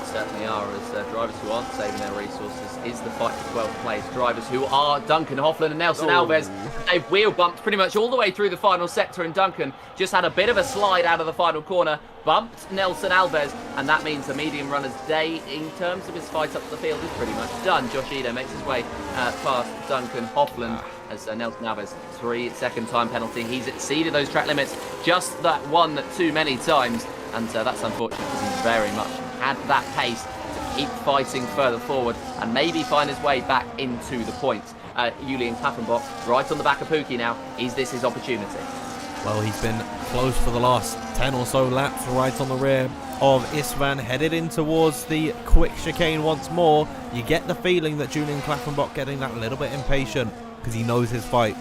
Certainly are, as drivers who aren't saving their resources is the fight for 12th place. Drivers who are Duncan Hofland and Nelson Alves. They've wheel bumped pretty much all the way through the final sector, and Duncan just had a bit of a slide out of the final corner, bumped Nelson Alves, and that means the medium runner's day in terms of his fight up the field is pretty much done. Josh Eder makes his way past Duncan Hofland as Nelson Alves, 3-second time penalty. He's exceeded those track limits just that one too many times, and that's unfortunate because he's very much had that pace to keep fighting further forward and maybe find his way back into the points. Julian Klappenbach right on the back of Pookie now. Is this his opportunity? Well, he's been close for the last 10 or so laps, right on the rear of Istvan, headed in towards the quick chicane once more. You get the feeling that Julian Klappenbach getting that little bit impatient because he knows his fight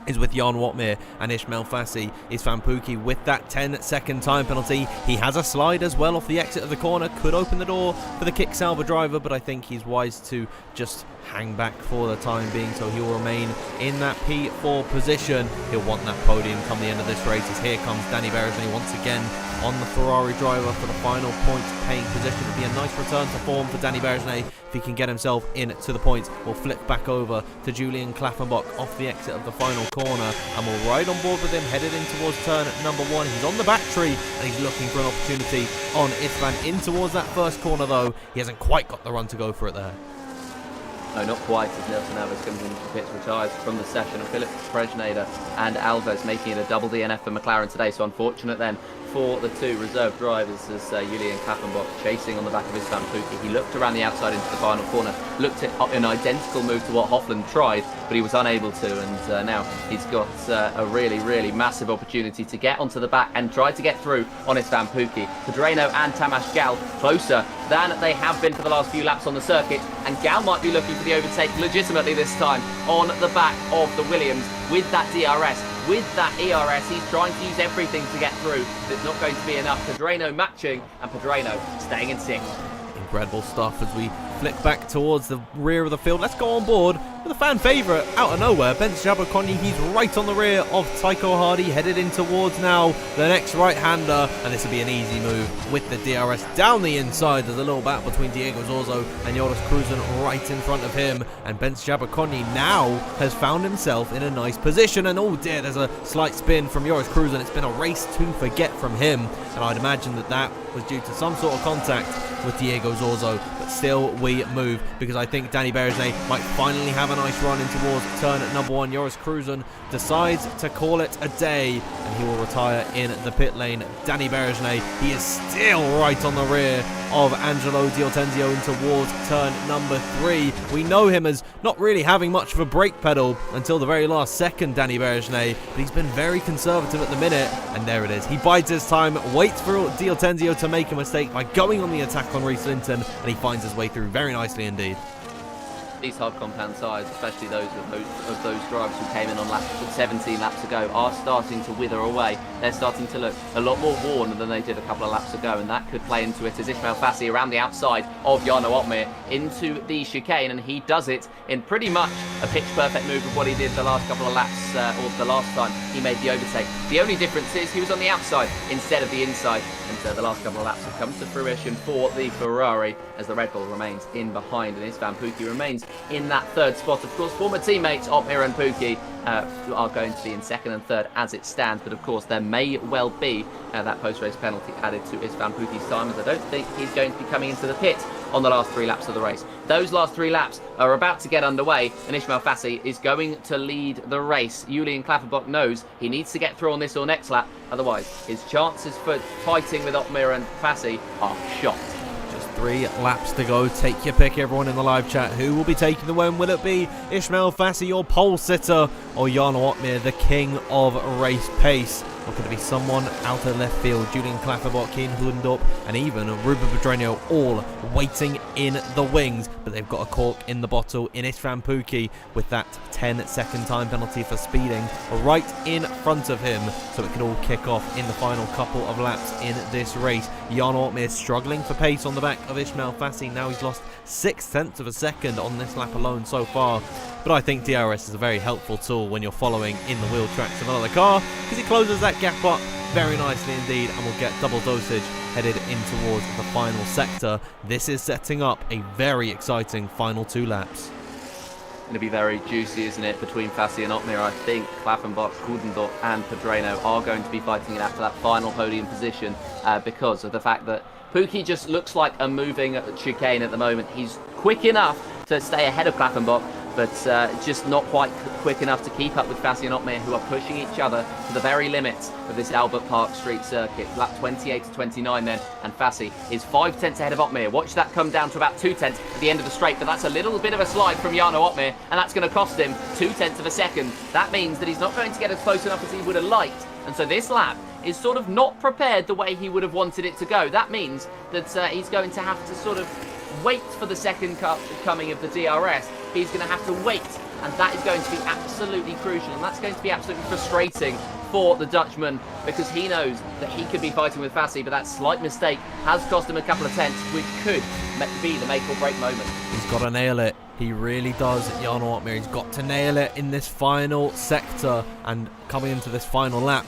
is with Jan Watmer and Ismail Fassi. Istvan Pookie with that 10-second time penalty. He has a slide as well off the exit of the corner, could open the door for the kick salver driver, but I think he's wise to just hang back for the time being, so he will remain in that P4 position. He'll want that podium come the end of this race, as here comes Danny Bergeret once again on the Ferrari driver for the final points paying position. It'll be a nice return to form for Danny Bergeret if he can get himself in to the points. We'll flick back over to Julian Klappenbach off the exit of the final corner, and we'll ride on board with him headed in towards turn number 1. He's on the battery and he's looking for an opportunity on Istvan in towards that first corner, though he hasn't quite got the run to go for it there. No, not quite, as Nelson Alves comes into the pits, retires from the session, and Philip Pregneder and Alves making it a double DNF for McLaren today. So unfortunate then for the two reserve drivers, as Julian Klappenbach chasing on the back of Istvan Pookie. He looked around the outside into the final corner, looked at an identical move to what Hofland tried, but he was unable to, and now he's got a really, really massive opportunity to get onto the back and try to get through on Istvan Pookie. Pedreno and Tamas Gal closer than they have been for the last few laps on the circuit, and Gal might be looking for the overtake legitimately this time on the back of the Williams with that DRS. With that ERS, he's trying to use everything to get through. There's not going to be enough. Pedreno matching, and Pedreno staying in 6th. Incredible stuff as we flick back towards the rear of the field. Let's go on board with a fan favourite out of nowhere, Benson Jabber-Conye. He's right on the rear of Tycho Hardy, headed in towards now the next right-hander, and this will be an easy move with the DRS down the inside. There's a little battle between Diego Zorzo and Joris Cruzen right in front of him, and Benson Jabber-Conye now has found himself in a nice position, and oh dear, there's a slight spin from Joris Cruzen. It's been a race to forget from him, and I'd imagine that that was due to some sort of contact with Diego Zorzo, but still we move because I think Danny Berejnay might finally have a nice run in towards turn number 1. Joris Cruzen decides to call it a day and he will retire in the pit lane. Danny Berejnay, he is still right on the rear of Angelo Diotenzio in towards turn number 3. We know him as not really having much of a brake pedal until the very last second, Danny Berejnay, but he's been very conservative at the minute, and there it is. He bides his time, waits for Diotenzio to make a mistake by going on the attack on Reece Linton, and he finds his way through very nicely indeed. These hard compound sides, especially those drivers who came in on 17 laps ago, are starting to wither away. They're starting to look a lot more worn than they did a couple of laps ago, and that could play into it as Ismail Fassi around the outside of Jarno Opmeer into the chicane, and he does it in pretty much a pitch-perfect move of what he did the last couple of laps, or the last time he made the overtake. The only difference is he was on the outside instead of the inside, and the last couple of laps have come to fruition for the Ferrari as the Red Bull remains in behind, and Istvan Pukki remains in that third spot. Of course, former teammates Opmeer and Pukki are going to be in second and third as it stands, but of course there may well be that post-race penalty added to Istvan Pukki's time, as I don't think he's going to be coming into the pit on the last 3 laps of the race. Those last 3 laps are about to get underway, and Ismail Fassi is going to lead the race. Julian Klapperbock knows he needs to get through on this or next lap, otherwise his chances for fighting with Opmeer and Fassi are shot. 3 laps to go. Take your pick, everyone in the live chat. Who will be taking the win? Will it be Ismail Fassi, your pole sitter, or Jarno Opmeer, the king of race pace? Or could it be someone out of left field? Julian Klapperbock, Keen Hoendorp, and even Ruben Pedreño all waiting in the wings. But they've got a cork in the bottle in Istvan Pukki with that 10-second time penalty for speeding right in front of him. So it could all kick off in the final couple of laps in this race. Jarno Opmeer struggling for pace on the back of Ismail Fassi. Now he's lost 6/10 of a second on this lap alone so far. But I think DRS is a very helpful tool when you're following in the wheel tracks of another car, because it closes that gap up very nicely indeed, and we'll get double dosage headed in towards the final sector. This is setting up a very exciting final 2 laps. Going to be very juicy, isn't it, between Fassi and Opmeer? I think Klaffenbach, Hoendorp and Pedreño are going to be fighting it out for that final podium position because of the fact that Pukki just looks like a moving chicane at the moment. He's quick enough to stay ahead of Klaffenbach, but just not quite quick enough to keep up with Fassi and Opmeer, who are pushing each other to the very limits of this Albert Park Street circuit. Lap 28 to 29 then, and Fassi is 5/10 ahead of Opmeer. Watch that come down to about 2/10 at the end of the straight, but that's a little bit of a slide from Jarno Opmeer, and that's going to cost him 2/10 of a second. That means that he's not going to get as close enough as he would have liked, and so this lap is sort of not prepared the way he would have wanted it to go. That means that he's going to have to sort of wait for the second coming of the DRS. He's going to have to wait, and that is going to be absolutely crucial, and that's going to be absolutely frustrating for the Dutchman, because he knows that he could be fighting with Fassi, but that slight mistake has cost him a couple of tenths, which could be the make or break moment. He's got to nail it. He really does, Jarno Opmeer. He's got to nail it in this final sector, and coming into this final lap,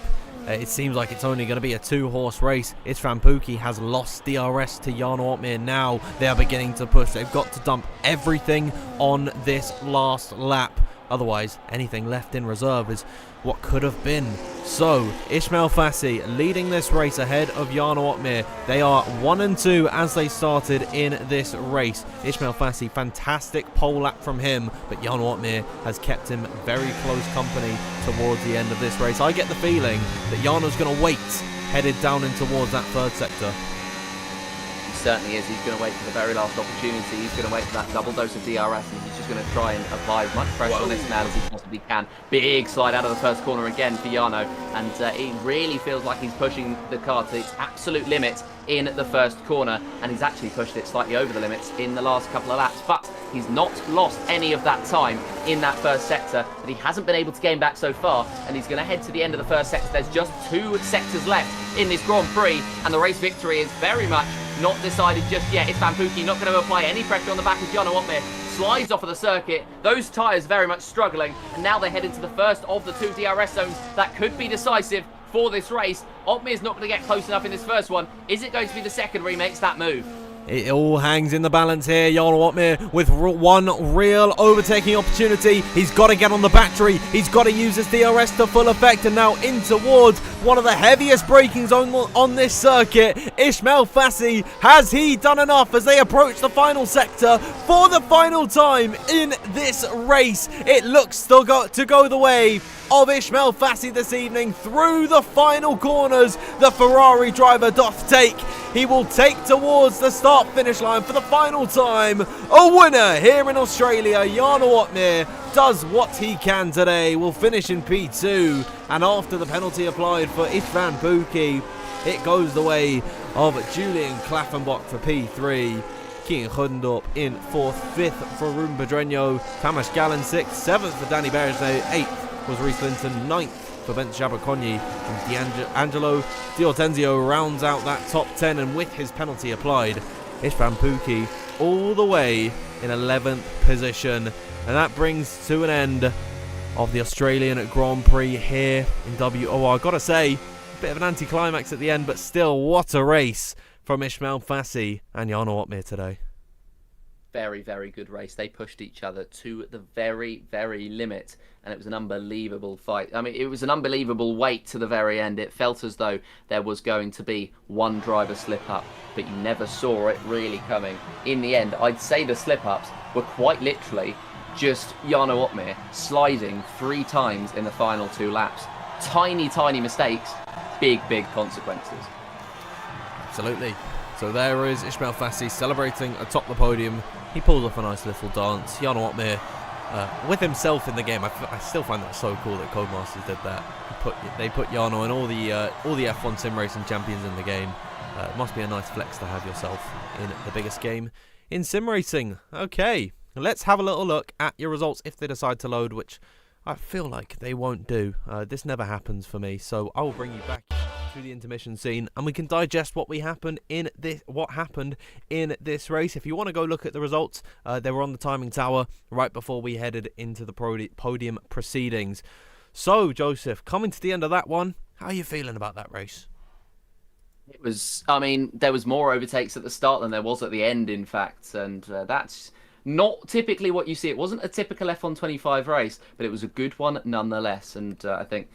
it seems like it's only going to be a 2-horse race. Istvan Pukki has lost DRS to Jarno Opmeer now. They are beginning to push. They've got to dump everything on this last lap. Otherwise, anything left in reserve is what could have been. So, Ismail Fassi leading this race ahead of Jarno Opmeer. They are 1 and 2 as they started in this race. Ismail Fassi, fantastic pole lap from him, but Jarno Opmeer has kept him very close company towards the end of this race. I get the feeling that Jarno's going to wait, headed down in towards that 3rd sector. Certainly is. He's going to wait for the very last opportunity. He's going to wait for that double dose of DRS, and he's just going to try and apply as much pressure on this man as he possibly can. Big slide out of the first corner again for Jarno, and he really feels like he's pushing the car to its absolute limit in the first corner, and he's actually pushed it slightly over the limits in the last couple of laps, but he's not lost any of that time in that first sector that he hasn't been able to gain back so far, and he's going to head to the end of the first sector. There's just 2 sectors left in this Grand Prix, and the race victory is very much not decided just yet. Istvan Pukki not going to apply any pressure on the back of Jarno Opmeer. Slides off of the circuit. Those tyres very much struggling, and now they head into the first of the 2 DRS zones that could be decisive for this race. Opmeer's not going to get close enough in this first one. Is it going to be the second where he makes that move? It all hangs in the balance here. Jarno Opmeer with one real overtaking opportunity. He's got to get on the battery. He's got to use his DRS to full effect, and now in towards one of the heaviest brakings on this circuit. Ismail Fassi, has he done enough as they approach the final sector for the final time in this race? It looks to go the way of Ismail Fassi this evening through the final corners. The Ferrari driver doth take. He will take towards the start-finish line for the final time. A winner here in Australia. Jarno Opmeer does what he can today. Will finish in P2. And after the penalty applied for Istvan Pukki, it goes the way of Julian Klaffenbach for P3. Kian Gundorp in 4th, 5th for Ruben Pedreño. Tamas Gallen 6th, 7th for Danny Berger, 8th was Reece Linton, 9th for Bent Jabberconyi, and D'Angelo D'Ortenzio rounds out that top 10, and with his penalty applied, Istvan Pukki all the way in 11th position. And that brings to an end of the Australian Grand Prix here in WOR. I've got to say, a bit of an anticlimax at the end, but still, what a race from Ismail Fassi and Jarno Opmeer today. Very, very good race. They pushed each other to the very, very limit, and it was an unbelievable fight. I mean, it was an unbelievable wait to the very end. It felt as though there was going to be one driver slip up, but you never saw it really coming. In the end, I'd say the slip ups were quite literally just Jarno Opmeer sliding 3 times in the final 2 laps. Tiny, tiny mistakes, big, big consequences. Absolutely. So there is Ismail Fassi celebrating atop the podium. He pulls off a nice little dance. Jarno Opmeer with himself in the game. I still find that so cool that Codemasters did that. They put Jarno and all the F1 sim racing champions in the game. It must be a nice flex to have yourself in the biggest game in sim racing. Okay, let's have a little look at your results if they decide to load, which I feel like they won't do. This never happens for me, so I will bring you back to the intermission scene, and we can digest what happened in this race. If you want to go look at the results, they were on the timing tower right before we headed into the podium proceedings. So, Joseph, coming to the end of that one, how are you feeling about that race? It was, I mean, there was more overtakes at the start than there was at the end, in fact, and that's not typically what you see. It wasn't a typical F1 25 race, but it was a good one nonetheless, and I think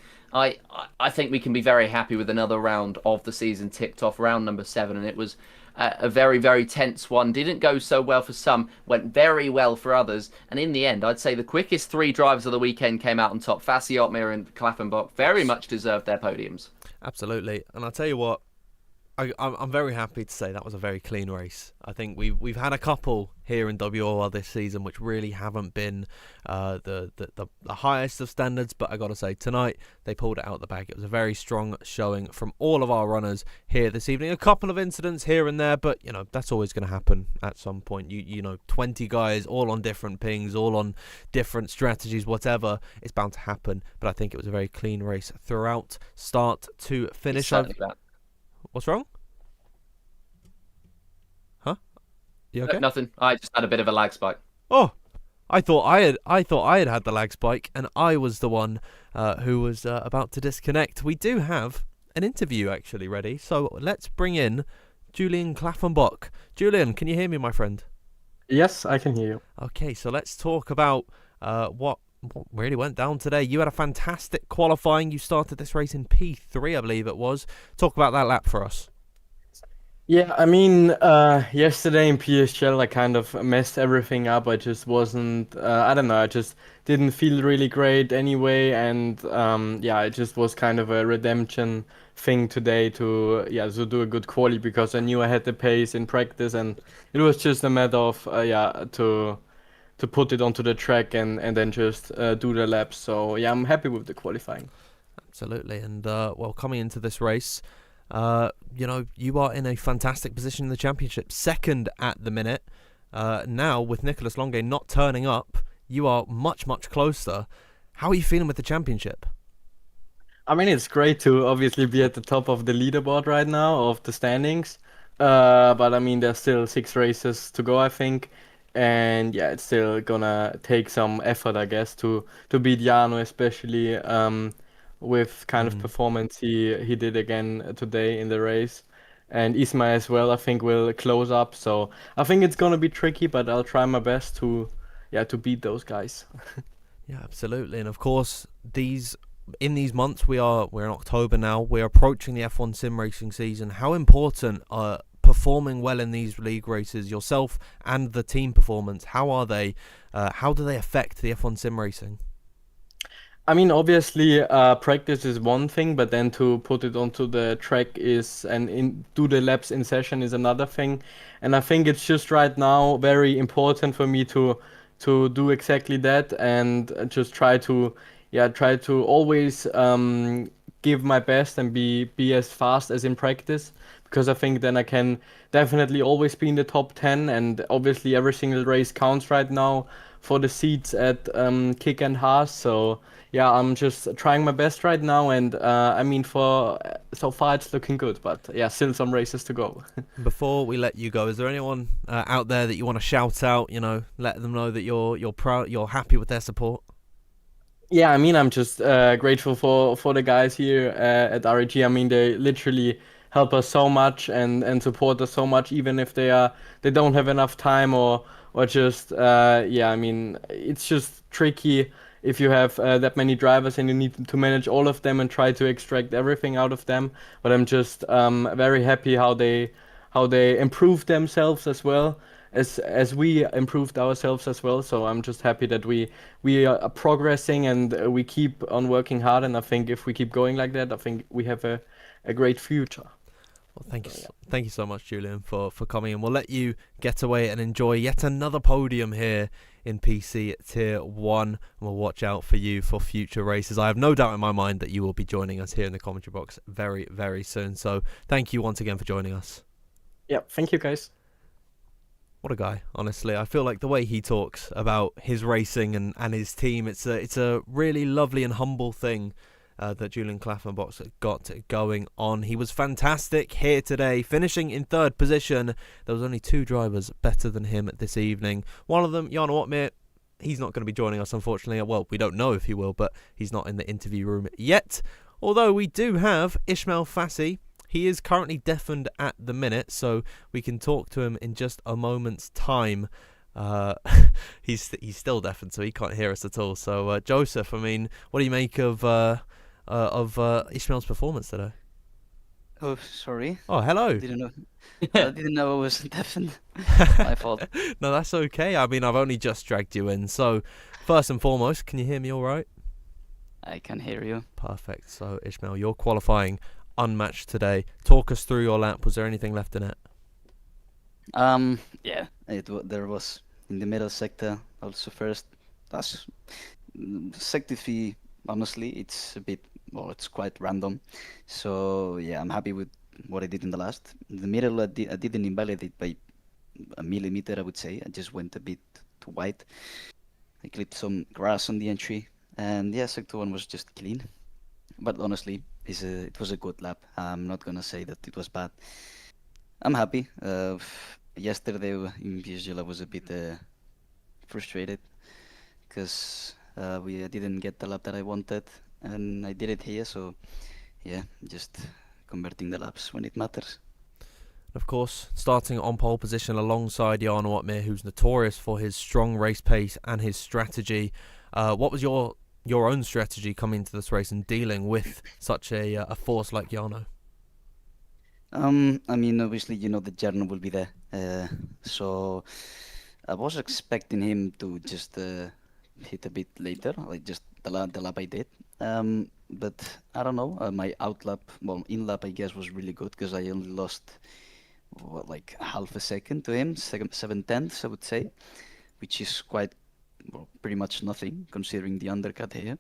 we can be very happy with another round of the season ticked off, round number 7, and it was a very, very tense one. Didn't go so well for some, went very well for others, and in the end, I'd say the quickest 3 drivers of the weekend came out on top. Fassi, Opmeer and Klaffenbach very much deserved their podiums. Absolutely, and I'll tell you what, I'm very happy to say that was a very clean race. I think we've had a couple here in WOR this season which really haven't been the highest of standards, but I got to say tonight they pulled it out the bag. It was a very strong showing from all of our runners here this evening. A couple of incidents here and there, but you know that's always going to happen at some point. You know, 20 guys all on different pings, all on different strategies, whatever, it's bound to happen. But I think it was a very clean race throughout, start to finish. What's wrong? Huh? You okay? Nothing. I just had a bit of a lag spike. Oh, I thought I had the lag spike, and I was the one who was about to disconnect. We do have an interview actually ready, so let's bring in Julian Klaffenbach. Julian, can you hear me, my friend? Yes, I can hear you. Okay, so let's talk about what really went down today. You had a fantastic qualifying. You started this race in P3, I believe it was. Talk about that lap for us. Yeah, I mean, yesterday in PSGL, I kind of messed everything up. I just wasn't, I don't know, I just didn't feel really great anyway. And yeah, it just was kind of a redemption thing today to do a good quali, because I knew I had the pace in practice, and it was just a matter of, to put it onto the track and then just do the laps. So yeah, I'm happy with the qualifying. Absolutely. And well, coming into this race, you know, you are in a fantastic position in the championship, second at the minute. Now with Nicolas Longuet not turning up, you are much closer. How are you feeling with the championship? I mean, it's great to obviously be at the top of the leaderboard right now, of the standings. But I mean, there's still 6 races to go, I think. And yeah, it's still gonna take some effort, I guess, to beat Jarno, especially with kind of performance he did again today in the race. and Isma as well, I think will close up. So I think it's gonna be tricky, but I'll try my best to to beat those guys. Yeah, absolutely. And of course, in these months we're in October now. We're approaching the F1 sim racing season. How important are performing well in these league races, yourself and the team performance? How are they? How do they affect the F1 sim racing? I mean, obviously, practice is one thing, but then to put it onto the track do the laps in session is another thing. And I think it's just right now very important for me to do exactly that and just try to always give my best and be as fast as in practice, because I think then I can definitely always be in the top 10, and obviously every single race counts right now for the seats at Kick and Haas. So yeah, I'm just trying my best right now, and I mean, for so far it's looking good, but yeah, still some races to go. Before we let you go, is there anyone out there that you want to shout out? You know, let them know that you're proud, you're happy with their support. Yeah, I mean, I'm just grateful for the guys here at REG. I mean, they literally help us so much and support us so much, even if they don't have enough time or just yeah. I mean, it's just tricky if you have that many drivers and you need to manage all of them and try to extract everything out of them. But I'm just very happy how they improve themselves as well as we improved ourselves as well. So I'm just happy that we are progressing and we keep on working hard. And I think if we keep going like that, I think we have a great future. Well, thank you, So, yeah. thank you so much, Julian, for coming, and we'll let you get away and enjoy yet another podium here in PC Tier 1, and we'll watch out for you for future races. I have no doubt in my mind that you will be joining us here in the commentary box very, very soon. So thank you once again for joining us. Yeah, thank you guys. What a guy, honestly. I feel like the way he talks about his racing and his team, it's a really lovely and humble thing that Julian Klaffenbach got going on. He was fantastic here today, finishing in third position. There was only two drivers better than him this evening. One of them, Jan Ottmir, he's not going to be joining us, unfortunately. Well, we don't know if he will, but he's not in the interview room yet. Although we do have Ismail Fassi. He is currently deafened at the minute, so we can talk to him in just a moment's time. He's still deafened, so he can't hear us at all. So, Joseph, I mean, what do you make of Ishmael's performance today? Oh, sorry. Oh, hello. Didn't know. I didn't know I was deafened. My fault. No, that's okay. I mean, I've only just dragged you in. So, first and foremost, can you hear me all right? I can hear you. Perfect. So, Ishmael, you're qualifying unmatched today. Talk us through your lap. Was there anything left in it? Yeah, there was in the middle sector also first. That's sector 3. Honestly, it's a bit, well, it's quite random. So yeah, I'm happy with what I did in the last. In the middle, I didn't invalidate by a millimeter, I would say. I just went a bit too wide. I clipped some grass on the entry, and yeah, sector 1 was just clean. But honestly, it was a good lap. I'm not gonna say that it was bad. I'm happy. Yesterday in PSG, I was a bit frustrated because we didn't get the lap that I wanted, and I did it here. So yeah, just converting the laps when it matters. Of course, starting on pole position alongside Jan Ottmir, who's notorious for his strong race pace and his strategy. What was your own strategy coming into this race and dealing with such a force like Jarno? I mean, obviously, the Jarno will be there. So I was expecting him to just hit a bit later, like just the lap I did. But I don't know. My in lap, I guess, was really good because I only lost like half a second to him, 7/10, I would say, which is quite. Well, pretty much nothing considering the undercut here.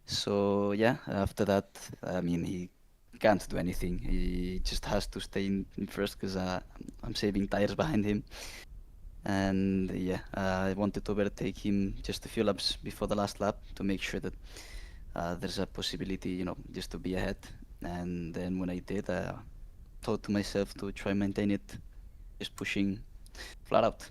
So yeah, after that, I mean, he can't do anything. He just has to stay in first because I'm saving tires behind him. And yeah, I wanted to overtake him just a few laps before the last lap to make sure that there's a possibility, just to be ahead. And then when I did, I thought to myself to try and maintain it, just pushing flat out.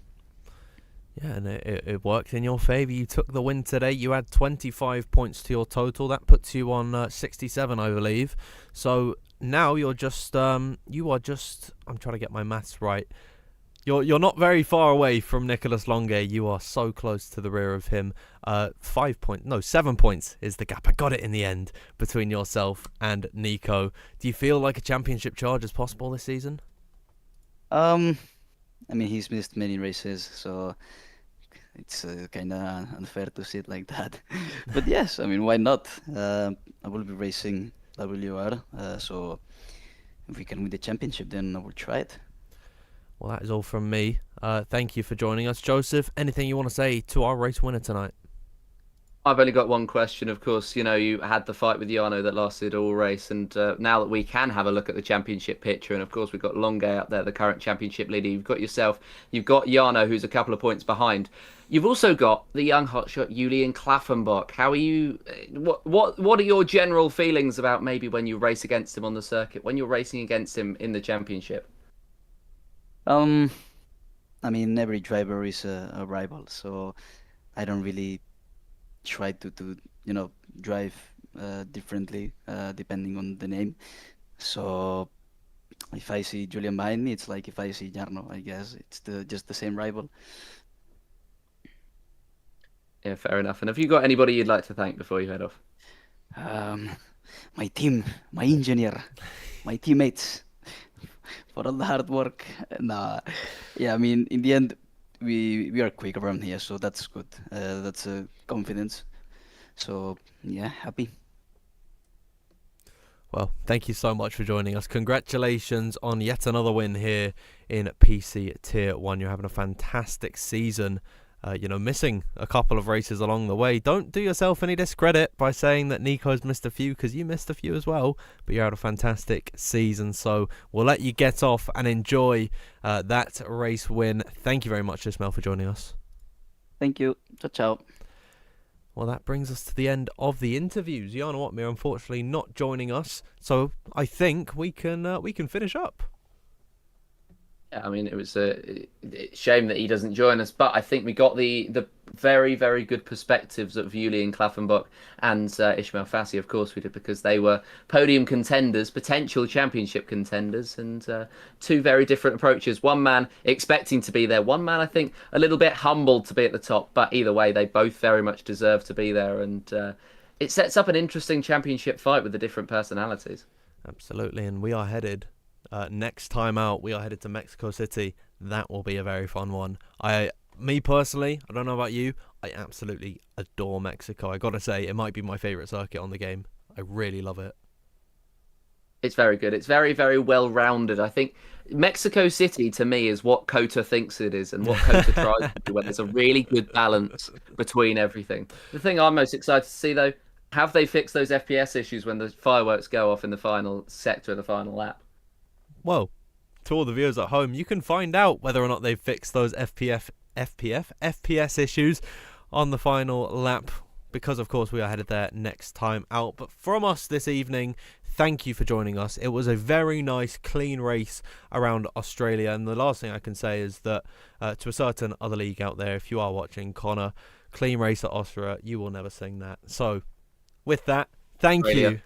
Yeah, and it worked in your favour. You took the win today. You had 25 points to your total. That puts you on 67, I believe. So now you're just you are just, I'm trying to get my maths right. You're not very far away from Nicolas Longuet. You are so close to the rear of him. 7 points is the gap. I got it in the end between yourself and Nico. Do you feel like a championship charge is possible this season? I mean, he's missed many races, so it's kind of unfair to see it like that. But yes, I mean, why not? I will be racing WOR, so if we can win the championship, then I will try it. Well, that is all from me. Thank you for joining us. Joseph, anything you want to say to our race winner tonight? I've only got one question, of course. You know, you had the fight with Jarno that lasted all race, and now that we can have a look at the championship picture, and of course we've got Longuet up there, the current championship leader. You've got yourself, you've got Jarno, who's a couple of points behind. You've also got the young hotshot Julian Klaffenbach. How are you? What are your general feelings about maybe when you race against him on the circuit, when you're racing against him in the championship? I mean, every driver is a rival, so I don't really try to drive differently depending on the name. So if I see Julian behind me, it's like if I see Jarno, I guess it's just the same rival. Yeah, fair enough. And have you got anybody you'd like to thank before you head off? My team, my engineer, my teammates, for all the hard work. Nah, yeah, I mean, in the end, we are quick around here, so that's good. That's confidence. So yeah, happy. Well, thank you so much for joining us. Congratulations on yet another win here in PC Tier 1. You're having a fantastic season. Missing a couple of races along the way. Don't do yourself any discredit by saying that Nico's missed a few, because you missed a few as well, but you're had a fantastic season, so we'll let you get off and enjoy that race win. Thank you very much, Ismail, for joining us. Thank you. Ciao, ciao. Well, that brings us to the end of the interviews. Jarno Opmeer unfortunately not joining us, so I think we can finish up. Yeah, I mean, it was a shame that he doesn't join us, but I think we got the very, very good perspectives of Julian Klaffenbach and Ismail Fassi. Of course we did, because they were podium contenders, potential championship contenders, and two very different approaches. One man expecting to be there, one man I think a little bit humbled to be at the top, but either way, they both very much deserve to be there, and it sets up an interesting championship fight with the different personalities. Absolutely, and we are headed... next time out, we are headed to Mexico City. That will be a very fun one. Me personally, I don't know about you, I absolutely adore Mexico. I gotta say, it might be my favourite circuit on the game. I really love it. It's very good. It's very, very well-rounded. I think Mexico City, to me, is what COTA thinks it is and what COTA tries to do, where there's a really good balance between everything. The thing I'm most excited to see, though, have they fixed those FPS issues when the fireworks go off in the final sector of the final lap? Well, to all the viewers at home, you can find out whether or not they've fixed those FPS issues on the final lap, because of course we are headed there next time out. But from us this evening, thank you for joining us. It was a very nice, clean race around Australia, and the last thing I can say is that to a certain other league out there, if you are watching, Connor, clean race at Austria, you will never sing that. So with that, thank you.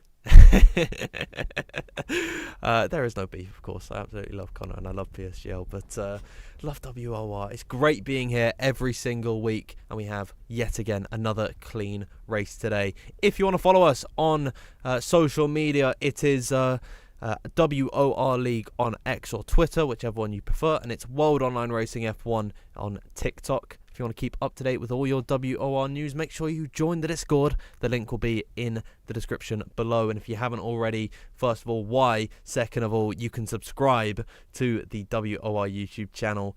There is no beef, of course. I absolutely love Connor and I love PSGL, but love WOR. It's great being here every single week, and we have yet again another clean race today. If you want to follow us on social media, it is WOR League on X or Twitter, whichever one you prefer, and it's World Online Racing F1 on TikTok. If you want to keep up to date with all your WOR news, make sure you join the Discord. The link will be in the description below. And if you haven't already, first of all, why? Second of all, you can subscribe to the WOR YouTube channel.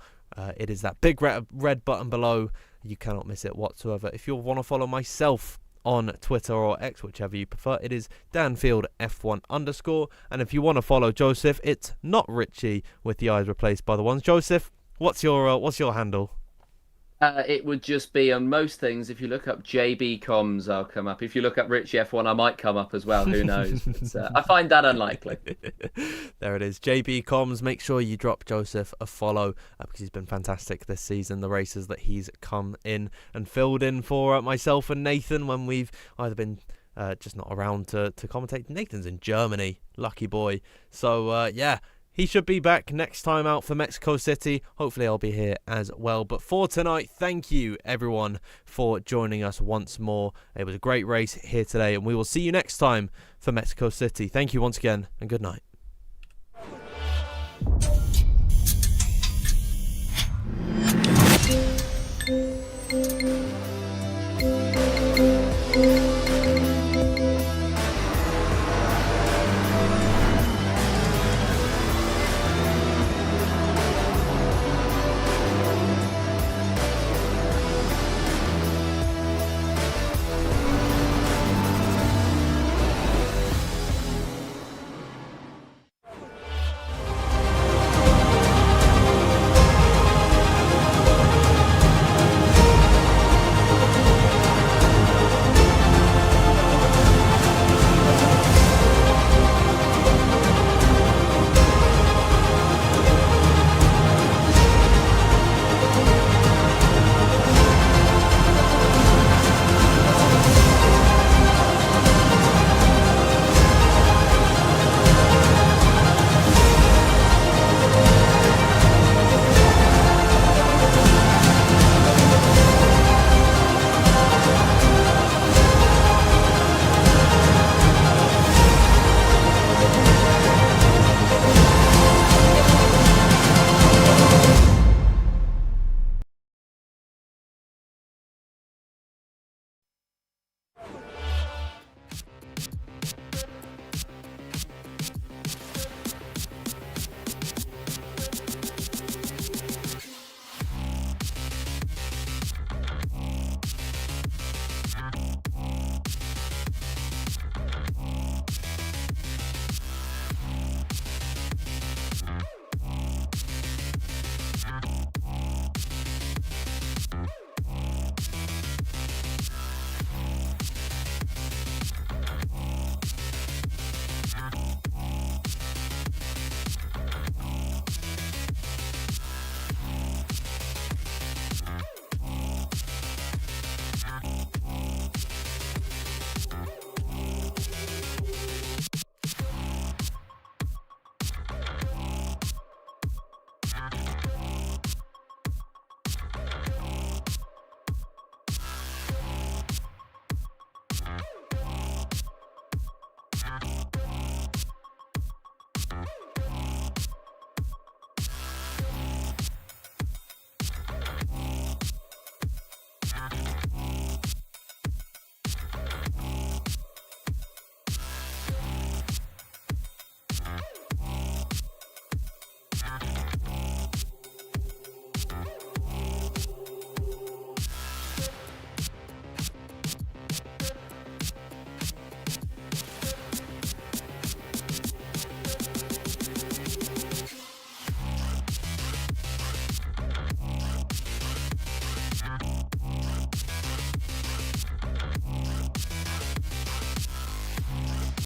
It is that big red button below. You cannot miss it whatsoever. If you want to follow myself on Twitter or X, whichever you prefer, it is DanfieldF1_. And if you want to follow Joseph, it's not Richie with the eyes replaced by the ones. Joseph, what's your handle? It would just be on most things. If you look up JB Comms, I'll come up. If you look up Richie F1, I might come up as well. Who knows? But, I find that unlikely. There it is. JB Comms. Make sure you drop Joseph a follow because he's been fantastic this season. The races that he's come in and filled in for myself and Nathan when we've either been just not around to commentate. Nathan's in Germany, lucky boy. So yeah, he should be back next time out for Mexico City. Hopefully I'll be here as well. But for tonight, thank you everyone for joining us once more. It was a great race here today, and we will see you next time for Mexico City. Thank you once again, and good night.